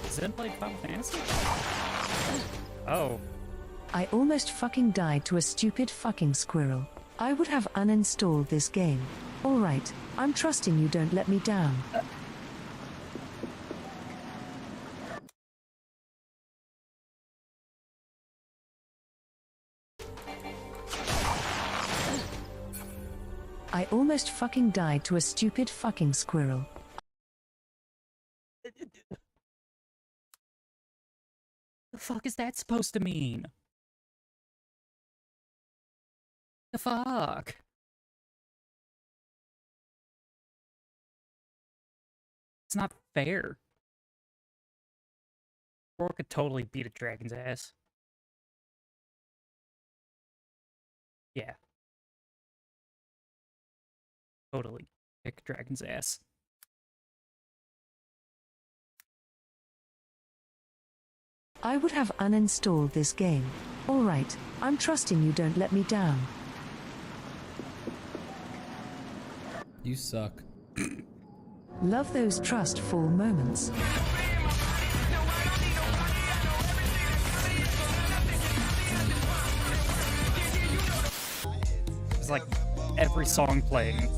Zen played Final Fantasy? Oh. I almost fucking died to a stupid fucking squirrel. I would have uninstalled this game. Alright, I'm trusting you don't let me down. I almost fucking died to a stupid fucking squirrel. The fuck is that supposed to mean? The fuck? It's not fair. Or could totally beat a dragon's ass. Yeah. Totally kick a dragon's ass. I would have uninstalled this game. Alright, I'm trusting you don't let me down. You suck. Love those trustful moments. It's like every song playing.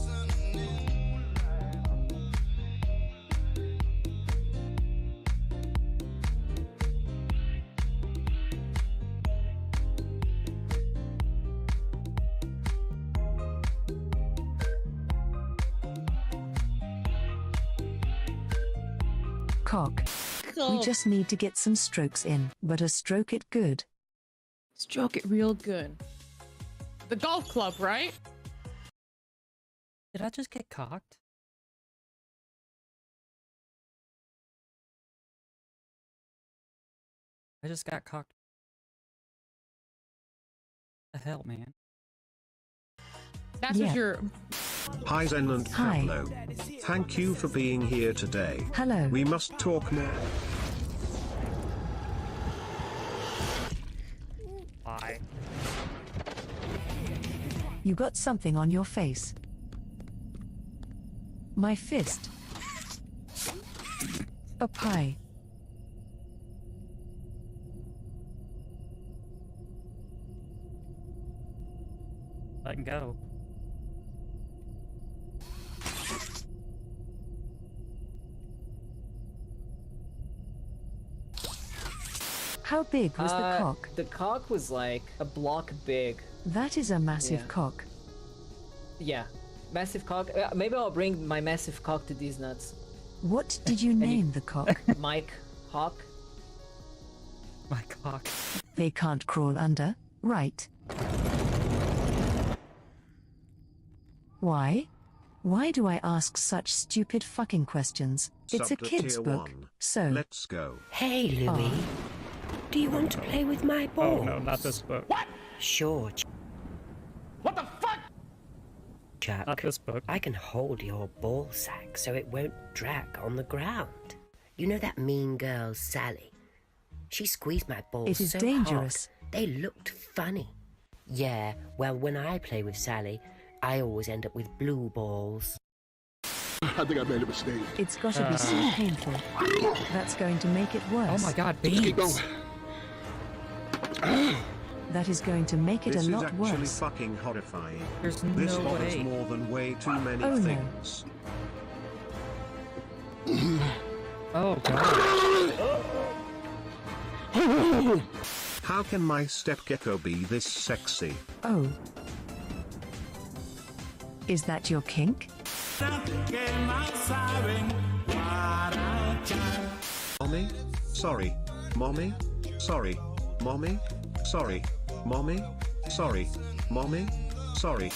Cock. We just need to get some strokes in, but a stroke it good. Stroke it real good. The golf club, right? Did I just get cocked? I just got cocked. The hell, man? That's what you're... Hi Zen and Pablo. Thank you for being here today. Hello. We must talk more. Bye. You got something on your face. My fist. A pie. Let him go. How big was the cock? The cock was like a block big. That is a massive cock. Yeah, massive cock. Maybe I'll bring my massive cock to these nuts. What did you name the cock? Mike Hawk. My cock. They can't crawl under, right? Why? Why do I ask such stupid fucking questions? It's a kid's book, so... Let's go. Hey, Louis. Do you want to play with my balls? Oh no, not this book. What? Sure. What the fuck? Chuck, not this book. I can hold your ball sack so it won't drag on the ground. You know that mean girl, Sally? She squeezed my balls It is so dangerous. hard, they looked funny. Yeah, well, when I play with Sally, I always end up with blue balls. I think I made a mistake. It's gotta be so painful. That's going to make it worse. Oh my god, Just keep going. That is going to make it This a lot is actually worse. fucking horrifying. There's This no bothers way. more than way too many Oh, no. things. Oh god. How can my stepgecko be this sexy? Oh. Is that your kink? Mommy? Sorry. Mommy? Sorry. Mommy? Sorry. Mommy? Sorry. Mommy? Sorry.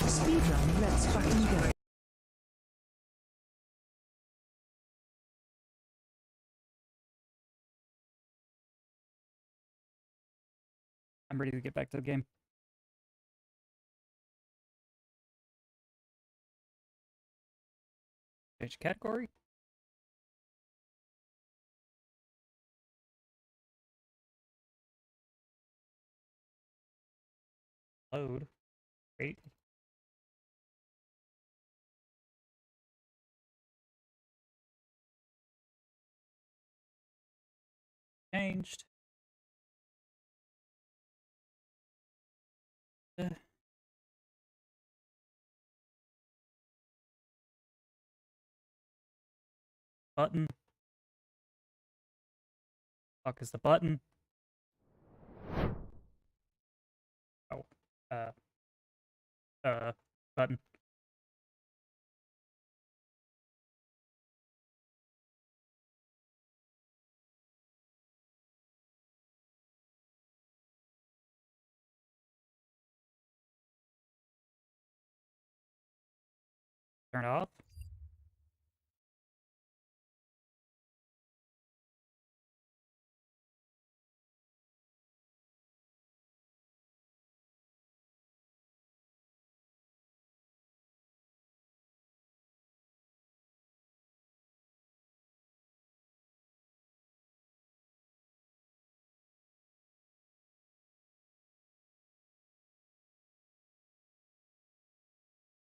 Speedrun, let's fucking go. I'm ready to get back to the game. Change category. Load. Great. Changed. Button. Fuck is the button? Oh. Button. Turn it off.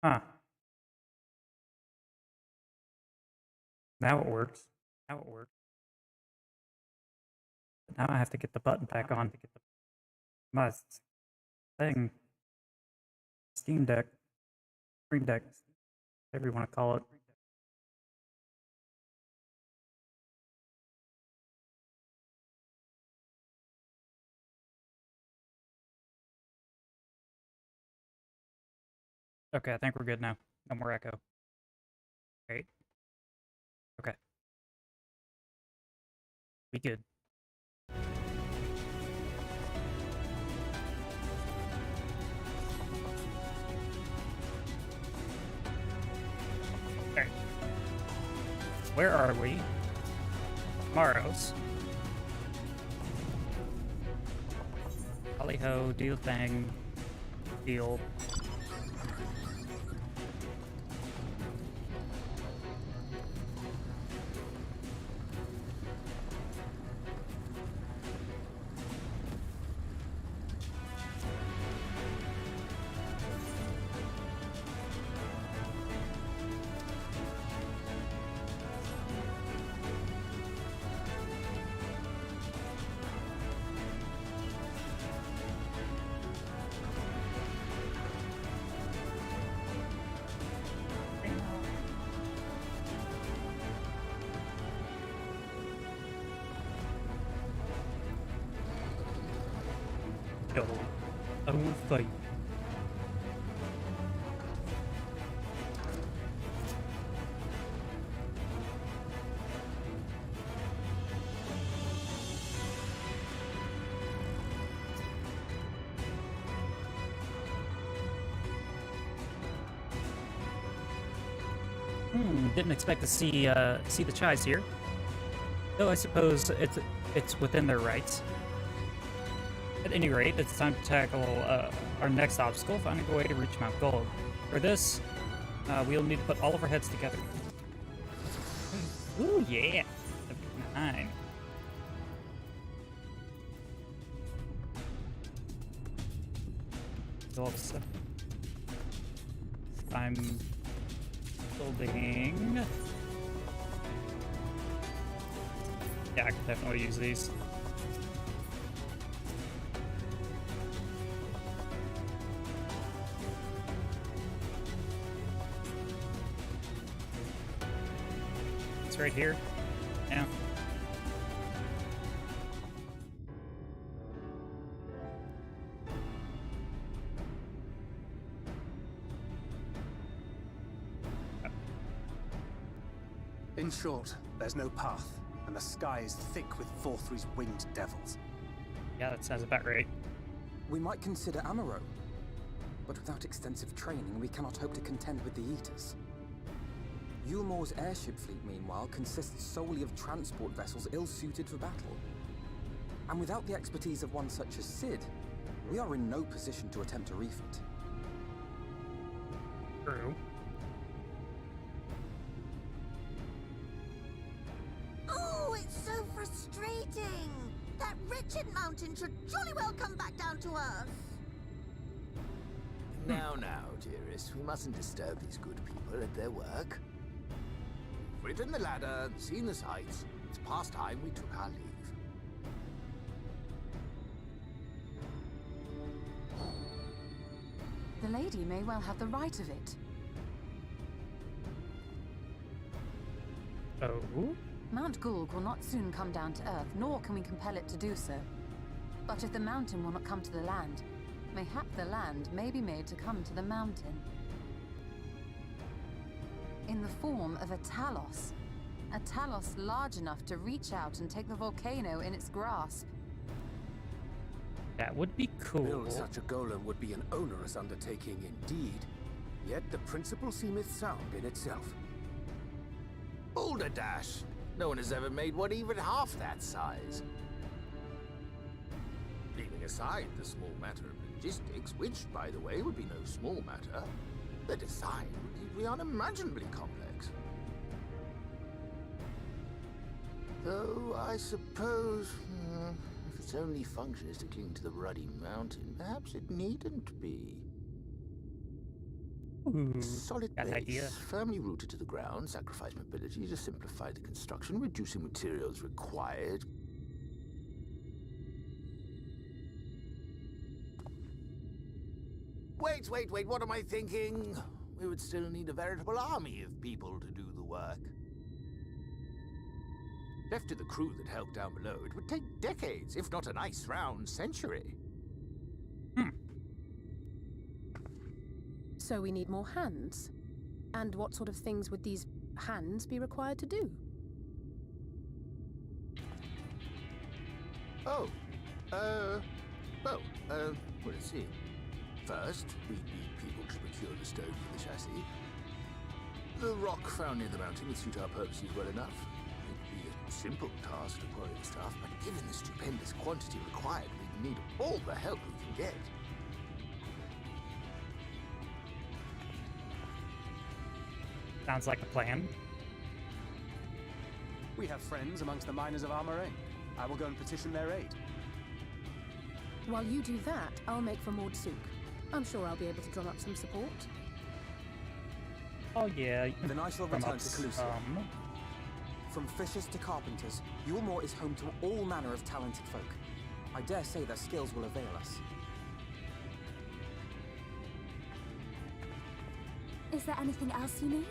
Huh. Now it works. Now it works. But now I have to get the button back on to get the my thing. Steam Deck. Stream Deck. Whatever you want to call it. Okay, I think we're good now. No more echo. Great. Okay. Be good. Alright. Where are we? Maros. Holly ho, do the thing. Deal. I will fight. Didn't expect to see the Chais here. Though I suppose it's within their rights. At any rate, it's time to tackle our next obstacle, finding a way to reach Mount Gold. For this, we'll need to put all of our heads together. Ooh, yeah! 9. I'm building. Yeah, I could definitely use these. It's right here. Yeah. In short, there's no path, and the sky is thick with Forthry's winged devils. Yeah, that sounds about right. We might consider Amaro, but without extensive training, we cannot hope to contend with the Eaters. Yulmore's airship fleet, meanwhile, consists solely of transport vessels ill-suited for battle. And without the expertise of one such as Sid, we are in no position to attempt a refit. True. Oh, it's so frustrating! That wretched mountain should jolly well come back down to earth! Now, dearest, we mustn't disturb these good people at their work. We've ridden the ladder and seen the sights. It's past time we took our leave. The lady may well have the right of it. Oh? Mount Gulg will not soon come down to Earth, nor can we compel it to do so. But if the mountain will not come to the land, mayhap the land may be made to come to the mountain. In the form of a Talos. A Talos large enough to reach out and take the volcano in its grasp. That would be cool. To build such a golem would be an onerous undertaking indeed. Yet the principle seemeth sound in itself. Boulder Dash! No one has ever made one even half that size. Leaving aside the small matter of logistics, which, by the way, would be no small matter, the design would be unimaginably complex. Though I suppose, if its only function is to cling to the ruddy mountain, perhaps it needn't be. Solid base, idea. firmly rooted to the ground, sacrifice mobility to simplify the construction, reducing materials required. Wait, what am I thinking? We would still need a veritable army of people to do the work. Left to the crew that helped down below, it would take decades, if not a nice round century. So we need more hands. And what sort of things would these hands be required to do? Let's see. First, we need people to procure the stone for the chassis. The rock found near the mountain would suit our purposes well enough. It'd be a simple task to quarry the stuff, but given the stupendous quantity required, we need all the help we can get. Sounds like a plan. We have friends amongst the miners of Armoraine. I will go and petition their aid. While you do that, I'll make for Mordsuk. I'm sure I'll be able to drum up some support. Oh yeah. Then I shall return to Calusia. From fishers to carpenters, Yulmore is home to all manner of talented folk. I dare say their skills will avail us. Is there anything else you need?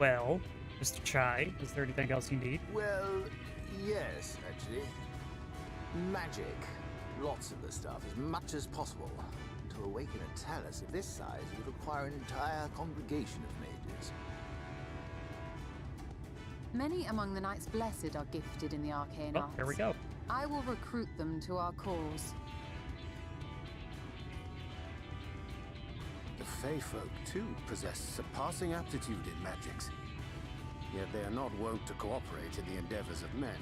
Well, Mr. Chai, is there anything else you need? Well, yes, actually. Magic. Lots of the stuff, as much as possible. To awaken a Talus of this size would require an entire congregation of mages. Many among the Knights Blessed are gifted in the arcane arts. There we go. I will recruit them to our cause. The Fey folk, too, possess surpassing aptitude in magics. Yet they are not wont to cooperate in the endeavors of men.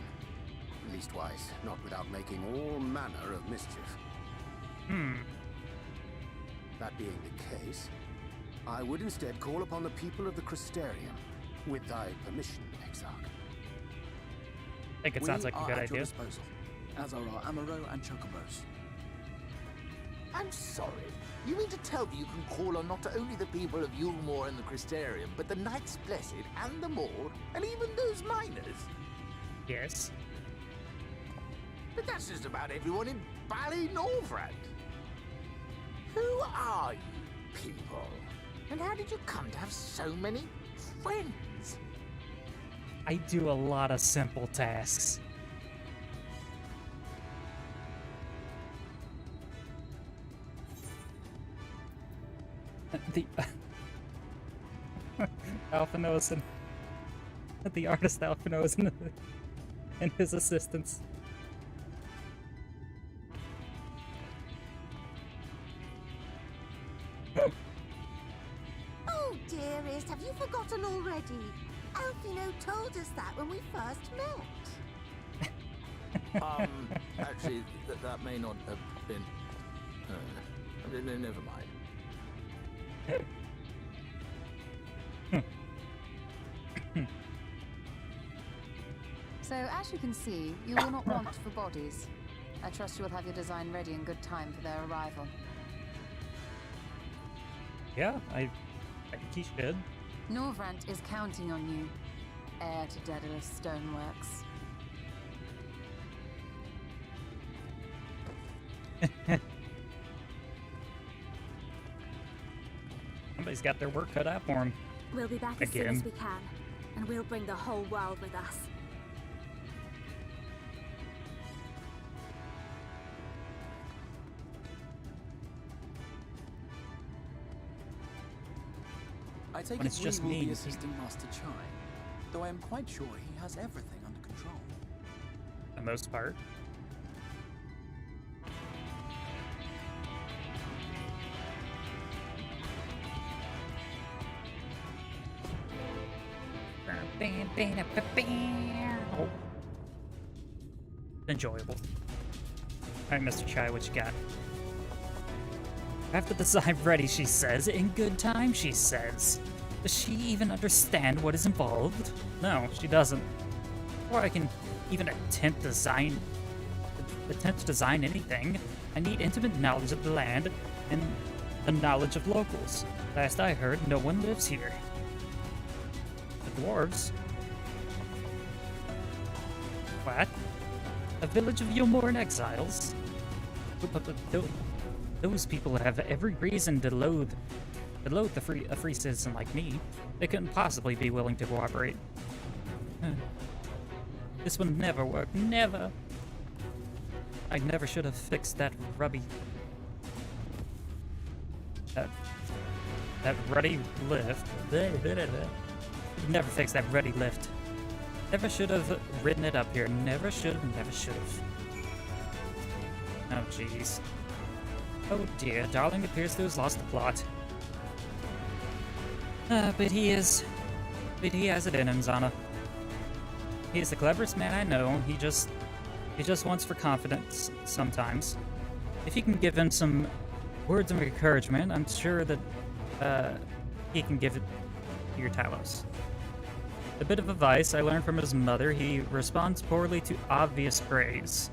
Leastwise, not without making all manner of mischief. That being the case, I would instead call upon the people of the Crystarium, with thy permission, Exarch. I think it sounds like a good idea. as are our Amaro and Chocobos. I'm sorry. You mean to tell me you can call on not only the people of Yulmore and the Crystarium, but the Knights Blessed and the Maud, and even those miners? Yes. But that's just about everyone in Ballynorvrand. Who are you people? And how did you come to have so many friends? I do a lot of simple tasks. The Alphinosen, the artist Alphinosen, and his assistants. Oh, dearest, have you forgotten already? Alfino told us that when we first met. Actually, that may not have been... never mind. So, as you can see, you will not want for bodies. I trust you will have your design ready in good time for their arrival. Yeah, I think he should. Norvrant is counting on you, heir to Daedalus Stoneworks. Somebody's got their work cut out for him. We'll be back as soon as we can, and we'll bring the whole world with us. I take When it it's just we will me, be assisting Master Chai, though I am quite sure he has everything under control. For the most part. Oh. Enjoyable. Alright, Mr. Chai, what you got? After the design ready, she says. In good time, she says. Does she even understand what is involved? No, she doesn't. Before I can even attempt to design anything, I need intimate knowledge of the land and the knowledge of locals. Last I heard, no one lives here. The dwarves? What? A village of Yulmore exiles? Those people have every reason to loathe a free citizen like me. They couldn't possibly be willing to cooperate. This will never work. Never. I never should have fixed that ruddy lift. Never fixed that ruddy lift. Never should have ridden it up here. Never should have. Never should have. Oh jeez. Oh dear, Darling appears to have lost the plot. But he has it in him, Zana. He is the cleverest man I know. He just wants for confidence sometimes. If you can give him some words of encouragement, I'm sure that he can give it to your Talos. A bit of advice I learned from his mother: he responds poorly to obvious praise.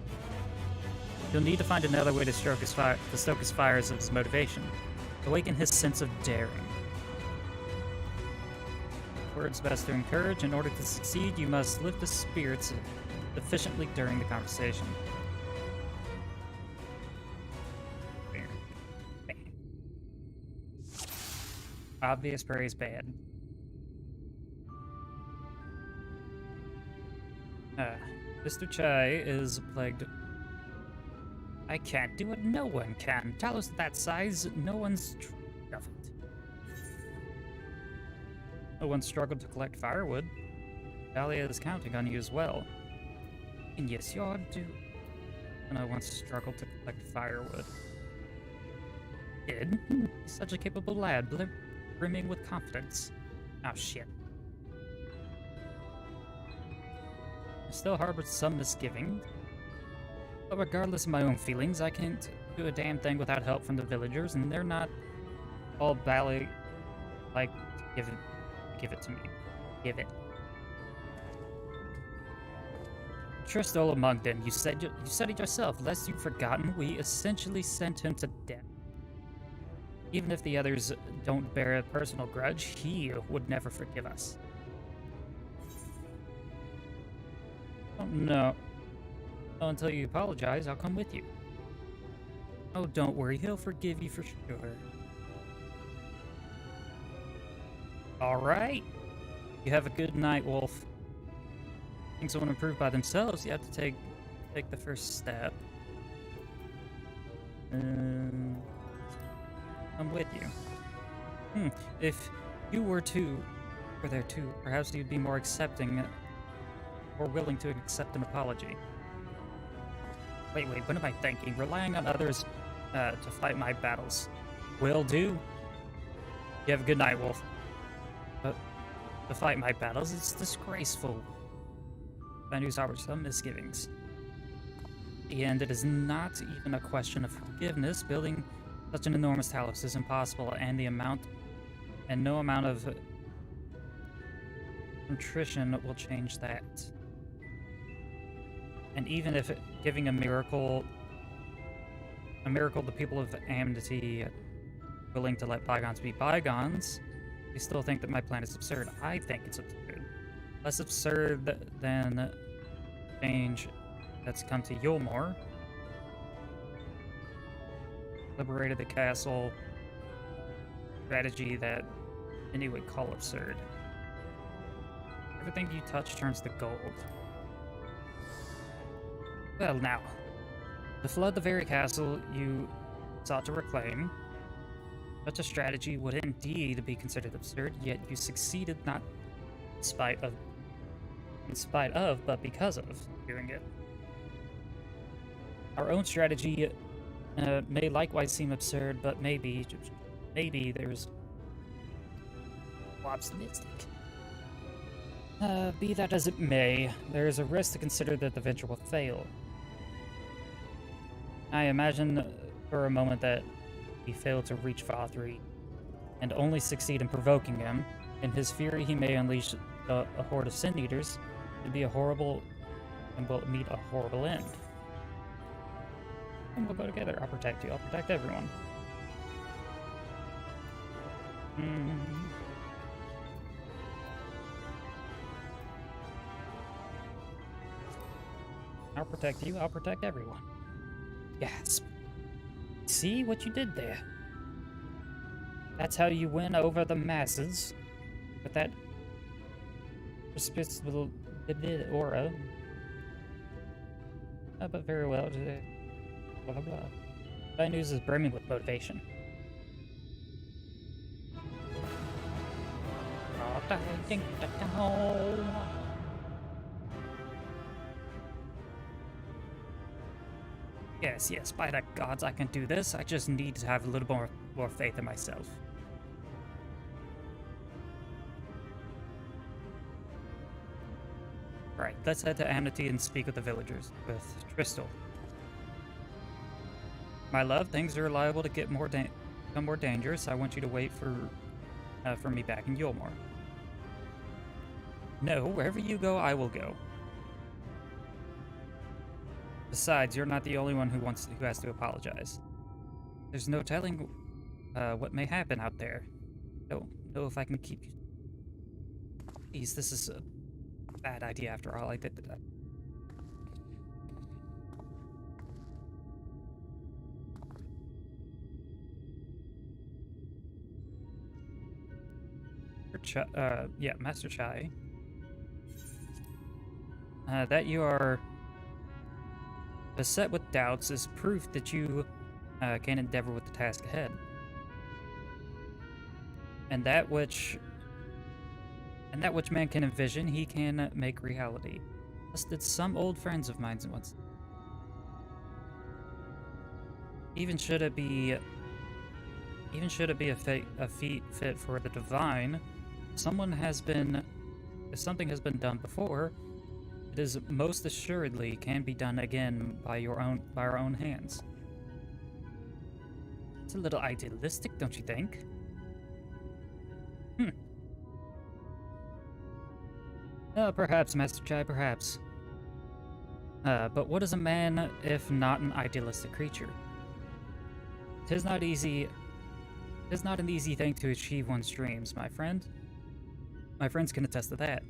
You'll need to find another way to stoke his fires of his motivation. Awaken his sense of daring. Words best to encourage. In order to succeed, you must lift his spirits efficiently during the conversation. Obvious praise bad. Mr. Chai is plagued. I can't do it. No one can. Talos that size, no one's of it. No one struggled to collect firewood. Dahlia is counting on you as well. And yes, you're due. And I once struggled to collect firewood. Did? Such a capable lad, brimming with confidence. Oh shit. I still harbor some misgiving. But regardless of my own feelings, I can't do a damn thing without help from the villagers, and they're not all bally like give it to me. Give it. Tristel among them. You said it yourself. Lest you've forgotten, we essentially sent him to death. Even if the others don't bear a personal grudge, he would never forgive us. Oh, no. Oh, until you apologize, I'll come with you. Oh, don't worry. He'll forgive you for sure. Alright. You have a good night, Wolf. Things won't improve by themselves. You have to take the first step. I'm with you. If you were there too, perhaps you'd be more accepting or willing to accept an apology. Wait, what am I thinking? Relying on others to fight my battles. Will do. You have a good night, Wolf. To fight my battles, it's disgraceful. Venues harbor some misgivings. And it is not even a question of forgiveness. Building such an enormous talos is impossible, and no amount of contrition will change that. And even if giving a miracle, the people of Amity willing to let bygones be bygones, you still think that my plan is absurd. I think it's absurd. Less absurd than change that's come to Yulmore. Liberated the castle. Strategy that many would call absurd. Everything you touch turns to gold. Well now, to flood the very castle you sought to reclaim, such a strategy would indeed be considered absurd, yet you succeeded not in spite of, but because of doing it. Our own strategy may likewise seem absurd, but maybe there's optimistic. Be that as it may, there is a risk to consider that the venture will fail. I imagine for a moment that he failed to reach Vothri, and only succeed in provoking him. In his fury, he may unleash a horde of Sin Eaters, and will meet a horrible end. And we'll go together. I'll protect you. I'll protect everyone. I'll protect you. I'll protect everyone. Gasp. See what you did there? That's how you win over the masses. With that respectable aura. But very well. Blah, blah, blah. Bad news is brimming with motivation. Yes, by the gods, I can do this. I just need to have a little more faith in myself. Right, let's head to Amity and speak with the villagers, with Tristel. My love, things are liable to become more dangerous. I want you to wait for me back in Yulmore. No, wherever you go, I will go. Besides, you're not the only one who has to apologize. There's no telling what may happen out there. Don't know if I can keep you. Please, this is a bad idea after all. I did that. Master Chai. That you are beset with doubts is proof that you can endeavor with the task ahead. And that which man can envision, he can make reality. Thus did some old friends of mine once. Even should it be a feat fit for the divine, if something has been done before, it is most assuredly can be done again by our own hands. It's a little idealistic, don't you think? Perhaps, Master Chai, perhaps. But what is a man if not an idealistic creature? 'Tis not an easy thing to achieve one's dreams, my friend. My friends can attest to that.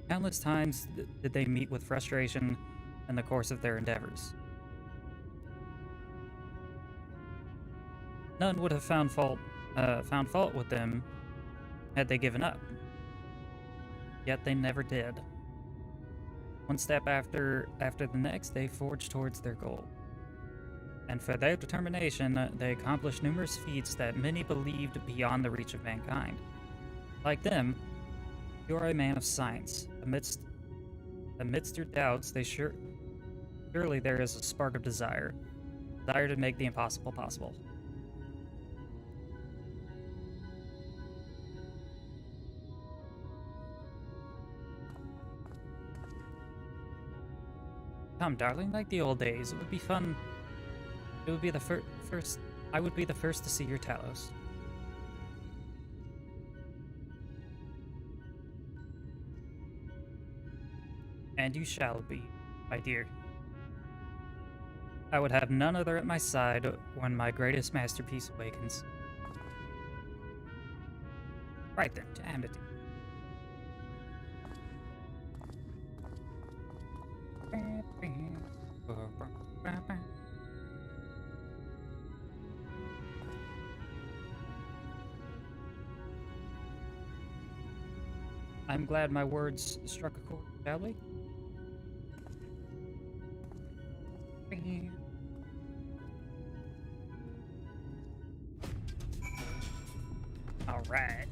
Countless times did they meet with frustration in the course of their endeavors. None would have found fault with them had they given up. Yet they never did. One step after the next, they forged towards their goal. And for their determination, they accomplished numerous feats that many believed beyond the reach of mankind. Like them, you are a man of science. Amidst your doubts, surely there is a spark of desire to make the impossible possible. Come, darling, like the old days. It would be fun. It would be the first. I would be the first to see your Talos. And you shall be, my dear. I would have none other at my side when my greatest masterpiece awakens. Right then, damn it. I'm glad my words struck a chord, shall we? All right.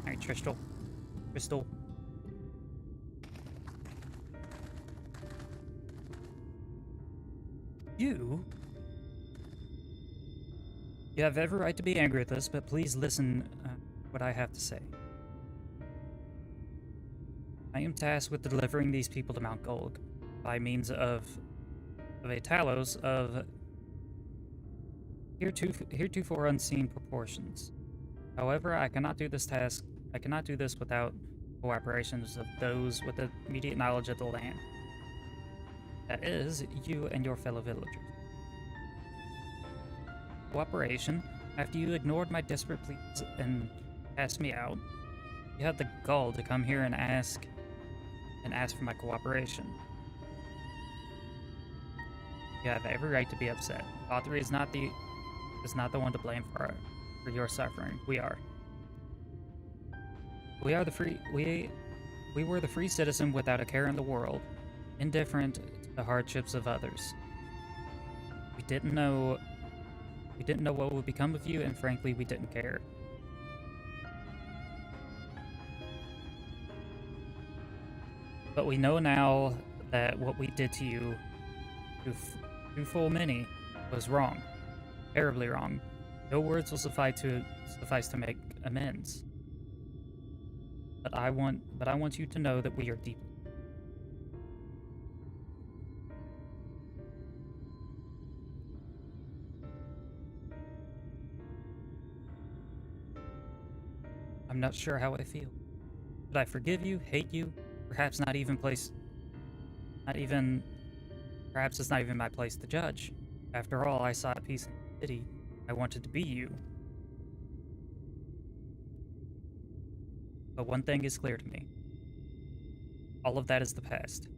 Alright, Crystal. You have every right to be angry at this, but please listen what I have to say. I am tasked with delivering these people to Mount Golg by means of a Talos of heretofore unseen proportions. However, I cannot do this without cooperations of those with the immediate knowledge of the land. That is, you and your fellow villagers. Cooperation, after you ignored my desperate pleas and cast me out, you had the gall to come here and ask for my cooperation. You have every right to be upset. Author is not the one to blame for your suffering. We are. We were the free citizen without a care in the world, indifferent to the hardships of others. We didn't know what would become of you, and frankly, we didn't care. But we know now that what we did to you, to full many, was wrong. Terribly wrong. No words will suffice to make amends. But I want you to know that we are deep. I'm not sure how I feel. Should I forgive you, hate you, perhaps it's not even my place to judge. After all, I sought peace in the city. I wanted to be you. But one thing is clear to me. All of that is the past.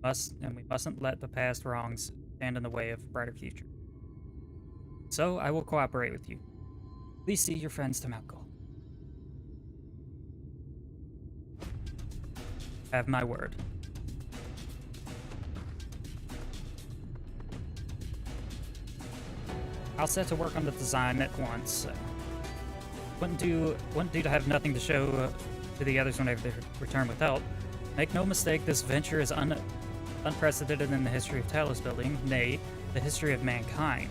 We mustn't let the past wrongs stand in the way of a brighter future. So, I will cooperate with you. Please see your friends to Mount Golg. Have my word. I'll set to work on the design at once. wouldn't do to have nothing to show to the others whenever they return with help. Make no mistake, this venture is unprecedented in the history of Talos building, nay, the history of mankind.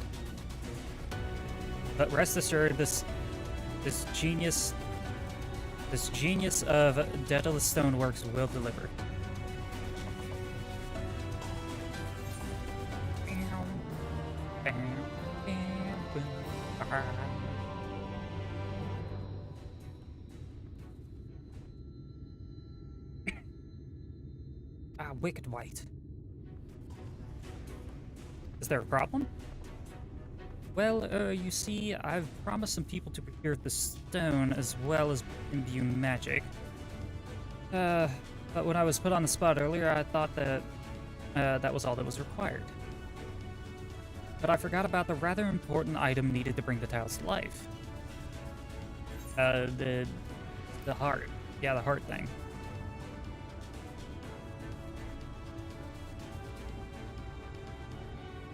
But rest assured, this genius of Daedalus Stoneworks will deliver. Wicked White. Is there a problem? Well, you see, I've promised some people to procure the stone as well as imbue magic. But when I was put on the spot earlier, I thought that that was all that was required. But I forgot about the rather important item needed to bring the tiles to life. The heart. Yeah, the heart thing.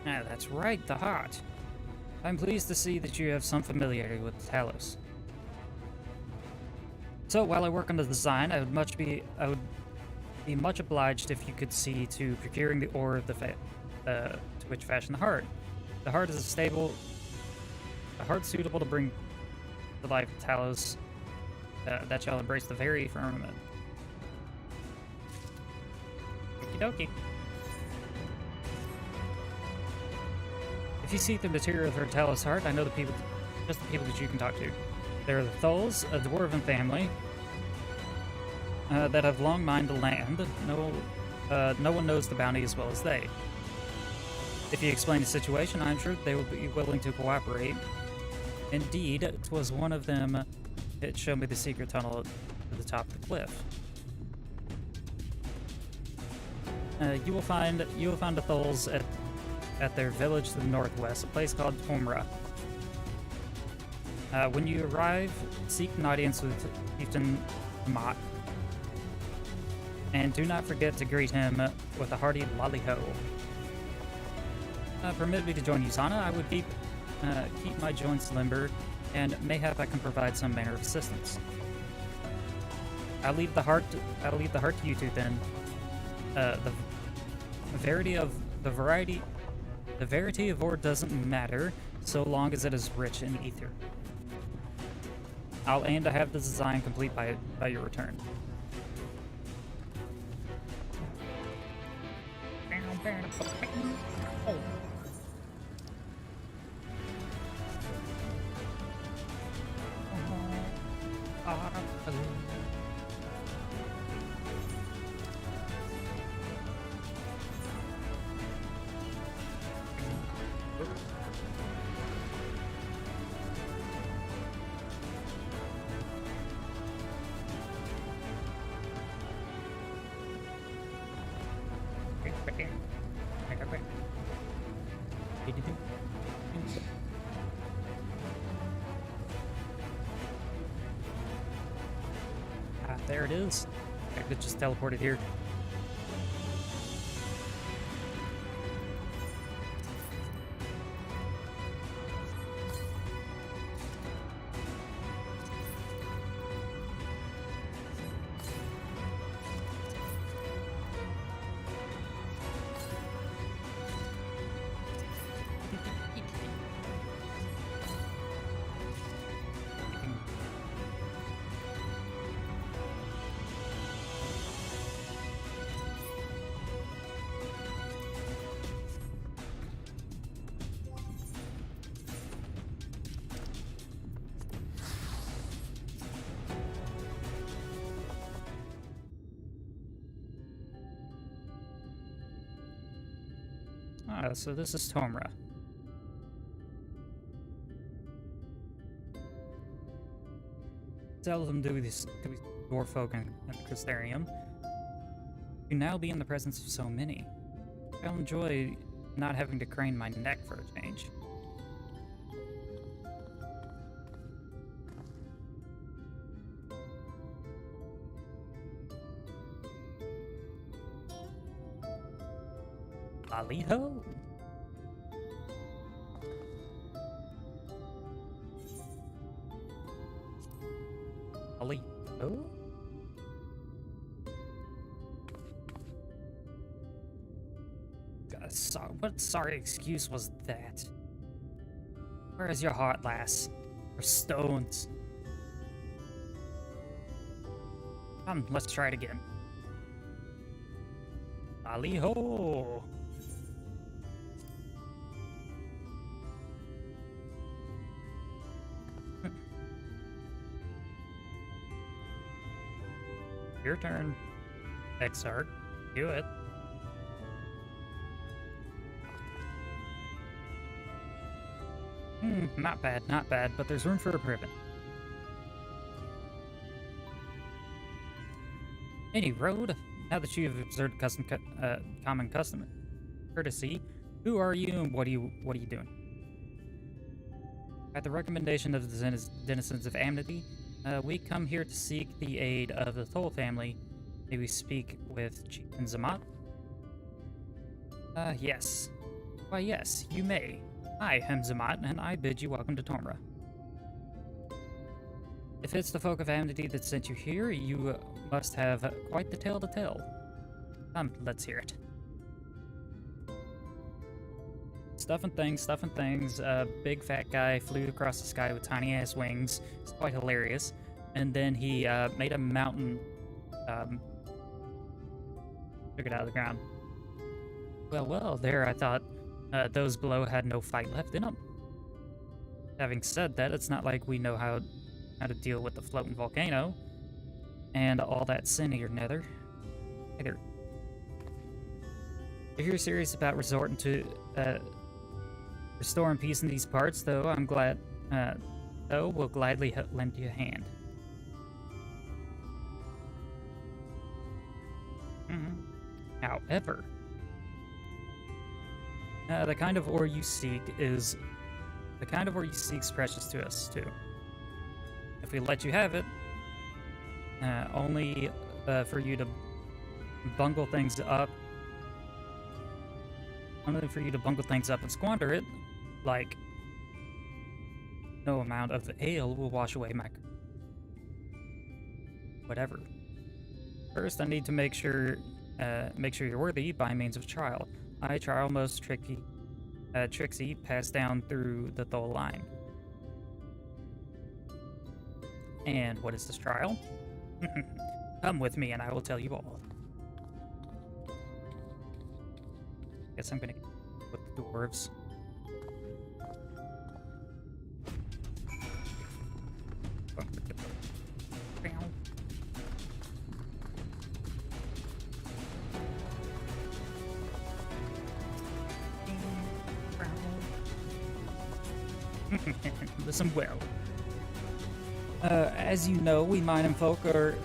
Ah, that's right, the heart. I'm pleased to see that you have some familiarity with Talos. So while I work on the design, I would be much obliged if you could see to procuring the ore of to which fashion the heart. The heart is a heart suitable to bring to life Talos that shall embrace the very firmament. Okie dokie. If you seek the material for Talos' heart, I know just the people that you can talk to. There are the Tholes, a dwarven family that have long mined the land. No one knows the bounty as well as they. If you explain the situation, I'm sure they will be willing to cooperate. Indeed, it was one of them that showed me the secret tunnel to the top of the cliff. You will find the Tholes at their village to the northwest, a place called Tomra. When you arrive, seek an audience with Chieftain Mott, and do not forget to greet him with a hearty lolly-ho. Permit me to join you, Zana. I would keep my joints limber, and mayhap I can provide some manner of assistance. I'll leave the heart to you two then. The verity of ore doesn't matter so long as it is rich in ether. I'll aim to have the design complete by your return. There it is. I could just teleport it here. So this is Tomra. Tell them to these dwarf folk and the Crystarium. You now be in the presence of so many. I'll enjoy not having to crane my neck for a change. Lolly-ho! Oh? What sorry excuse was that? Where is your heart, lass? Or stones? Come, let's try it again. Tally ho! Your turn. Exarch. Do it. Not bad, not bad, but there's room for improvement. Any road? Now that you have observed common custom courtesy, who are you and what are you doing? At the recommendation of the denizens of Amity, we come here to seek the aid of the Toll family. May we speak with Chieftain Zamat? Yes. Why, yes, you may. I am Zamat, and I bid you welcome to Tormra. If it's the folk of Amity that sent you here, you must have quite the tale to tell. Come, let's hear it. Stuffing things. Big fat guy flew across the sky with tiny ass wings. It's quite hilarious. And then he made a mountain, took it out of the ground. Well, there I thought those below had no fight left in them. Having said that, it's not like we know how to deal with the floating volcano and all that sin or nether. Either. If you're serious about resorting to restoring peace in these parts, though, I'm glad, we'll gladly lend you a hand. However, the kind of ore you seek is precious to us too. If we let you have it, only for you to bungle things up. Only for you to bungle things up and squander it, like no amount of ale will wash away my whatever. First, I need to make sure you're worthy by means of trial. I trial most Trixie passed down through the Thol line. And what is this trial? Come with me and I will tell you all. Guess I'm gonna get with the dwarves. Listen well. As you know, we mining folk are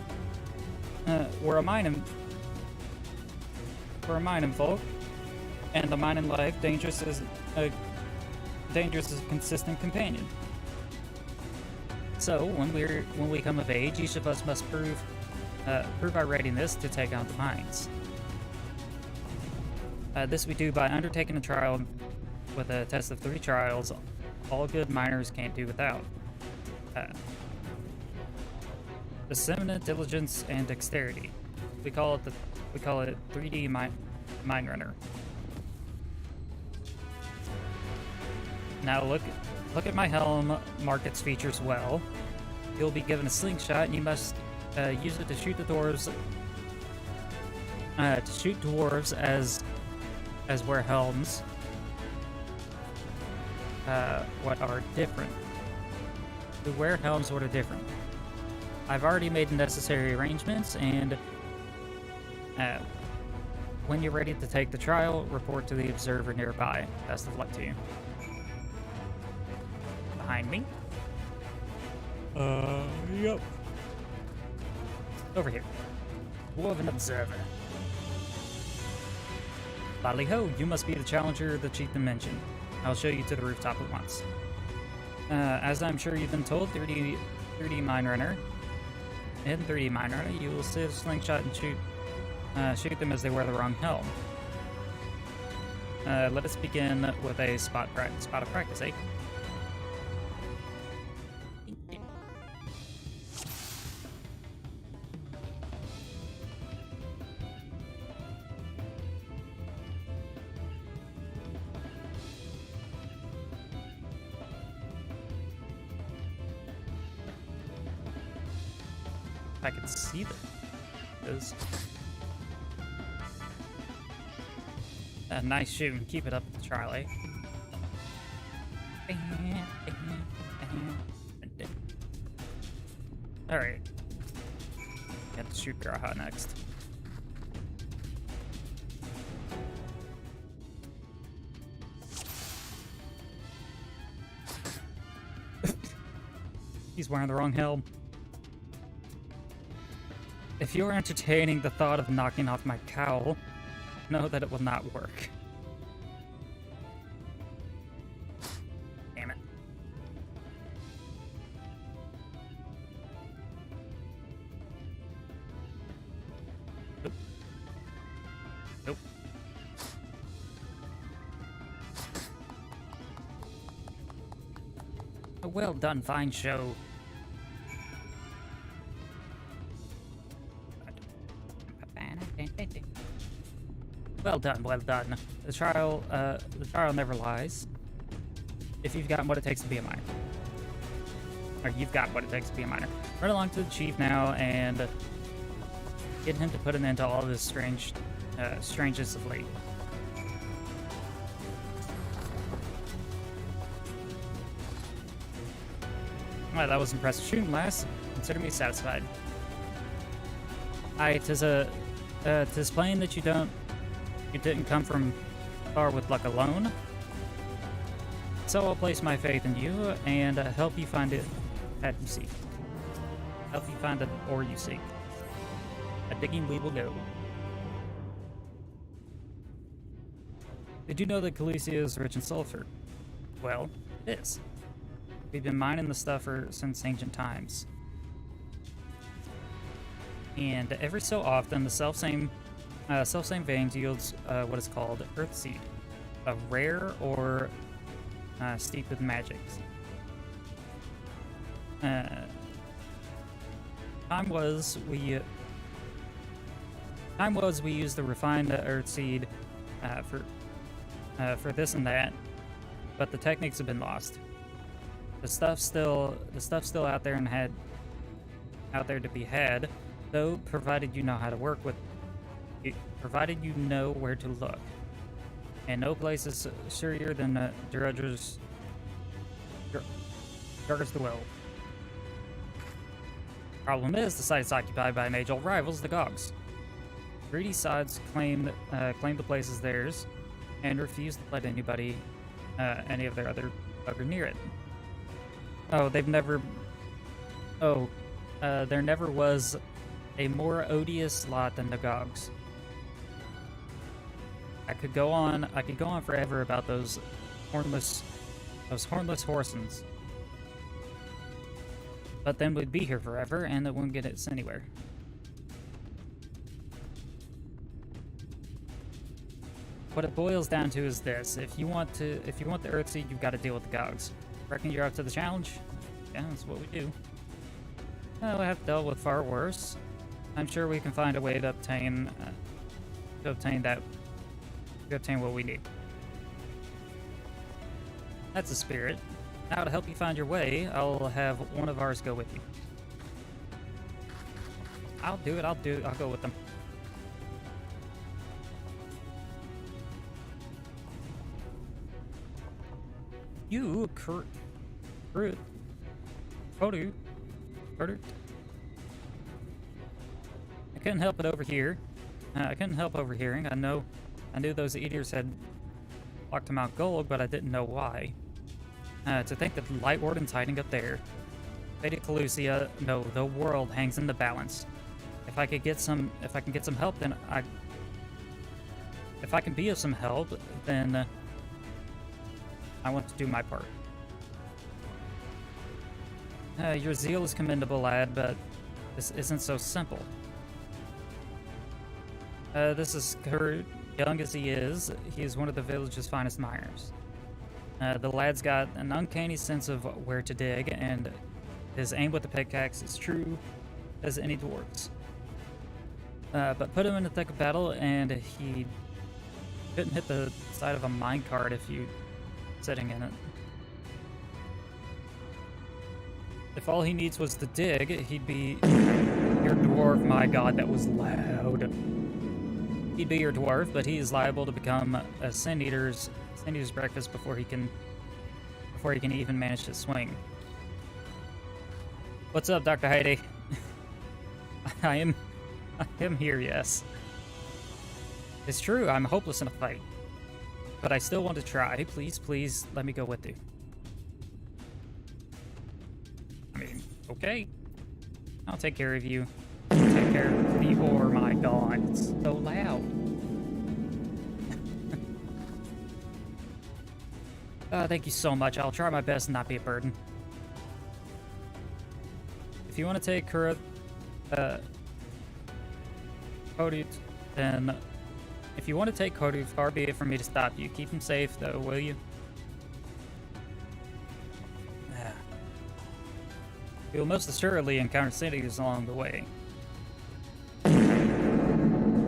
we're a mining folk. And the mining life, dangerous as a consistent companion. So when we come of age, each of us must prove our readiness to take on the mines. This we do by undertaking a trial with a test of 3 trials. All good miners can't do without. Disseminate, diligence, and dexterity. We call it 3D mine runner. Now look at my helm, mark its features well. You'll be given a slingshot and you must use it to shoot the dwarves. To shoot dwarves as wear helms. What are different? To wear helms what are different. I've already made the necessary arrangements and when you're ready to take the trial, report to the observer nearby. Best of luck to you. Behind me? Yep. Over here. Dwarven observer. Lally ho, you must be the challenger the chieftain mentioned. I'll show you to the rooftop at once. As I'm sure you've been told, 3D mine runner. In 3D mine runner, you will sit a slingshot and shoot them as they wear the wrong helm. Let us begin with a spot of practice, eh? I can see them. Nice shooting. Keep it up, Charlie. Alright. Got to shoot Graha next. He's wearing the wrong helm. If you're entertaining the thought of knocking off my cowl, know that it will not work. Damn it. Nope. Nope. A well done, fine show. Well done, well done. The trial never lies. If you've got what it takes to be a miner. Or you've got what it takes to be a miner. Run along to the chief now and get him to put an end to all this strangeness of late. Well, that was impressive shooting, lass. Consider me satisfied. Aye, 'tis plain that you didn't come from far with luck alone. So I'll place my faith in you and help you find it that you seek. Help you find the ore you seek. A digging we will go. Did you know that Calusia is rich in sulfur? Well, it is. We've been mining the stuff since ancient times. And every so often, the selfsame veins yields what is called Earthseed, a rare or steeped with magics. Time was we used the refined Earthseed for this and that, but the techniques have been lost. The stuff's still out there to be had. Though, provided you know how to work with it, provided you know where to look. And no place is surer than Drudger's the well. Problem is, the site is occupied by age-old rivals, the Gogs. Greedy sides claim the place is theirs, and refuse to let anybody, any of their other bugger near it. There never was a more odious lot than the Gogs. I could go on forever about those hornless horsens. But then we'd be here forever, and it wouldn't get us anywhere. What it boils down to is this: if you want the Earthseed, you've got to deal with the Gogs. Reckon you're up to the challenge? Yeah, that's what we do. We have dealt with far worse. I'm sure we can find a way to obtain what we need. That's the spirit. Now, to help you find your way, I'll have one of ours go with you. I'll do it. I'll go with them. You, Kurt. Kodu. I couldn't help it over here. I couldn't help overhearing. I knew those eaters had walked to Mount Gold, but I didn't know why. To think that the Light Warden's hiding up there. Lady Calusia, no, the world hangs in the balance. If I can get some help, then if I can be of some help, then I want to do my part. Your zeal is commendable, lad, but this isn't so simple. This is Kurt. Young as he is one of the village's finest miners. The lad's got an uncanny sense of where to dig, and his aim with the pickaxe is true as any dwarf's. But put him in the thick of battle, and he couldn't hit the side of a minecart if you sitting in it. If all he needs was to dig, he'd be Your dwarf, my god, that was loud. He'd be your dwarf, but he is liable to become a Sand Eater's breakfast before he can even manage to swing. What's up, Dr. Heidi? I am here, yes. It's true, I'm hopeless in a fight. But I still want to try. Please, please, let me go with you. I mean, okay. I'll take care of you. Take care of the ore, my god. It's so loud. Thank you so much. I'll try my best and not be a burden. If you want to take Kodut, then... If you want to take Kodut, far be it for me to stop you. Keep him safe, though, will you? You'll most assuredly encounter cities along the way.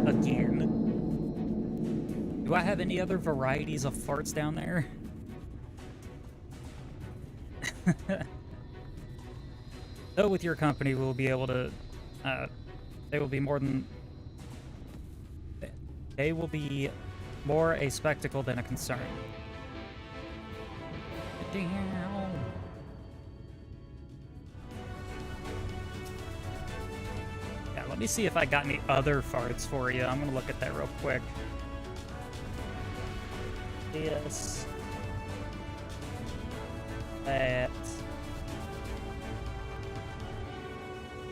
Again. Do I have any other varieties of farts down there? Though with your company, we'll be able to... they will be more than... They will be more a spectacle than a concern. Damn. Yeah, let me see if I got any other farts for you. I'm gonna look at that real quick. Yes. That.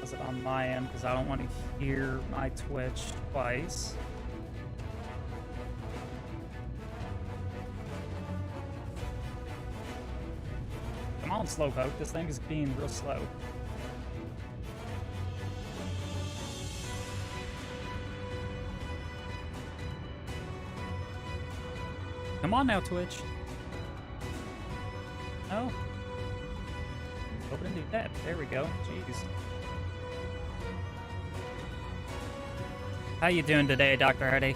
Was it on my end? Because I don't want to hear my Twitch twice. Come on, Slowpoke. This thing is being real slow. Come on now, Twitch. No. Open a new tab. There we go. Jeez. How you doing today, Dr. Hardy?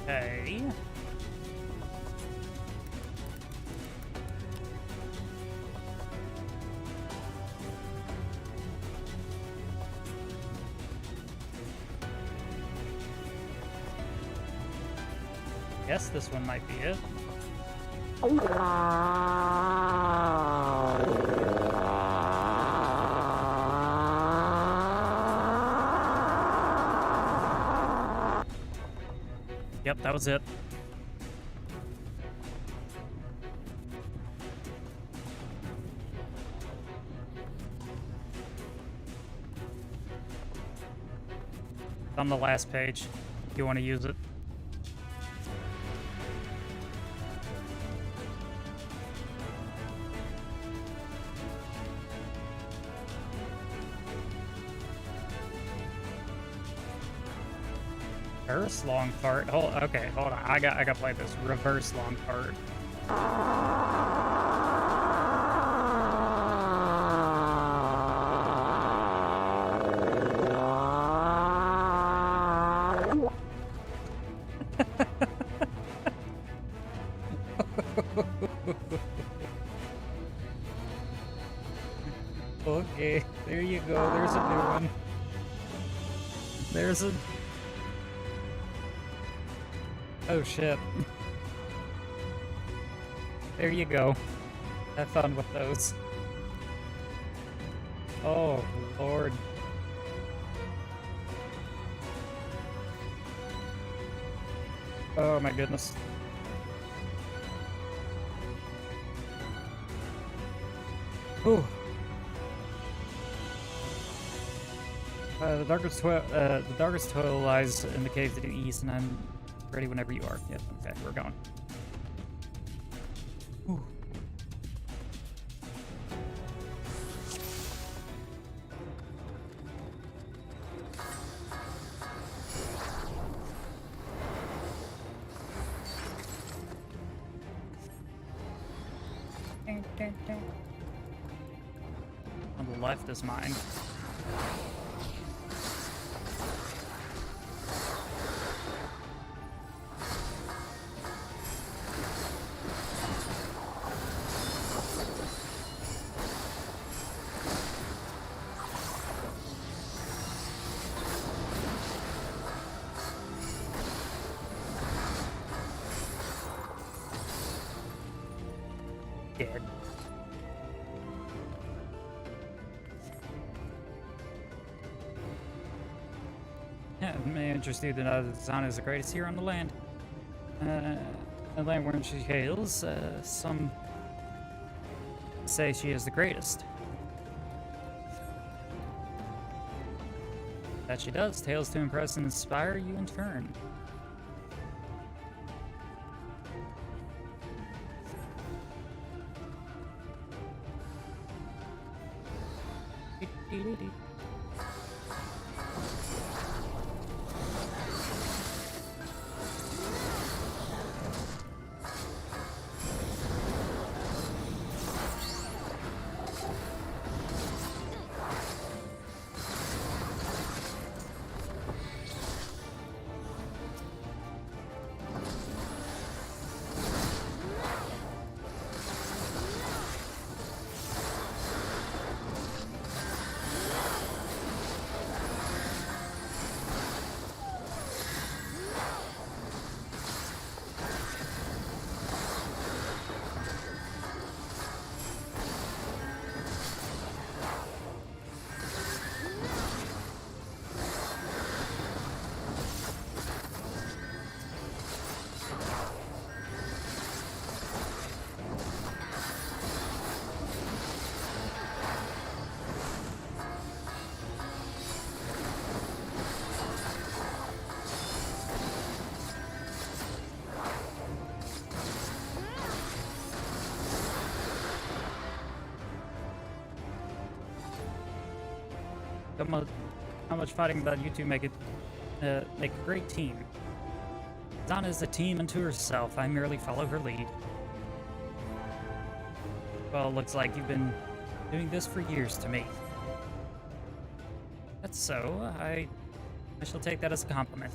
Okay. Guess this one might be it. Yep, that was it. On the last page, if you want to use it. Reverse long fart. Okay, hold on. I got to play this reverse long fart. Okay, there you go. There's a new one. There's a... Oh shit. There you go. Have fun with those. Oh, Lord. Oh my goodness. Ooh. The darkest toil lies in the cave to the east, and I'm ready whenever you are. Yep, okay, we're going. Ooh. On the left is mine. Dead. Yeah, it may interest you to know that Zana is the greatest here on the land. The land where she hails, some say she is the greatest. That she does. Tales to impress and inspire you in turn. How much fighting about you two make a great team. Zana is a team unto herself. I merely follow her lead. Well, looks like you've been doing this for years to me. That's so. I shall take that as a compliment.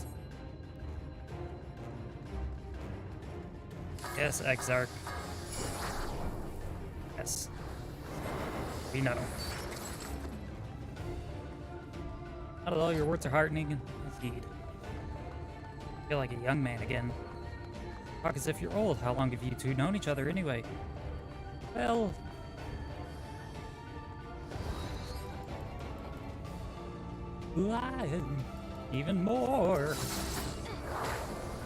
Yes, Exarch. Yes. We know. Not at all, your words are heartening, indeed. I feel like a young man again. Talk as if you're old. How long have you two known each other anyway? Well... even more.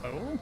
Oh?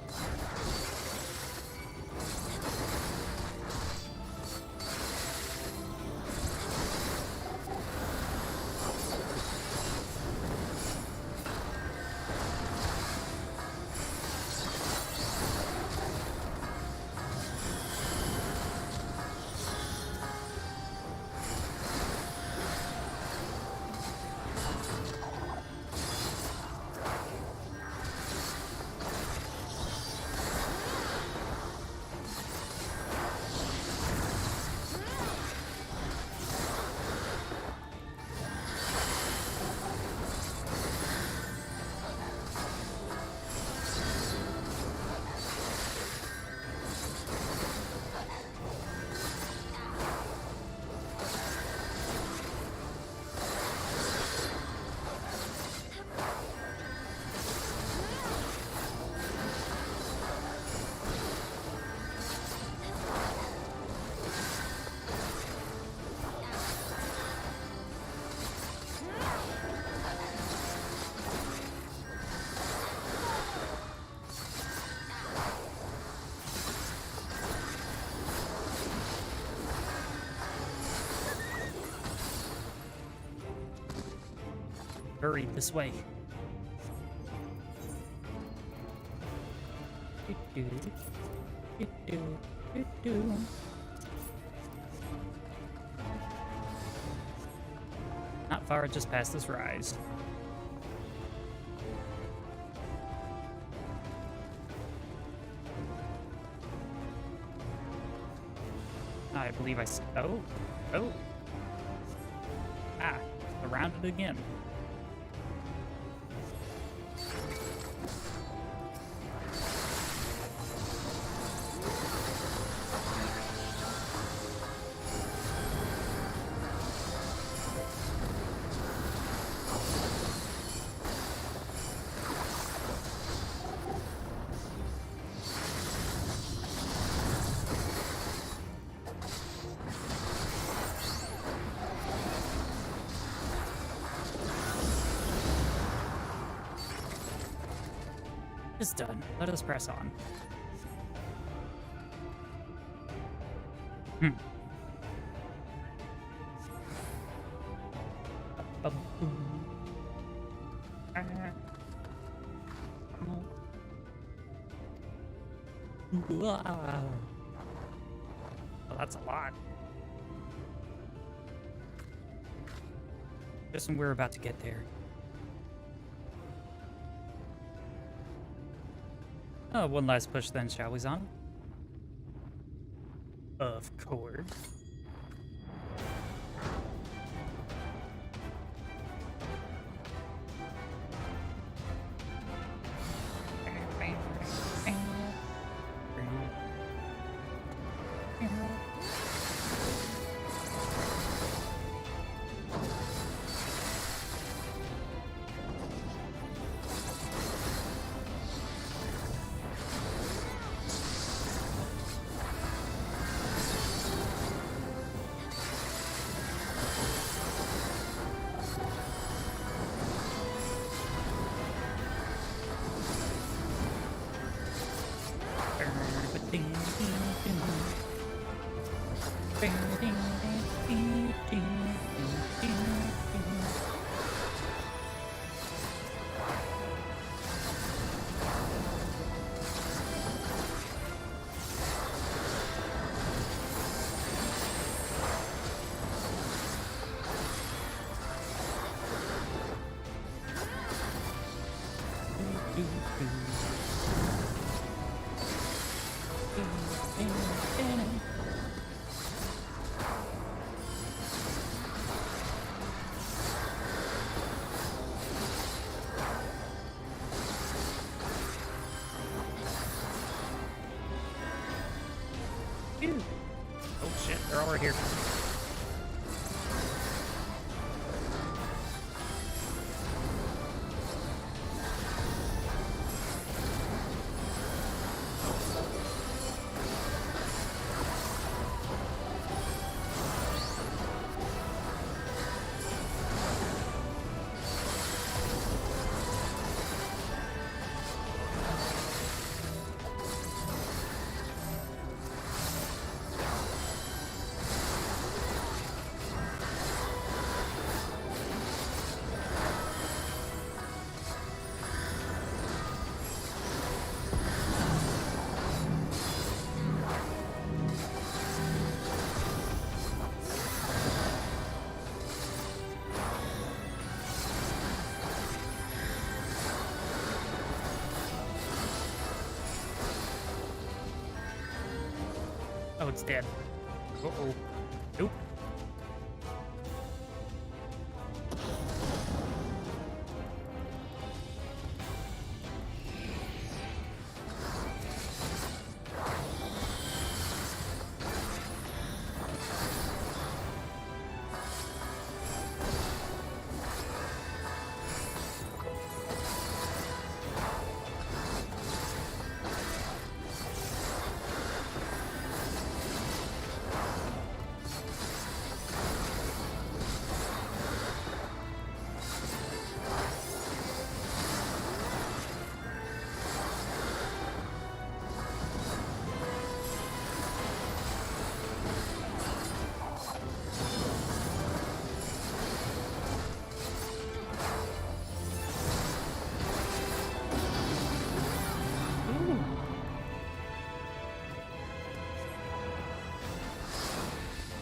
Hurry, this way. Not far, just past this rise. I believe oh. Oh. Ah, surrounded again. It's done. Let us press on. Well, that's a lot. Just when we're about to get there. Oh, one last push then, shall we, Zana? Of course. Oh shit, they're all right here. Oh, it's dead. Uh-oh. Nope.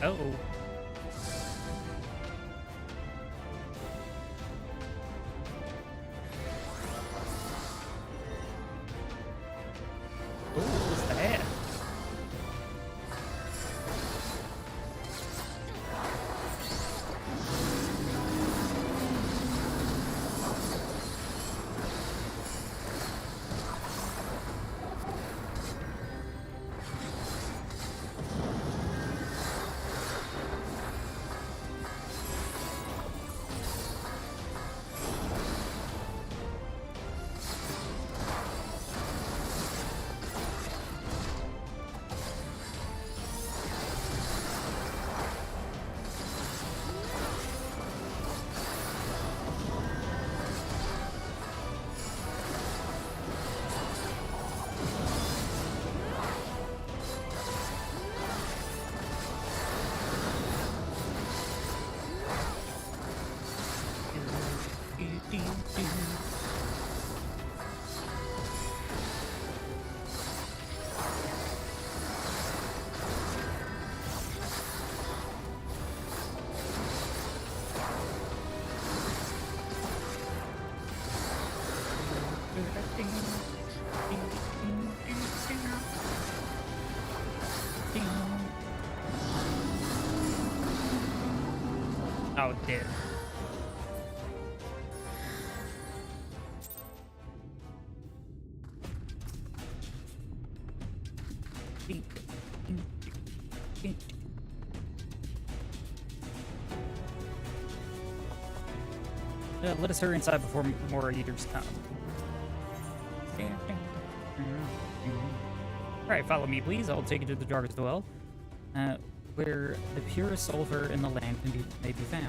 Uh-oh. Ooh, what's that? Oh, it did. Let us hurry inside before more eaters come. Alright, follow me, please. I'll take you to the Jarvis Dwell, where the purest sulfur in the land may be found.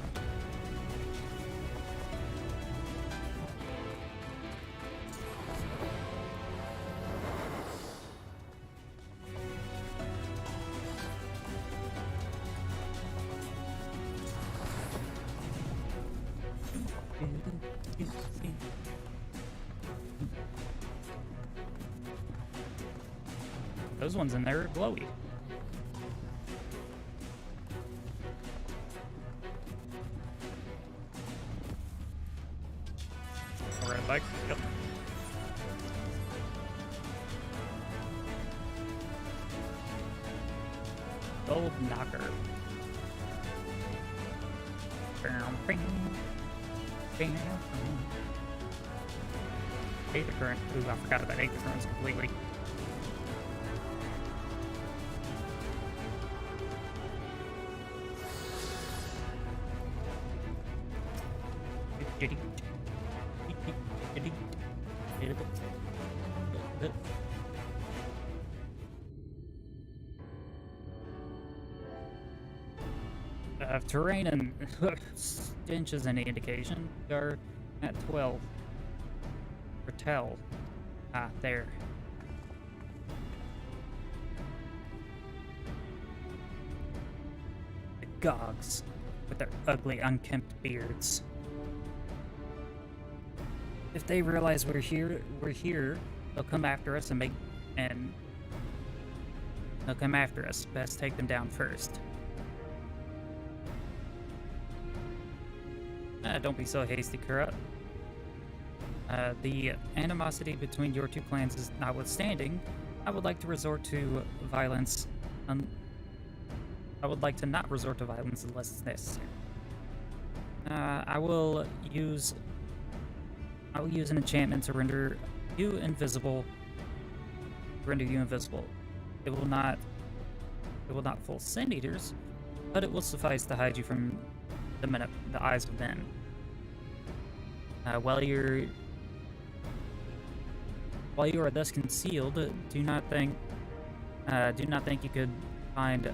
Those ones in there are glowy. Red bike. Yep. Gold knocker. Aether current. Ooh, I forgot about aether currents completely. If terrain and stench is any indication, we are at 12. Or tell. Ah, there. The Gogs, with their ugly, unkempt beards. If they realize we're here, they'll come after us they'll come after us. Best take them down first. Don't be so hasty, Kura. The animosity between your two clans is notwithstanding, I would like to resort to violence. I would like to not resort to violence unless it's necessary. I will use an enchantment to render you invisible. It will not fool Sin Eaters, but it will suffice to hide you from the eyes of men. While you are thus concealed, do not think you could find.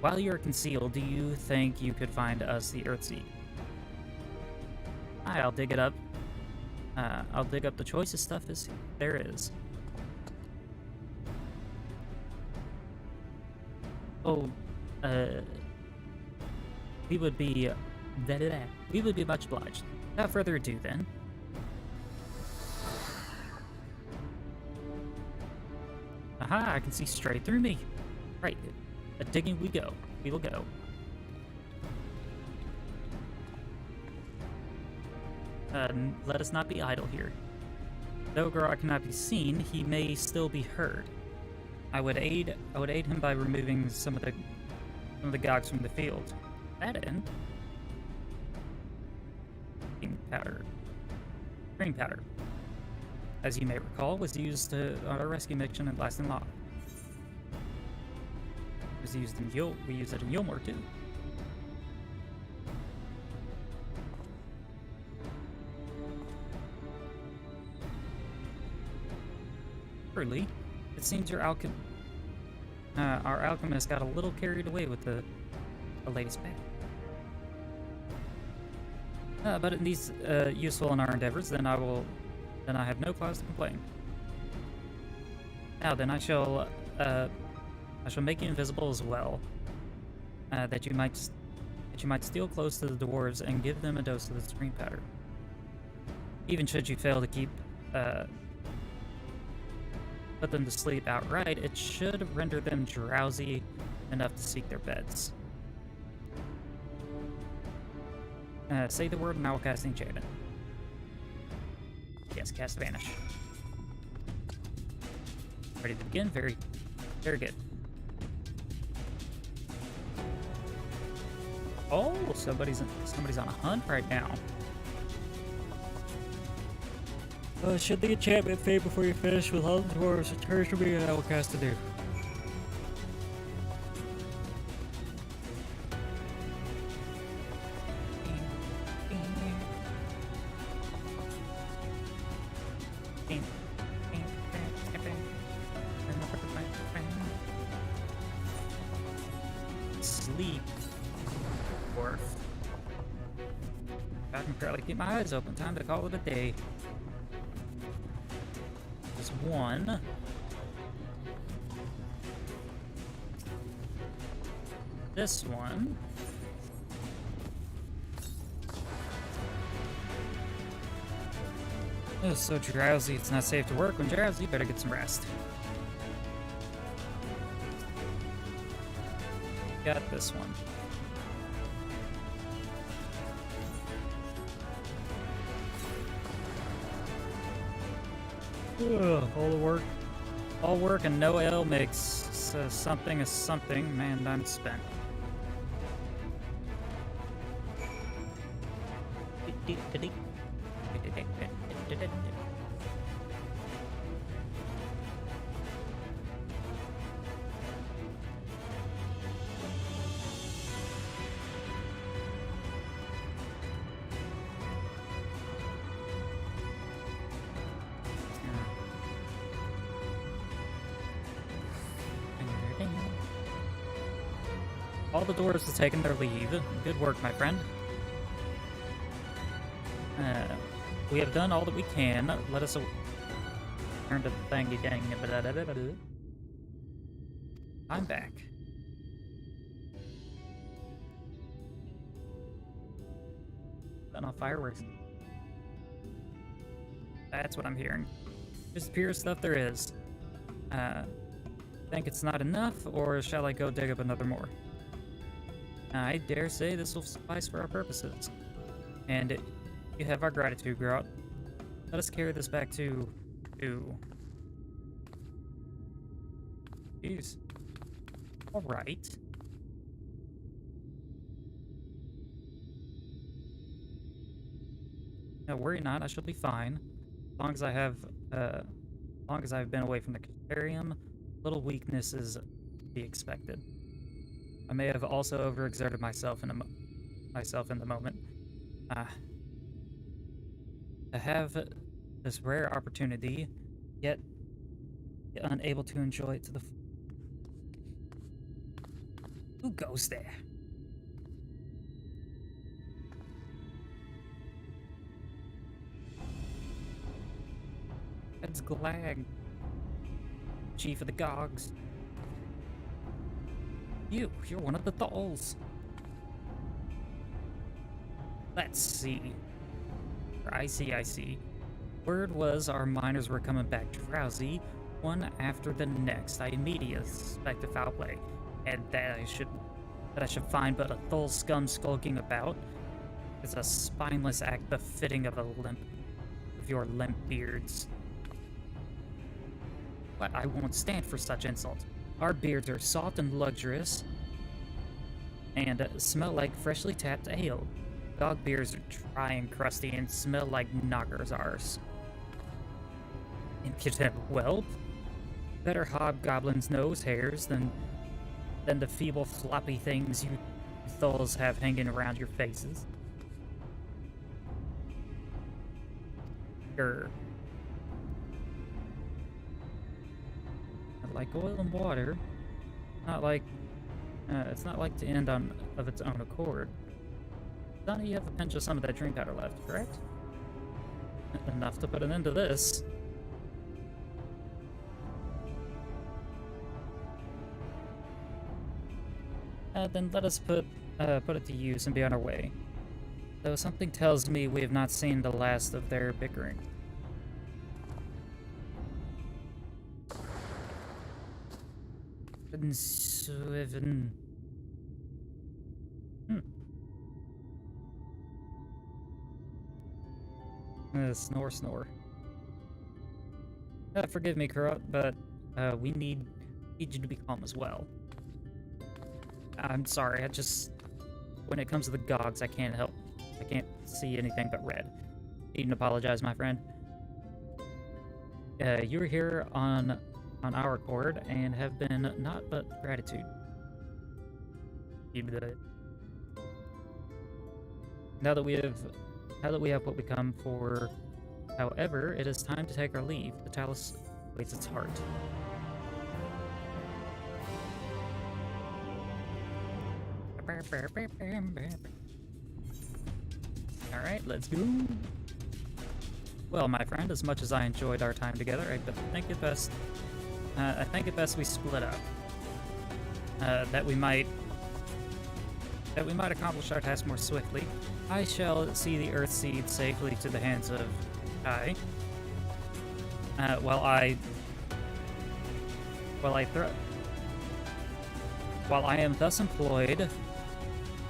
While you are concealed, do you think you could find us, the Earthseed? I'll dig it up. I'll dig up the choicest stuff there is. Oh, we would be much obliged. Without further ado, then. Aha! I can see straight through me. Right, digging we go. We will go. Let us not be idle here. Though Garak cannot be seen, he may still be heard. I would aid him by removing some of the Gogs from the field. That end. Green powder, as you may recall, was used on our rescue mission at Last in Law. We used it in Yulmore too. Truly, it seems our alchemist got a little carried away with the latest bag. But in these useful in our endeavors, then I have no cause to complain. Now then, I shall make you invisible as well, that you might steal close to the dwarves and give them a dose of the screen powder. Even should you fail to put them to sleep outright, it should render them drowsy enough to seek their beds. Say the word and I will cast the enchantment. Yes, cast Vanish. Ready to begin? Very, very good. Oh, somebody's on a hunt right now. Should the enchantment fade before you finish with hunting dwarves, return to me and I will cast anew. Sleep. Dwarf. I can barely keep my eyes open. Time to call it a day. There's one. This one. Oh, so drowsy. It's not safe to work when drowsy. Better get some rest. Got this one. Ugh, all work and no ale makes something is something. Man, I'm spent. All the dwarves have taken their leave. Good work, my friend. We have done all that we can. Let us turn to the thangy dang. I'm back. Done off fireworks. That's what I'm hearing. Just the purest stuff there is. Think it's not enough, or shall I go dig up another more? I dare say this will suffice for our purposes. And you have our gratitude, Grout. Let us carry this back to... Jeez. Alright. No, worry not, I shall be fine. As long as I've been away from the Caterium, little weaknesses be expected. I may have also overexerted myself in the moment. To have this rare opportunity, yet unable to enjoy it to the Who goes there? That's Glag, Chief of the Gogs. You're one of the Thalls. Let's see. I see. Word was our miners were coming back drowsy, one after the next. I immediately suspected foul play, and that I should find but a Thal scum skulking about is a spineless act befitting of your limp beards. But I won't stand for such insult. Our beards are soft and luxurious, and smell like freshly tapped ale. Dog beards are dry and crusty and smell like knockers ours. Impudent whelp. Better hobgoblin's nose hairs than the feeble floppy things you Thals have hanging around your faces. Grr. Like oil and water, it's not like to end of its own accord. Zana, you have a pinch of some of that drink powder left, correct? Enough to put an end to this. Then let us put it to use and be on our way. Though something tells me we have not seen the last of their bickering. Snore. Forgive me, Kurot, but we need you to be calm as well. I'm sorry, when it comes to the gogs, I can't help. I can't see anything but red. Needn't apologize, my friend. You were here on our accord and have been naught but gratitude. Now that we have what we come for, however, it is time to take our leave. The Talus waits its heart. Alright, let's go. Well, my friend, as much as I enjoyed our time together, I think it best we split up. That we might accomplish our task more swiftly. I shall see the Earth Seed safely to the hands of Kai. While I am thus employed,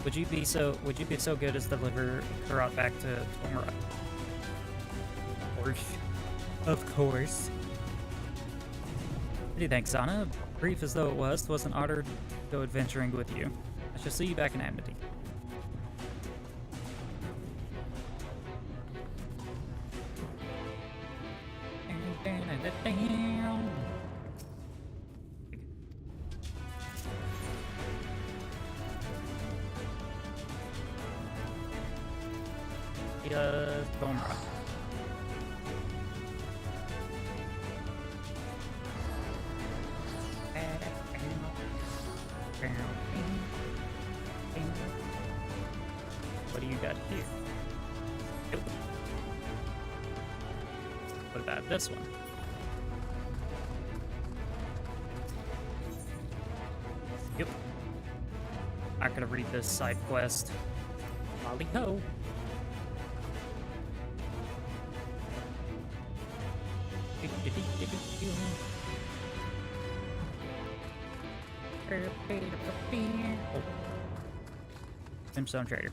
would you be so good as to deliver Karat back to Tomura? Of course. What do you think, Zana? Brief as though it was, 'twas an honor to go adventuring with you. I shall see you back in Amity. Tomura. What do you got here? Nope. What about this one? Yep. Not gonna read this side quest. Molly ho. Oh. Tombstone Trader.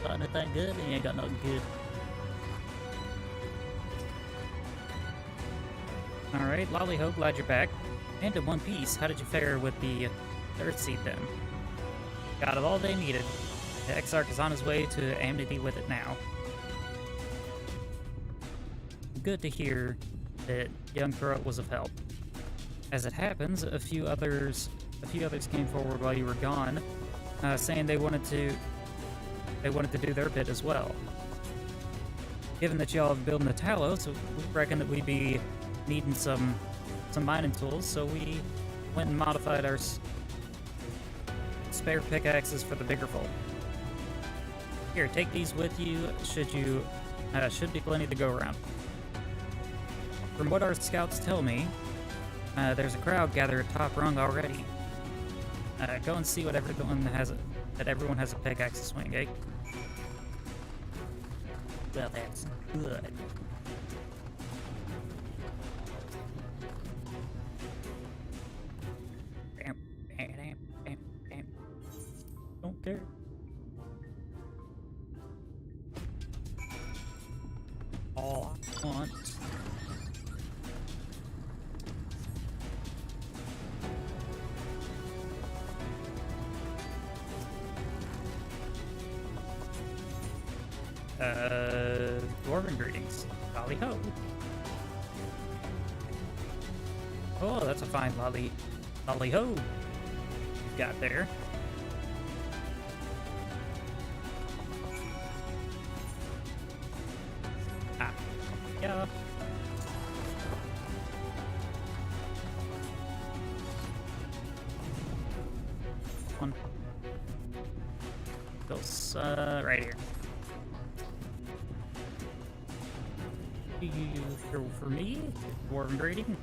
Got anything good? You ain't got nothing good. Alright, Lolly Ho, glad you're back. And in one piece, how did you fare with the Earth Seed then? Got it all they needed. The Exarch is on his way to Amity with it now. Good to hear that young Kurot was of help. As it happens, a few others came forward while you were gone, saying they wanted to do their bit as well. Given that y'all have built the Talos, we reckon that we'd be needing some mining tools, so we went and modified our spare pickaxes for the bigger folk. Here, take these with you. Should be plenty to go around. From what our scouts tell me, there's a crowd gathered at top rung already. Go and see what everyone has a pickaxe to swing, eh? Well, that's good. Don't care. All I want. Dwarven greetings. Lolly ho. Oh, that's a fine lolly ho you got there. Ah, yeah. One. Goes right here. You for me? Dwarven greeting?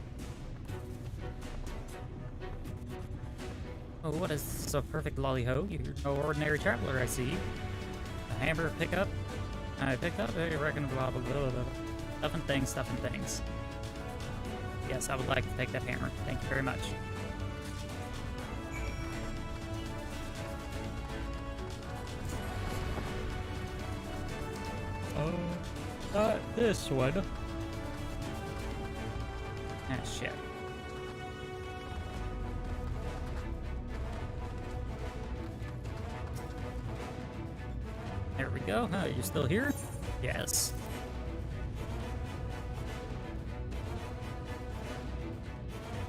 Oh, what is so perfect, lolly ho? You're no ordinary traveler, I see. A hammer pickup? I picked up, I reckon, blah blah blah blah. Stuffing things. Yes, I would like to take that hammer. Thank you very much. Not this one. Ah, shit. There we go. Oh, you still here? Yes.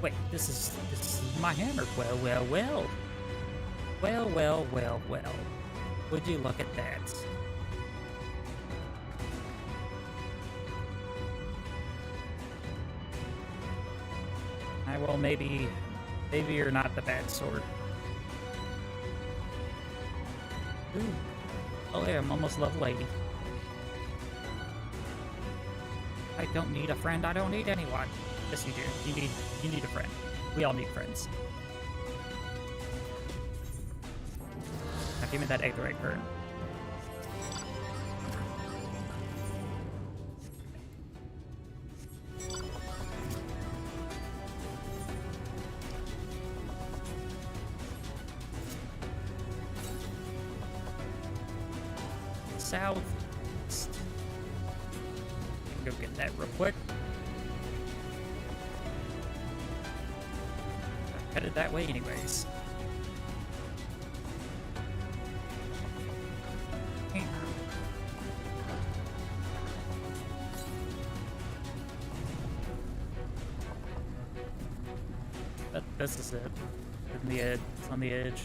Wait, this is my hammer. Well. Well. Would you look at that? Well, maybe you're not the bad sort. Ooh. Oh, yeah, I'm almost level 80. I don't need a friend. I don't need anyone. Yes, you do. You need a friend. We all need friends. Now give me that egg right burn. South. Go get that real quick. I'm headed that way anyways. This is it. It's on the edge.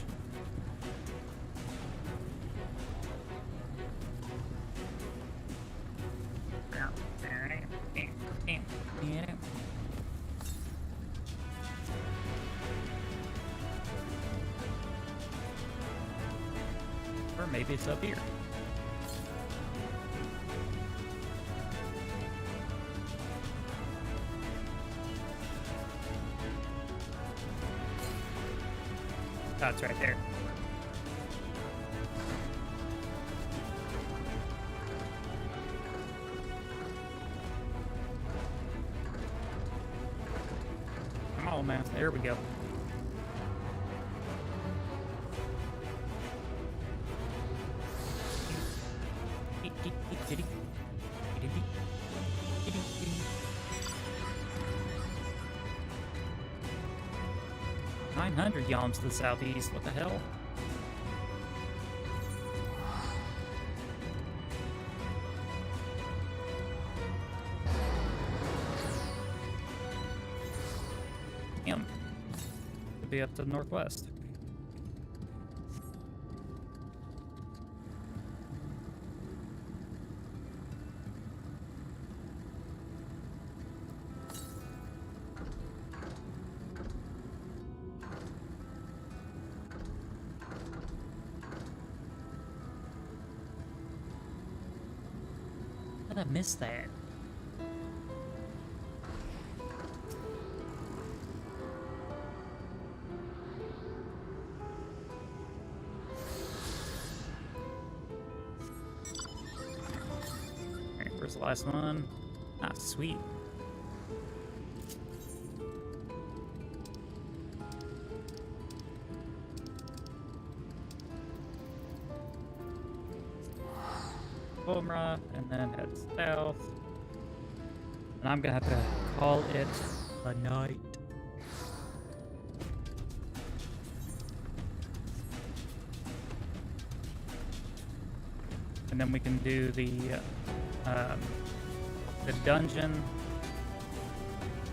Or maybe it's up here. Oh, it's right there. Come on, man. There we go. Yalms to the southeast. What the hell? Damn. Could be up to the northwest. I missed that. Alright, where's the last one? Ah, sweet. And then head south. And I'm gonna have to call it a night. And then we can do the dungeon.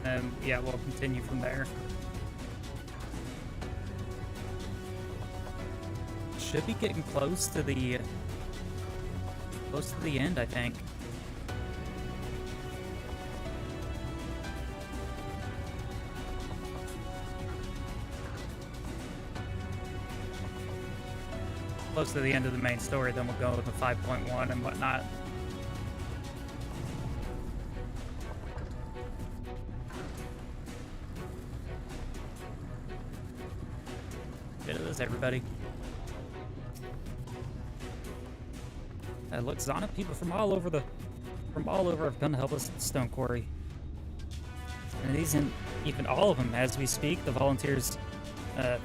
And yeah, we'll continue from there. Should be getting close to the end, I think. Close to the end of the main story, then we'll go with the 5.1 and whatnot. Bit of this, everybody. Look, Zana, people from all over have come to help us at the stone quarry. And these isn't even all of them as we speak. The volunteers,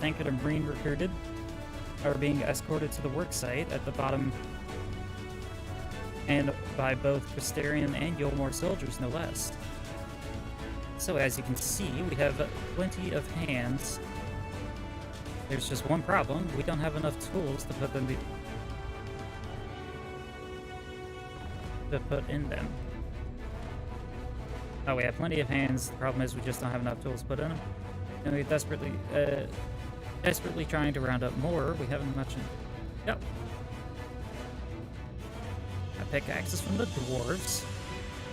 Thanked and Marine recruited, are being escorted to the work site at the bottom and by both Crystarian and Yolmor soldiers, no less. So as you can see, we have plenty of hands. There's just one problem: we don't have enough tools to put in them. Oh, we have plenty of hands. The problem is we just don't have enough tools to put in them. And we're desperately trying to round up more. We haven't much. Yep. A pickaxe is from the dwarves.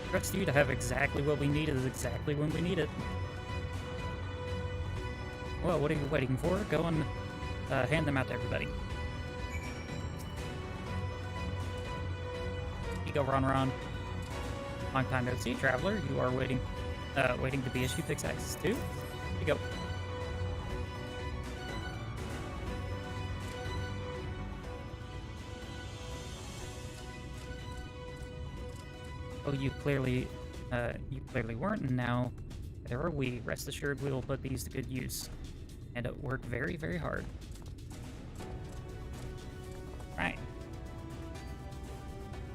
Trust you to have exactly what we need is exactly when we need it. Well, what are you waiting for? Go and hand them out to everybody. You go, Ron. Long time no see, traveler. You are waiting to be issued pickaxes too. Here you go. Oh, you clearly weren't, and now there are we. Rest assured, we will put these to good use, and work very, very hard. Right.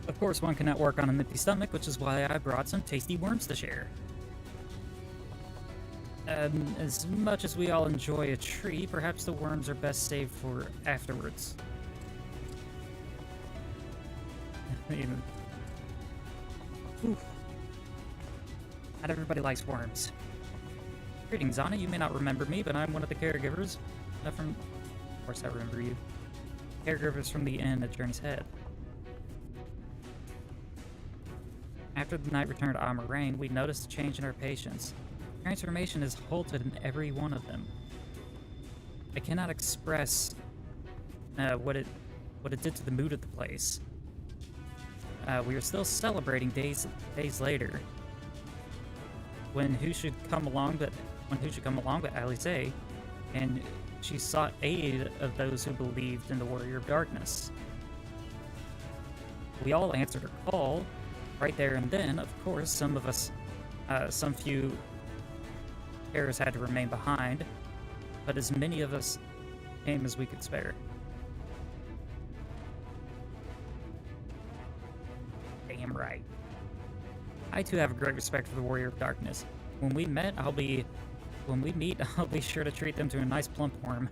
Of course, one cannot work on an empty stomach, which is why I brought some tasty worms to share. As much as we all enjoy a treat, perhaps the worms are best saved for afterwards. Oof. Not everybody likes worms. Greetings, Zana. You may not remember me, but I'm one of the caregivers from... Of course I remember you. Caregivers from the inn at Journey's Head. After the night return to Amarane, we noticed a change in our patients. Transformation is halted in every one of them. I cannot express what it did to the mood of the place. We are still celebrating days later. When who should come along but Alice, and she sought aid of those who believed in the Warrior of Darkness. We all answered her call right there and then. Of course, some of us, some few carers had to remain behind, but as many of us came as we could spare. Damn right. I too have a great respect for the Warrior of Darkness. When we meet, I'll be sure to treat them to a nice plump worm.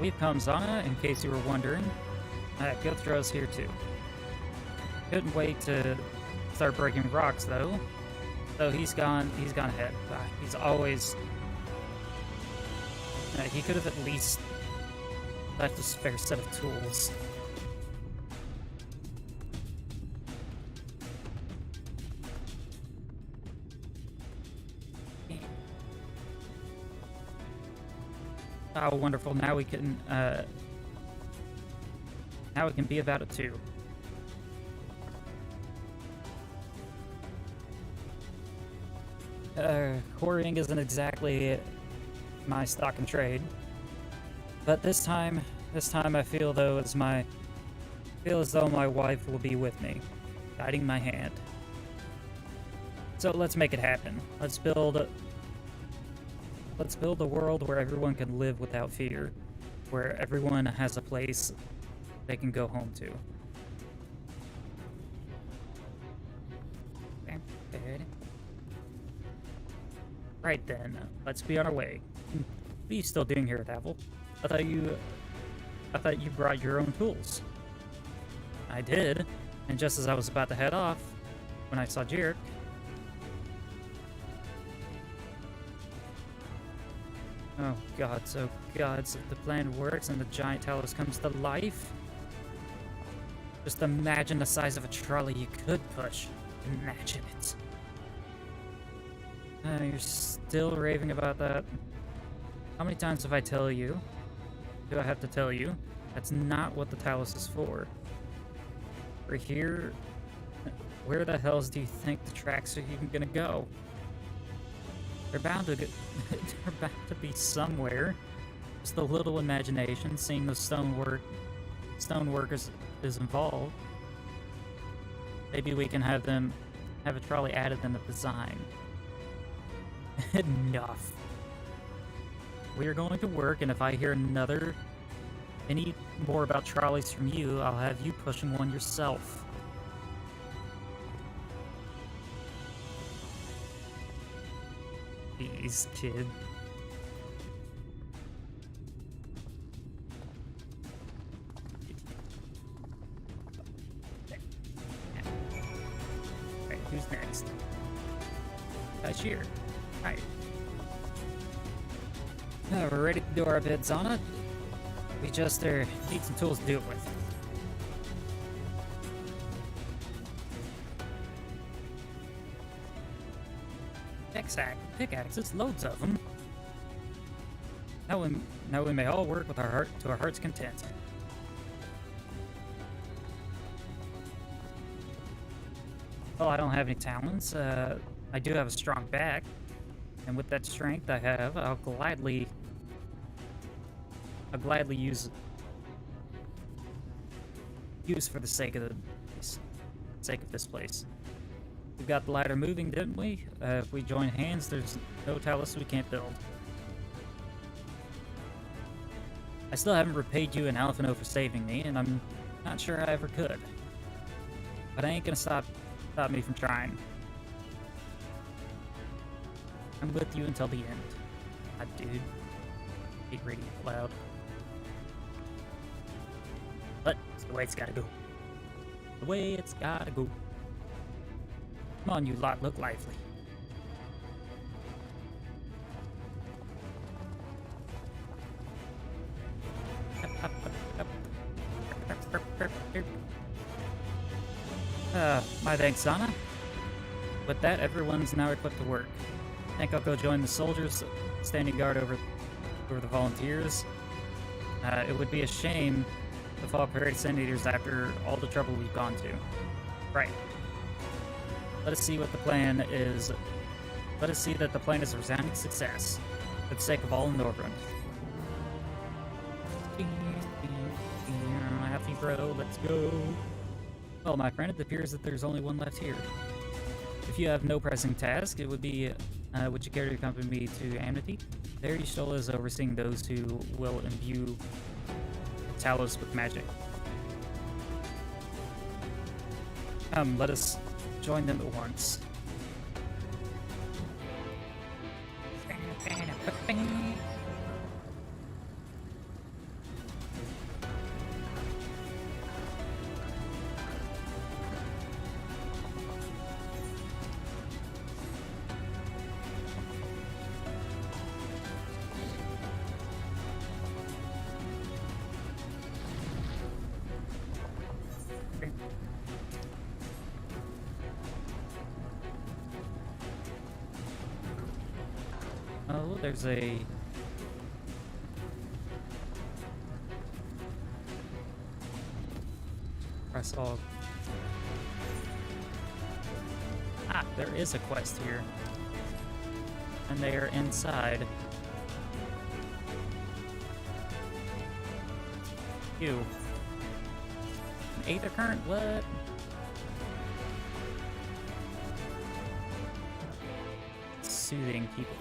We've come, Zana, in case you were wondering. Gilthro's here too. Couldn't wait to start breaking rocks, though. So he's gone ahead. He's always... he could have at least left a spare set of tools. Oh, wonderful. Now we can be about it too. Quarrying isn't exactly my stock and trade, but this time I feel as though my wife will be with me, guiding my hand. So let's make it happen. Let's build a world where everyone can live without fear, where everyone has a place they can go home to. Okay. Right then, let's be on our way. What are you still doing here, Davil? I thought you brought your own tools. I did, and just as I was about to head off, when I saw Jarek. Oh gods, if the plan works and the giant talos comes to life. Just imagine the size of a trolley you could push. Imagine it. You're still raving about that. How many times do I have to tell you? That's not what the talos is for. We're here. Where the hells do you think the tracks are even gonna go? They're bound to be somewhere. Just a little imagination, seeing the stonework is involved. Maybe we can have a trolley added in the design. Enough. We are going to work, and if I hear any more about trolleys from you, I'll have you pushing one yourself. Jeez, kid. Alright, who's next? Cashier. Alright. We're ready to do our bid, Zana. We just need some tools to do it with. Pickaxes, loads of them. Now we may all work with our heart's content. Well, I don't have any talents. I do have a strong back, and with that strength I have, I'll gladly use for the sake of this place. We got the ladder moving, didn't we? If we join hands, there's no talus we can't build. I still haven't repaid you and Alphino for saving me, and I'm not sure I ever could. But I ain't gonna stop me from trying. I'm with you until the end. God, dude. Keep reading it loud. But it's the way it's gotta go. The way it's gotta go. Come on, you lot, look lively. My thanks, Zana. With that, everyone's now equipped to work. I think I'll go join the soldiers standing guard over the volunteers. It would be a shame to fall prey to Sin Eaters after all the trouble we've gone to. Right. Let us see what the plan is. Let us see that the plan is a resounding success, for the sake of all in Norvrund. Happy bro, let's go. Well, my friend, it appears that there's only one left here. If you have no pressing task, it would be, would you care to accompany me to Amity? There Y'shtola is overseeing those who will imbue Talos with magic. Come, let us join them at once. Oh, there's a... Press all. Ah, there is a quest here. And they are inside. Ew. An Aether current? What? Soothing people.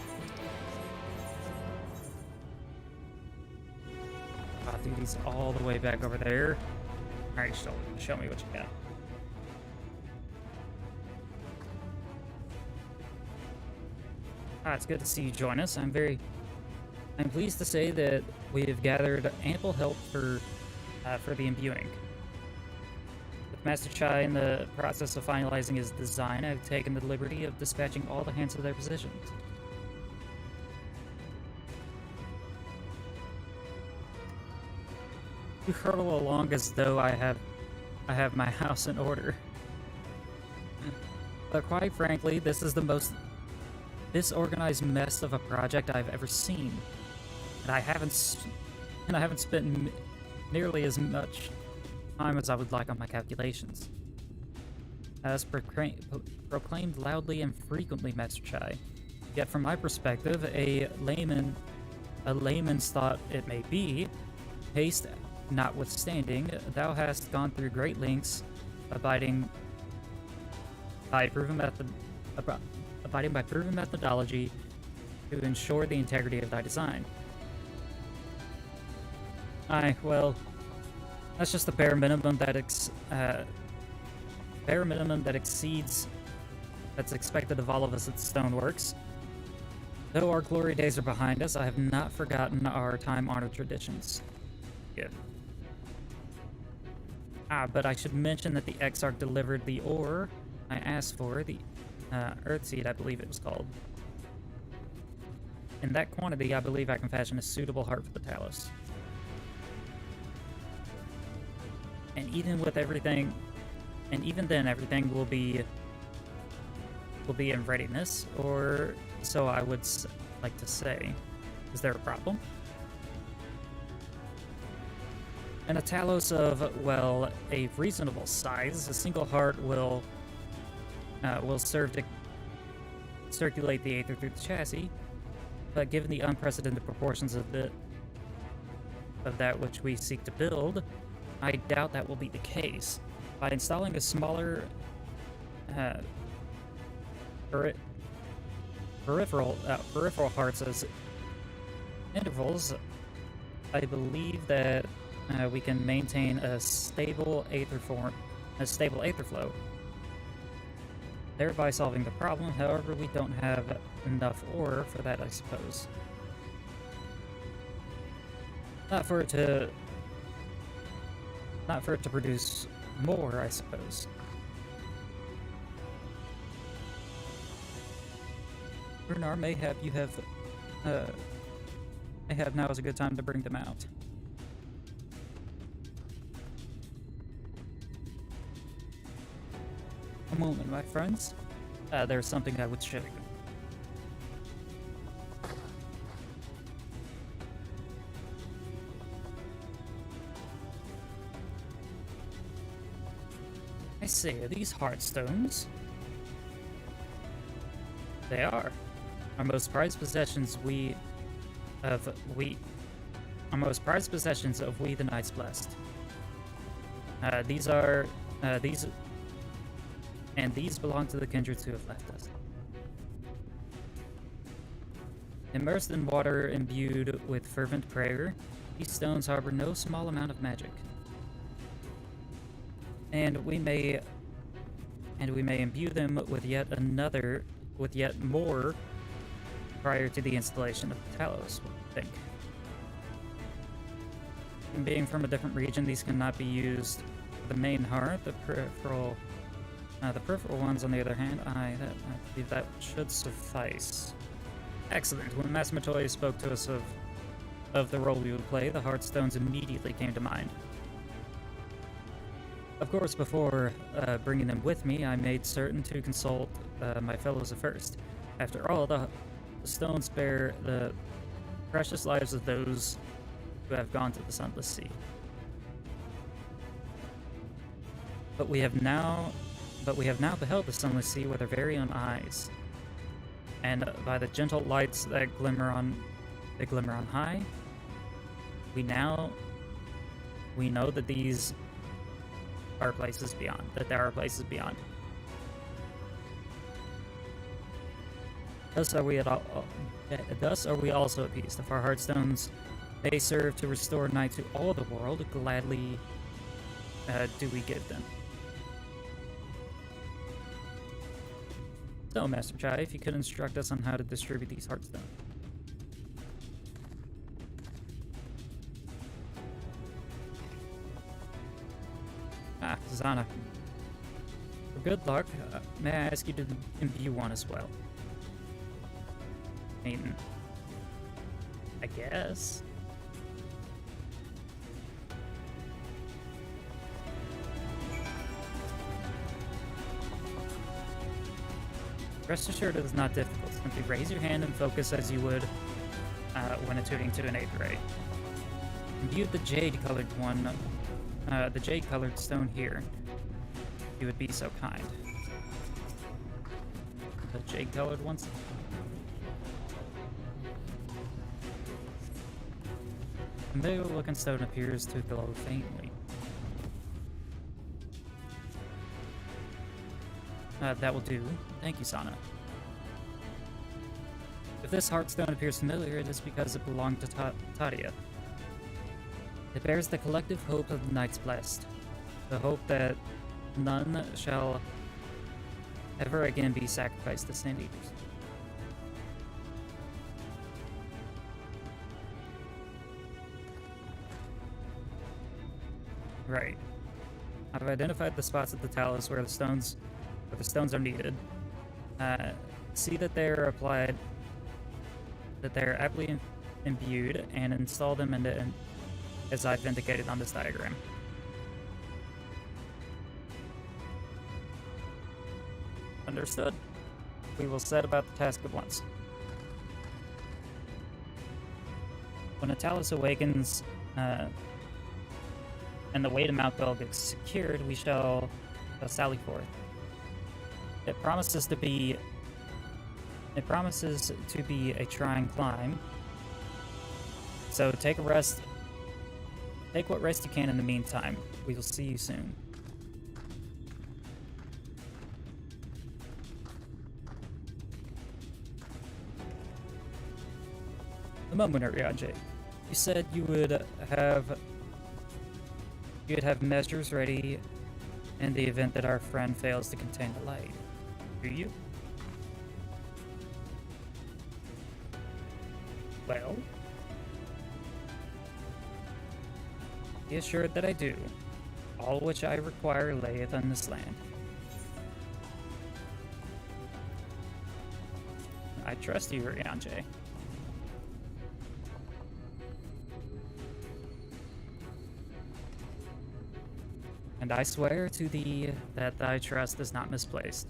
I'll do these all the way back over there. Alright, show me what you got. It's good to see you join us. I'm pleased to say that we have gathered ample help for the imbuing. With Master Chai in the process of finalizing his design, I've taken the liberty of dispatching all the hands to their positions. You hurtle along as though I have my house in order. But quite frankly, this is the most disorganized mess of a project I've ever seen, and I haven't spent nearly as much time as I would like on my calculations. As proclaimed loudly and frequently, Master Chai. Yet from my perspective, a layman's thought it may be, haste notwithstanding, thou hast gone through great lengths, abiding by proven methodology to ensure the integrity of thy design. Aye, well, that's just the bare minimum that exceeds that's expected of all of us at Stoneworks. Though our glory days are behind us, I have not forgotten our time-honored traditions. Good. But I should mention that the Exarch delivered the ore I asked for, the Earthseed, I believe it was called. In that quantity, I believe I can fashion a suitable heart for the Talos. And even with everything, and even then, everything will be in readiness, or so I would like to say. Is there a problem? And a Talos of, well, a reasonable size, a single heart will serve to circulate the aether through the chassis, but given the unprecedented proportions of that which we seek to build, I doubt that will be the case. By installing a smaller peripheral hearts as intervals, I believe that we can maintain a stable aether flow, thereby solving the problem. However, we don't have enough ore for that, I suppose. Not for it to produce more, I suppose. Bernard, mayhap now is a good time to bring them out. A moment, my friends. There's something I would show you. I say, are these heartstones? They are. Our most prized possessions of we the Knights Blessed. These belong to the kindreds who have left us. Immersed in water imbued with fervent prayer, these stones harbor no small amount of magic. And we may imbue them with yet more prior to the installation of Talos, I think. And being from a different region, these cannot be used for the main heart. The peripheral ones, on the other hand, I believe that should suffice. Excellent. When Master Matoya spoke to us of the role we would play, the Heartstones immediately came to mind. Of course, before bringing them with me, I made certain to consult my fellows first. After all, the stones bear the precious lives of those who have gone to the Sunless Sea. But we have now beheld the Sunless Sea with our very own eyes, and by the gentle lights that glimmer on high, we know that these are places beyond. That there are places beyond. Thus are we also at peace. If our heartstones may serve to restore night to all the world, gladly do we give them. So, Master Chai, if you could instruct us on how to distribute these heartstones. Zana. For good luck, may I ask you to imbue one as well? I mean, I guess. Rest assured it is not difficult. Simply raise your hand and focus as you would when attuning to an aether ray. Imbue the jade-colored one, the jade-colored stone here. If you would be so kind. The jade-colored ones. A familiar-looking stone appears to glow faintly. That will do. Thank you, Zana. If this heartstone appears familiar, it is because it belonged to Tadia. It bears the collective hope of the Knights Blessed. The hope that none shall ever again be sacrificed to Sand Eaters. Right. I've identified the spots at the talus where the stones are needed. See that they are applied, that they are aptly imbued, and install them into, as I've indicated on this diagram. Understood. We will set about the task at once. When a talus awakens, and the way to Mount Gull gets secured, we shall sally forth. It promises to be a trying climb. So take a rest. Take what rest you can in the meantime. We will see you soon. A moment, Ariadne. You said you'd have measures ready in the event that our friend fails to contain the light. Do you? Well, be assured that I do, all which I require layeth on this land. I trust you, Rianjay. And I swear to thee that thy trust is not misplaced.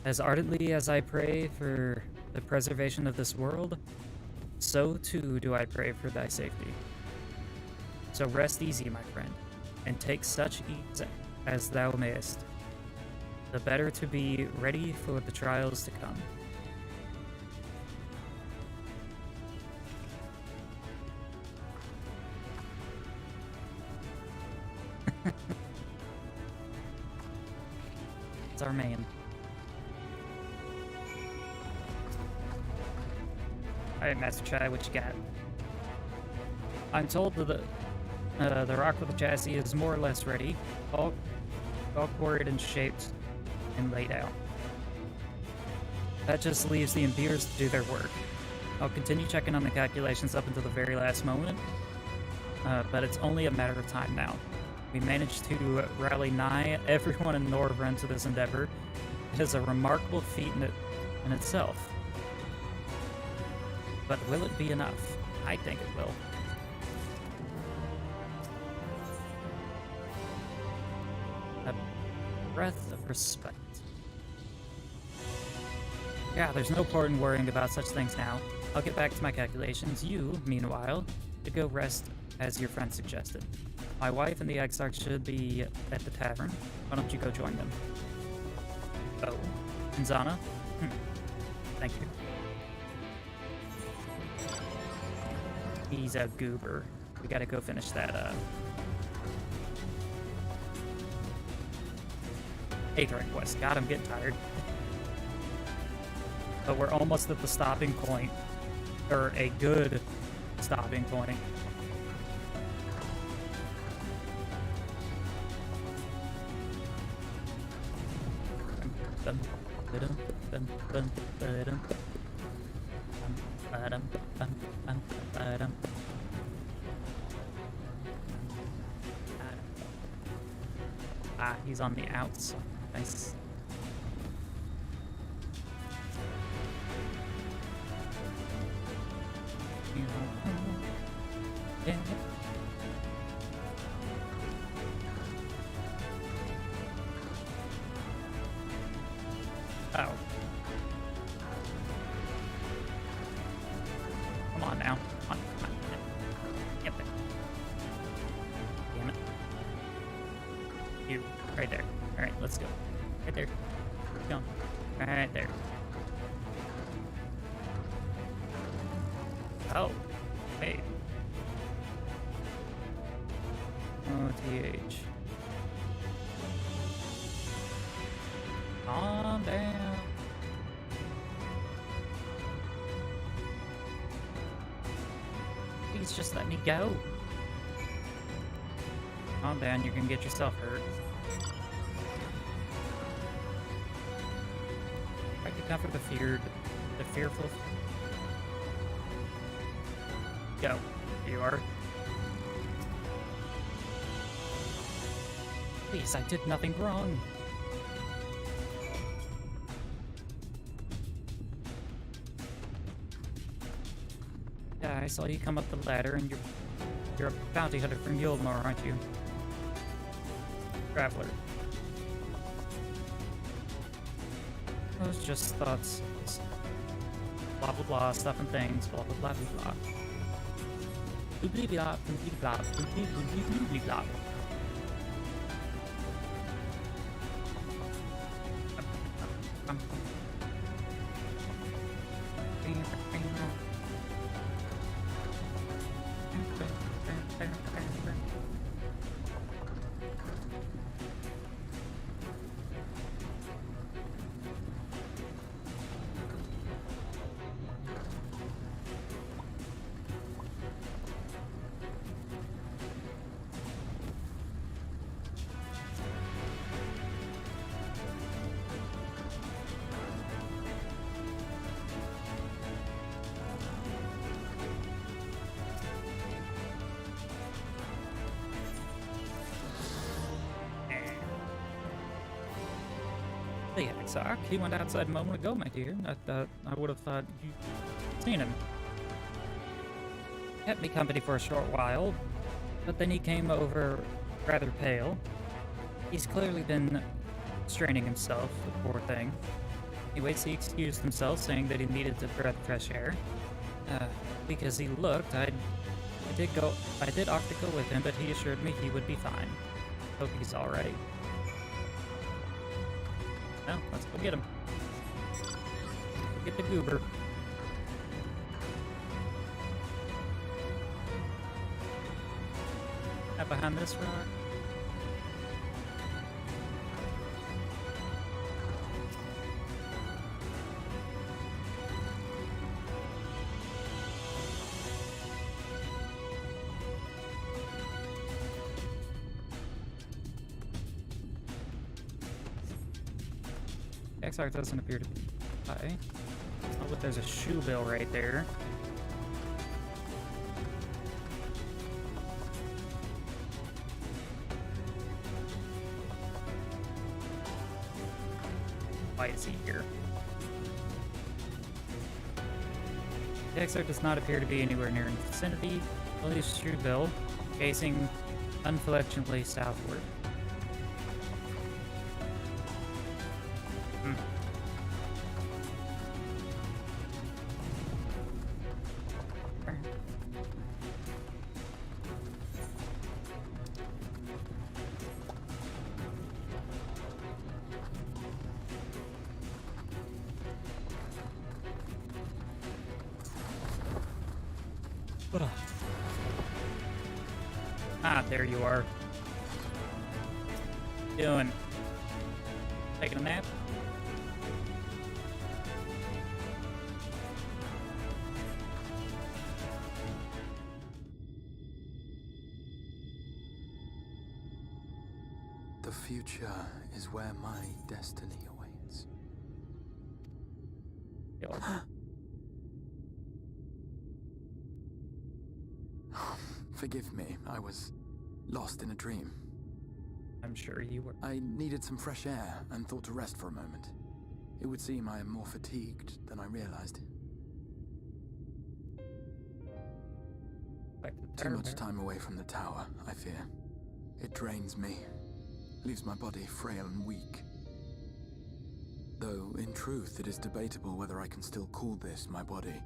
As ardently as I pray for the preservation of this world, so too do I pray for thy safety. So rest easy, my friend, and take such ease as thou mayest, the better to be ready for the trials to come. It's our main. Alright, Master Chai, what you got? I'm told that the rock with the chassis is more or less ready, all quarried and shaped and laid out. That just leaves the imbuers to do their work. I'll continue checking on the calculations up until the very last moment, but it's only a matter of time now. We managed to rally nigh everyone in Norvrend to this endeavor. It is a remarkable feat in itself. But will it be enough? I think it will. A breath of respect. Yeah, there's no point in worrying about such things now. I'll get back to my calculations. You, meanwhile, should go rest as your friend suggested. My wife and the Exarch should be at the tavern. Why don't you go join them? Oh, and Zana? Thank you. He's a goober. We gotta go finish that up. 8th rank quest. God, I'm getting tired. But we're almost at the stopping point. Or a good stopping point. Ah, he's on the outs. Nice. Yeah. Oh. Come on now. Come on. Yep. Damn it. You. Right there. Alright, let's go. Right there. Keep going. Right there. Oh. Hey. OTH. Calm down. Please just let me go. Calm down, you're gonna get yourself hurt. Try to comfort the fearful. Go. Here you are. Please, I did nothing wrong. Yeah, I saw you come up the ladder, and you're a bounty hunter from Yulmore, aren't you? Traveler. Those just thoughts. Blah blah blah, stuff and things, blah blah blah blah blah. Blah blah blah blah blah. Sock. He went outside a moment ago, my dear. I would have thought you'd seen him. Kept me company for a short while, but then he came over rather pale. He's clearly been straining himself, the poor thing. Anyways, he excused himself, saying that he needed to breath fresh air. Because he looked, I did optical with him, but he assured me he would be fine. Hope he's alright. Well, let's go get him. Go get the goober. Out behind this rock. XR doesn't appear to be high. Oh, but there's a shoe bill right there. Why is he here? The XR does not appear to be anywhere near in the vicinity. Only a shoe bill, facing unflinchingly southward. Ah, there you are. Doing? Taking a nap? The future is where my destiny awaits. Forgive me, I was lost in a dream. I'm sure you were. I needed some fresh air and thought to rest for a moment. It would seem I am more fatigued than I realized. Too much time away from the tower, I fear. It drains me, leaves my body frail and weak. Though, in truth, it is debatable whether I can still call this my body.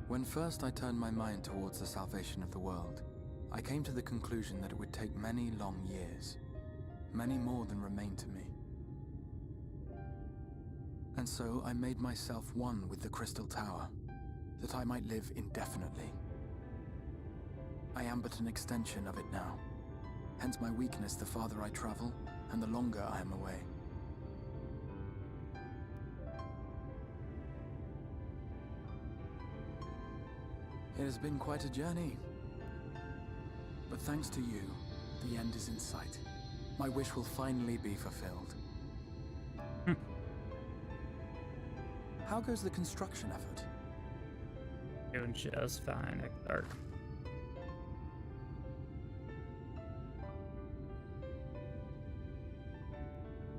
When first I turned my mind towards the salvation of the world, I came to the conclusion that it would take many long years, many more than remain to me. And so I made myself one with the Crystal Tower, that I might live indefinitely. I am but an extension of it now. Hence my weakness the farther I travel, and the longer I am away. It has been quite a journey. But thanks to you, the end is in sight. My wish will finally be fulfilled. How goes the construction effort? Doing just fine at dark.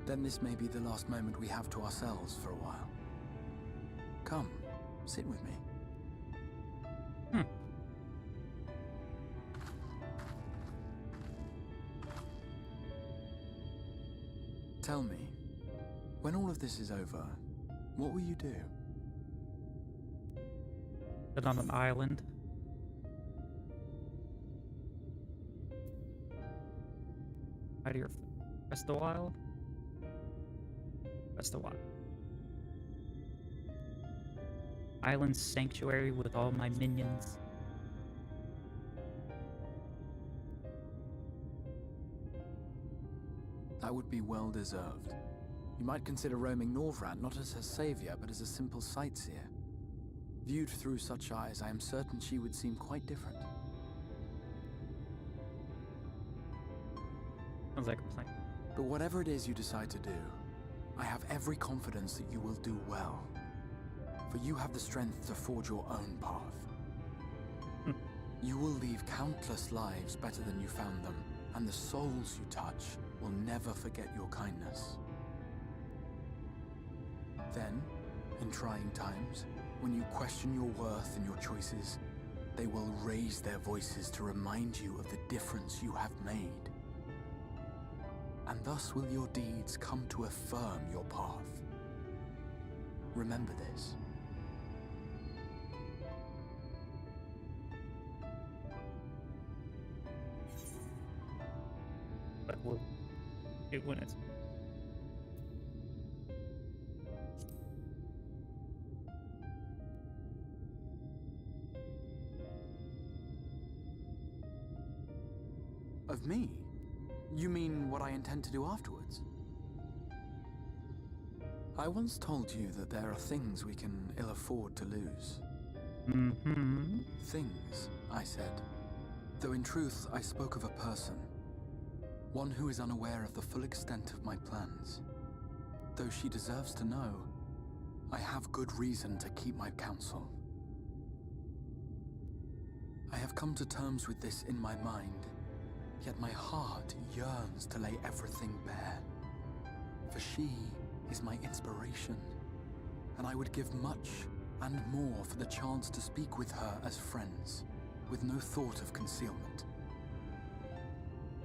Then this may be the last moment we have to ourselves for a while. Come, sit with me. Tell me, when all of this is over, what will you do? Sit on an island. Out of your rest a while. Rest a while. Island sanctuary with all my minions. That would be well deserved. You might consider roaming Norvrand not as her savior, but as a simple sightseer. Viewed through such eyes, I am certain she would seem quite different. Sounds like a plan. But whatever it is you decide to do, I have every confidence that you will do well. For you have the strength to forge your own path. You will leave countless lives better than you found them, and the souls you touch will never forget your kindness. Then, in trying times, when you question your worth and your choices, they will raise their voices to remind you of the difference you have made. And thus will your deeds come to affirm your path. Remember this. But we'll do when it's... Of me? You mean what I intend to do afterwards? I once told you that there are things we can ill afford to lose. Mm-hmm. Things, I said. Though in truth, I spoke of a person. One who is unaware of the full extent of my plans. Though she deserves to know, I have good reason to keep my counsel. I have come to terms with this in my mind, yet my heart yearns to lay everything bare. For she is my inspiration, and I would give much and more for the chance to speak with her as friends, with no thought of concealment.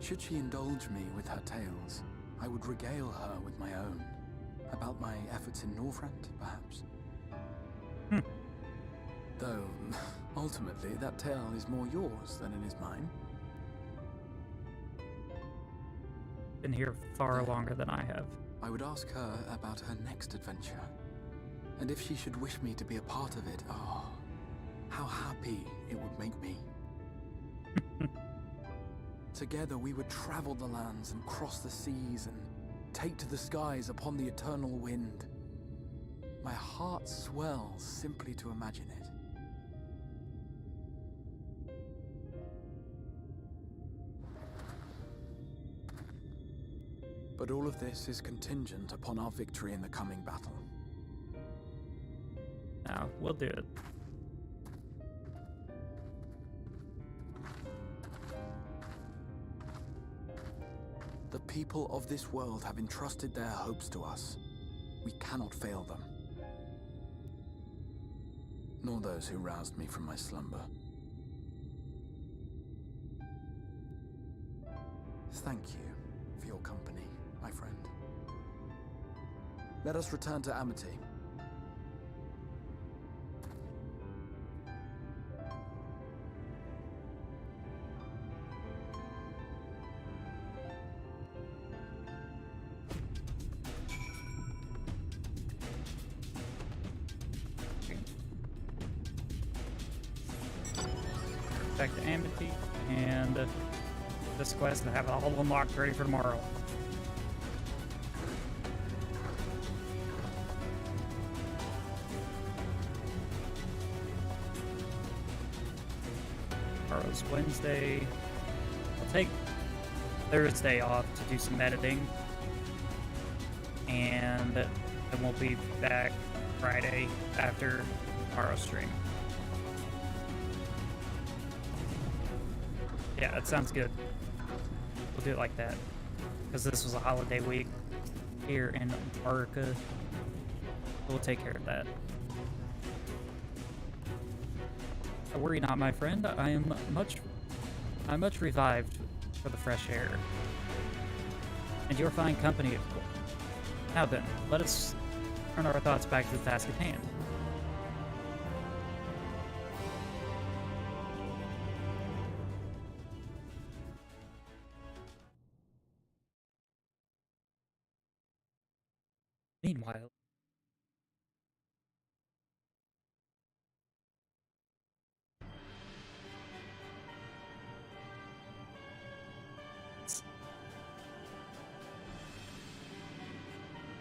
Should she indulge me with her tales, I would regale her with my own. About my efforts in Norvrand, perhaps. Though, ultimately, that tale is more yours than it is mine. Been here far longer than I have. I would ask her about her next adventure. And if she should wish me to be a part of it, oh, how happy it would make me. Together we would travel the lands and cross the seas and take to the skies upon the eternal wind. My heart swells simply to imagine it. But all of this is contingent upon our victory in the coming battle. No, we'll do it. The people of this world have entrusted their hopes to us. We cannot fail them. Nor those who roused me from my slumber. Thank you for your company, my friend. Let us return to Amity. back to Amity and this quest and have it all unlocked ready for tomorrow. Tomorrow's Wednesday. I'll take Thursday off to do some editing, and then we'll be back Friday after tomorrow's stream. Yeah, that sounds good. We'll do it like that, because this was a holiday week here in America. We'll take care of that. Worry not, my friend. I'm much revived for the fresh air. And your fine company, of course. Now then, let us turn our thoughts back to the task at hand. Meanwhile,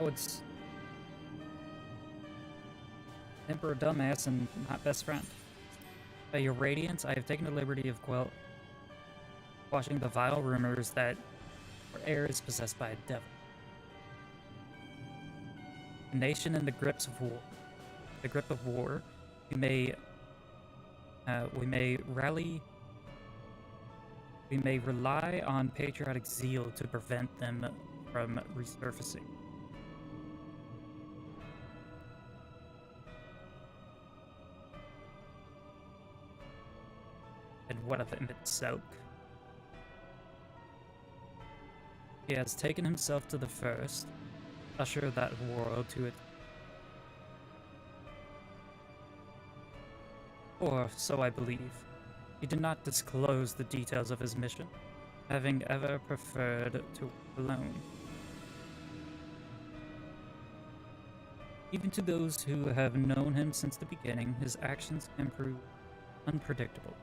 it's Emperor Dumbass and my best friend. By your radiance, I have taken the liberty of quashing the vile rumors that our heir is possessed by a devil. A nation in the grip of war, we may rely on patriotic zeal to prevent them from resurfacing. And what of Emmett Soak? He has taken himself to the first, usher that world to it. Or so I believe. He did not disclose the details of his mission, having ever preferred to work alone. Even to those who have known him since the beginning, his actions can prove unpredictable.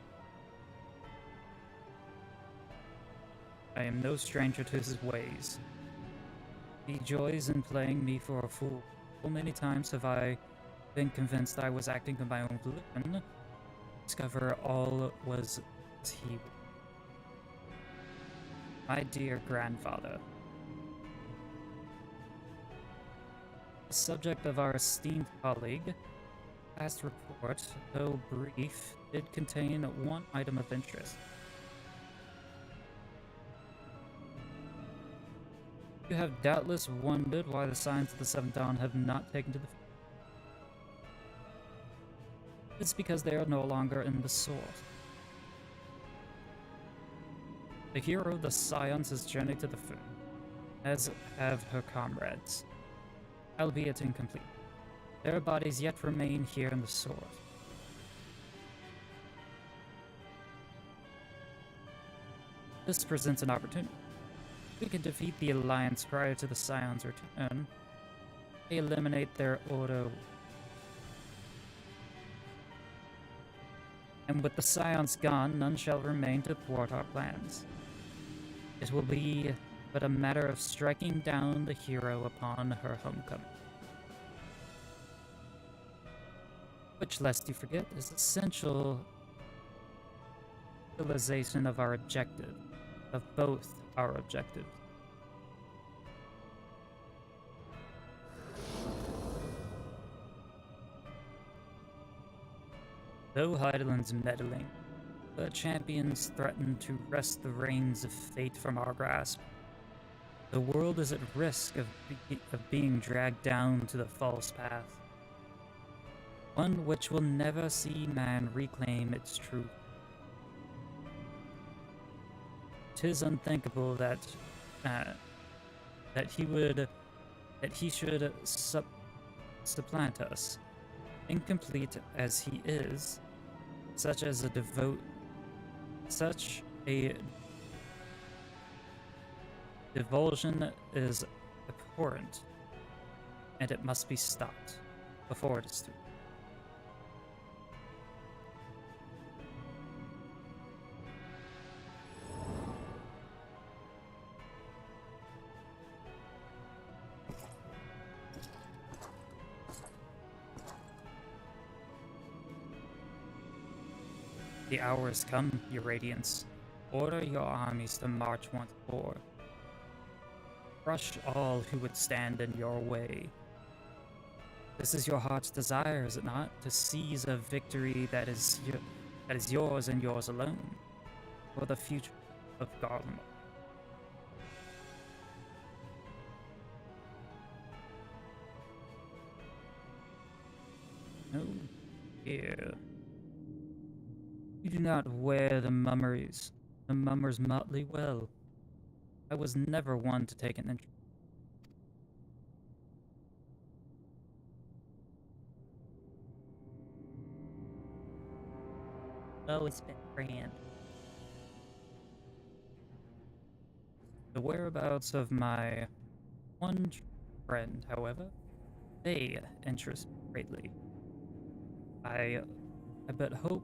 I am no stranger to his ways. He joys in playing me for a fool. So many times have I been convinced I was acting on my own volition. Discover all was as he would. My dear grandfather. The subject of our esteemed colleague, past report, though brief, did contain one item of interest. You have doubtless wondered why the signs of the Seventh Dawn have not taken to the field. It's because they are no longer in the sword. The hero of the Scions has journeyed to the field, as have her comrades, albeit incomplete. Their bodies yet remain here in the sword. This presents an opportunity. We can defeat the Alliance prior to the Scions' return. They eliminate their order. And with the Scions gone, none shall remain to thwart our plans. It will be but a matter of striking down the hero upon her homecoming. Which, lest you forget, is essential realization of our objective, of both our objectives. Though Heideland's meddling, the champions threaten to wrest the reins of fate from our grasp. The world is at risk of being dragged down to the false path, one which will never see man reclaim its truth. 'Tis unthinkable that he should supplant us, incomplete as he is. Such a divulsion is abhorrent, and it must be stopped before it is too. The hour has come, your radiance. Order your armies to march once more. Crush all who would stand in your way. This is your heart's desire, is it not? To seize a victory that is yours and yours alone. For the future of Garlemald. Oh, dear. You do not wear the mummer's motley well. I was never one to take an interest. Oh, it's been grand. The whereabouts of my one friend, however, they interest me greatly. I but hope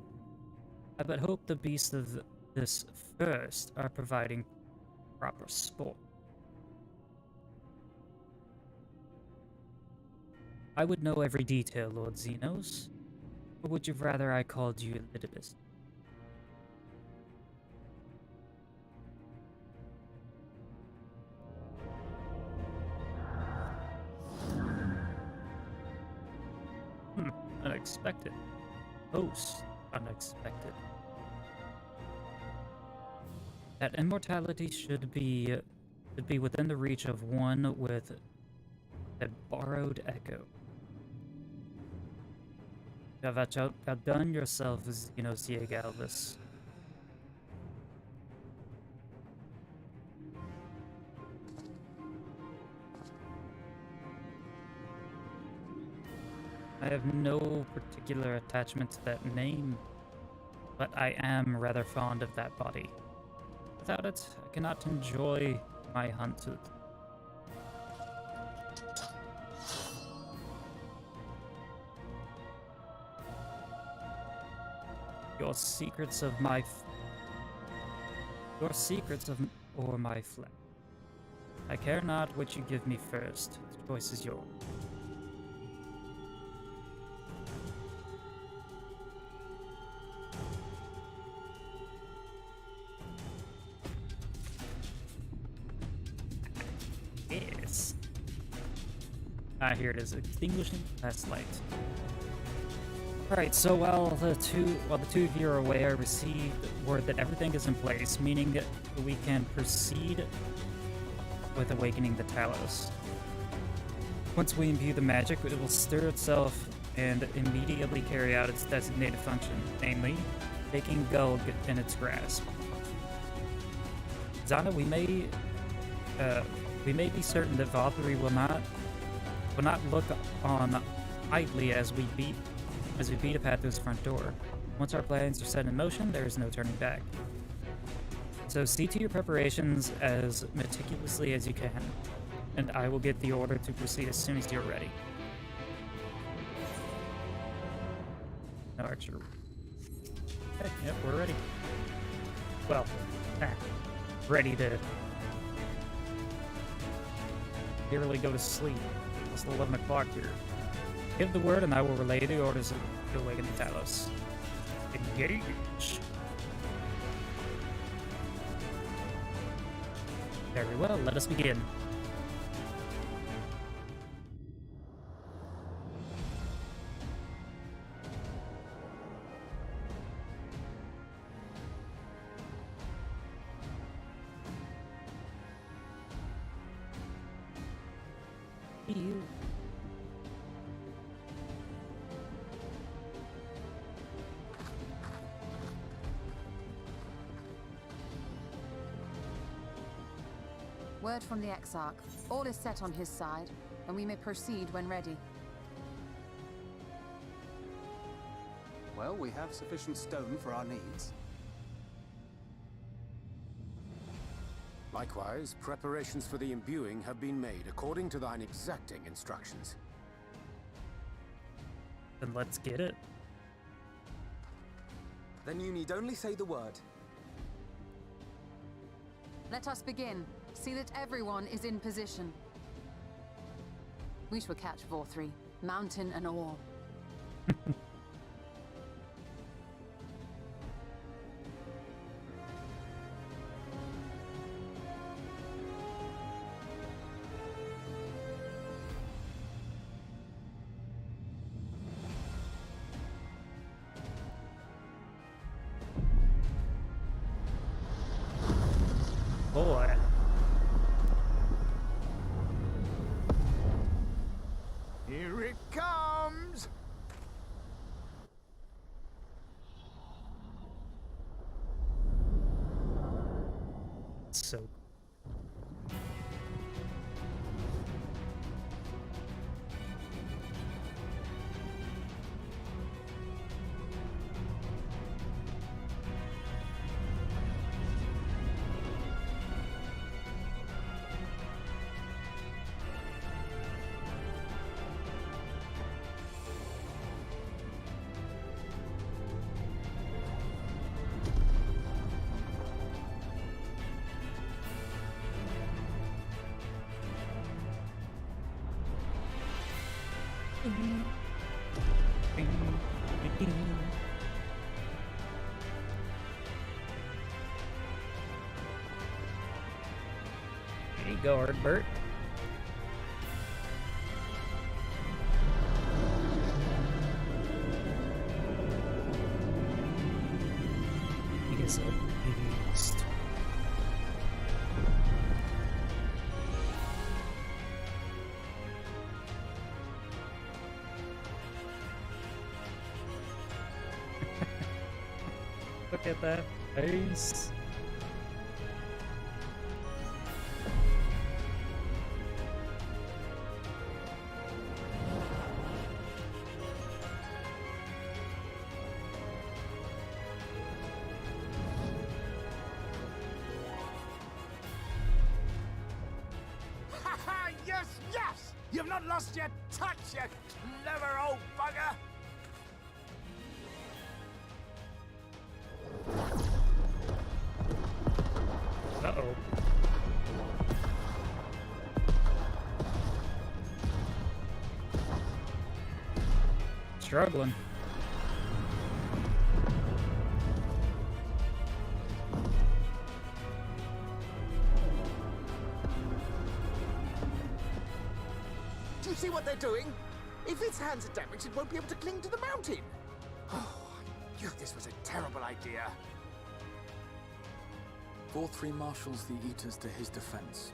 the beasts of this first are providing proper sport. I would know every detail, Lord Xenos, or would you rather I called you Elidibus? Unexpected. Most unexpected. That immortality should be within the reach of one with a borrowed echo. You have outdone yourself, Xenos Galvis. I have no particular attachment to that name, but I am rather fond of that body. Without it, I cannot enjoy my hunt. Your secrets of my flesh. I care not what you give me first. The choice is yours. Yes. Ah, here it is. Extinguishing last light. Alright, so while the two of you are away, I received word that everything is in place, meaning that we can proceed with awakening the Talos. Once we imbue the magic, it will stir itself and immediately carry out its designated function, namely, taking Gulg in its grasp. Zana, we may be certain that Valkyrie will not look on idly as we beat a path to his front door. Once our plans are set in motion, there is no turning back. So see to your preparations as meticulously as you can, and I will get the order to proceed as soon as you're ready. No extra. Okay, yep, we're ready. Well, ready to nearly go to sleep. It's 11 o'clock here. Give the word and I will relay the orders to awaken the Talos. Engage! Very well, let us begin. You. Word from the Exarch. All is set on his side, and we may proceed when ready. Well, we have sufficient stone for our needs. Likewise, preparations for the imbuing have been made according to thine exacting instructions. Then let's get it. Then you need only say the word. Let us begin. See that everyone is in position. We shall catch Vorthri, mountain and all. boy. Here it comes! So there you go, Ardbert. He is a beast. Look at that face. Yes, yes! You've not lost your touch, you clever old bugger! Uh-oh. Struggling. Do you see what they're doing? If its hands are damaged, it won't be able to cling to the mountain. Oh, I knew this was a terrible idea. Vorthree marshals the Eaters to his defense.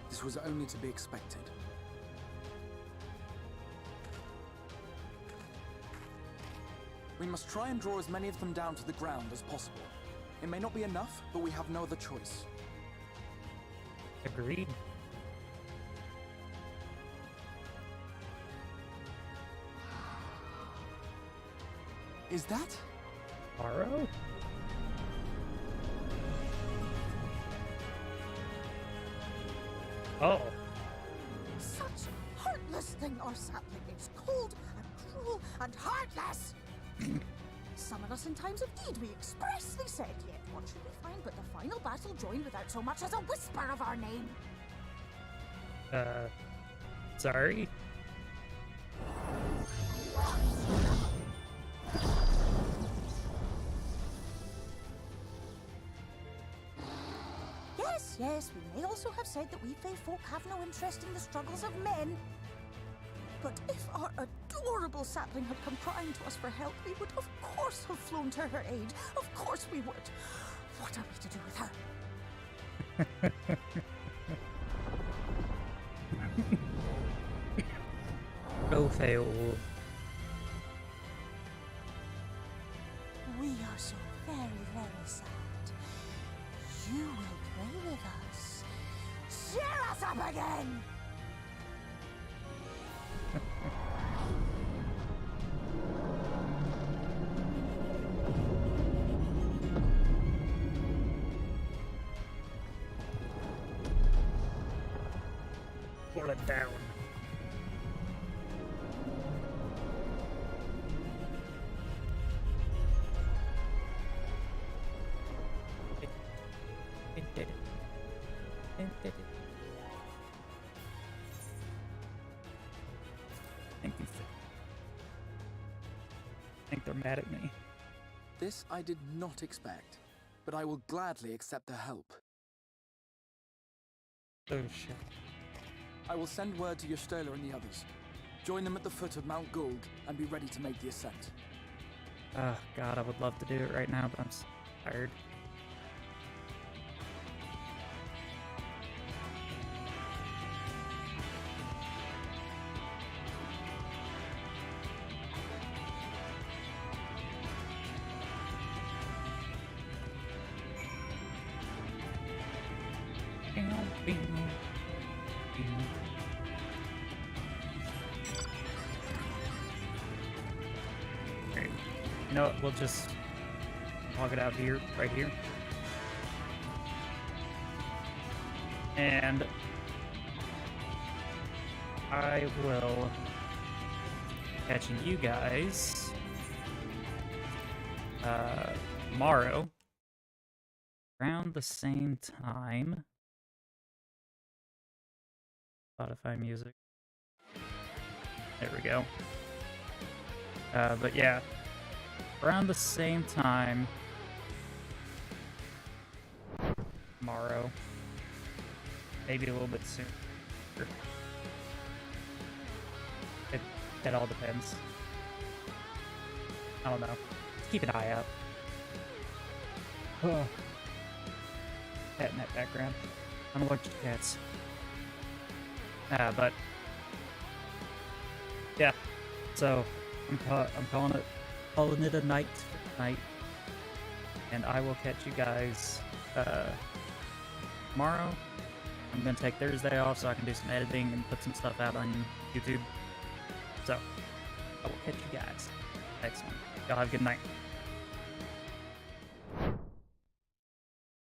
This was only to be expected. We must try and draw as many of them down to the ground as possible. It may not be enough, but we have no other choice. Agreed. Is that? Aro? Oh. Such heartless thing, our sapling. It's cold and cruel and heartless. Summon us in times of need, we expressly said. Yet what should we find but the final battle joined without so much as a whisper of our name? Sorry? Yes, yes, we may also have said that we Fae folk have no interest in the struggles of men. But if our adorable sapling had come crying to us for help, we would of course have flown to her aid. Of course we would. What are we to do with her? Go fail. We are so very, very sad. You will play with us. Cheer us up again! Pull it down. It did it. It did it. Thank you. I think they're mad at me. This I did not expect, but I will gladly accept their help. Oh shit. I will send word to Y'shtola and the others. Join them at the foot of Mount Gulg and be ready to make the ascent. Oh god, I would love to do it right now, but I'm so tired. Alright, you know what? We'll just log it out here, right here. And I will catching you guys tomorrow around the same time. Spotify music. There we go. But yeah, around the same time tomorrow. Maybe a little bit sooner. It all depends. I don't know. Keep an eye out. Oh. Cat in that background. I'm allergic to cats. But yeah. So I'm calling it a night tonight, and I will catch you guys tomorrow. I'm gonna take Thursday off so I can do some editing and put some stuff out on YouTube. So I will catch you guys next one. Y'all have a good night.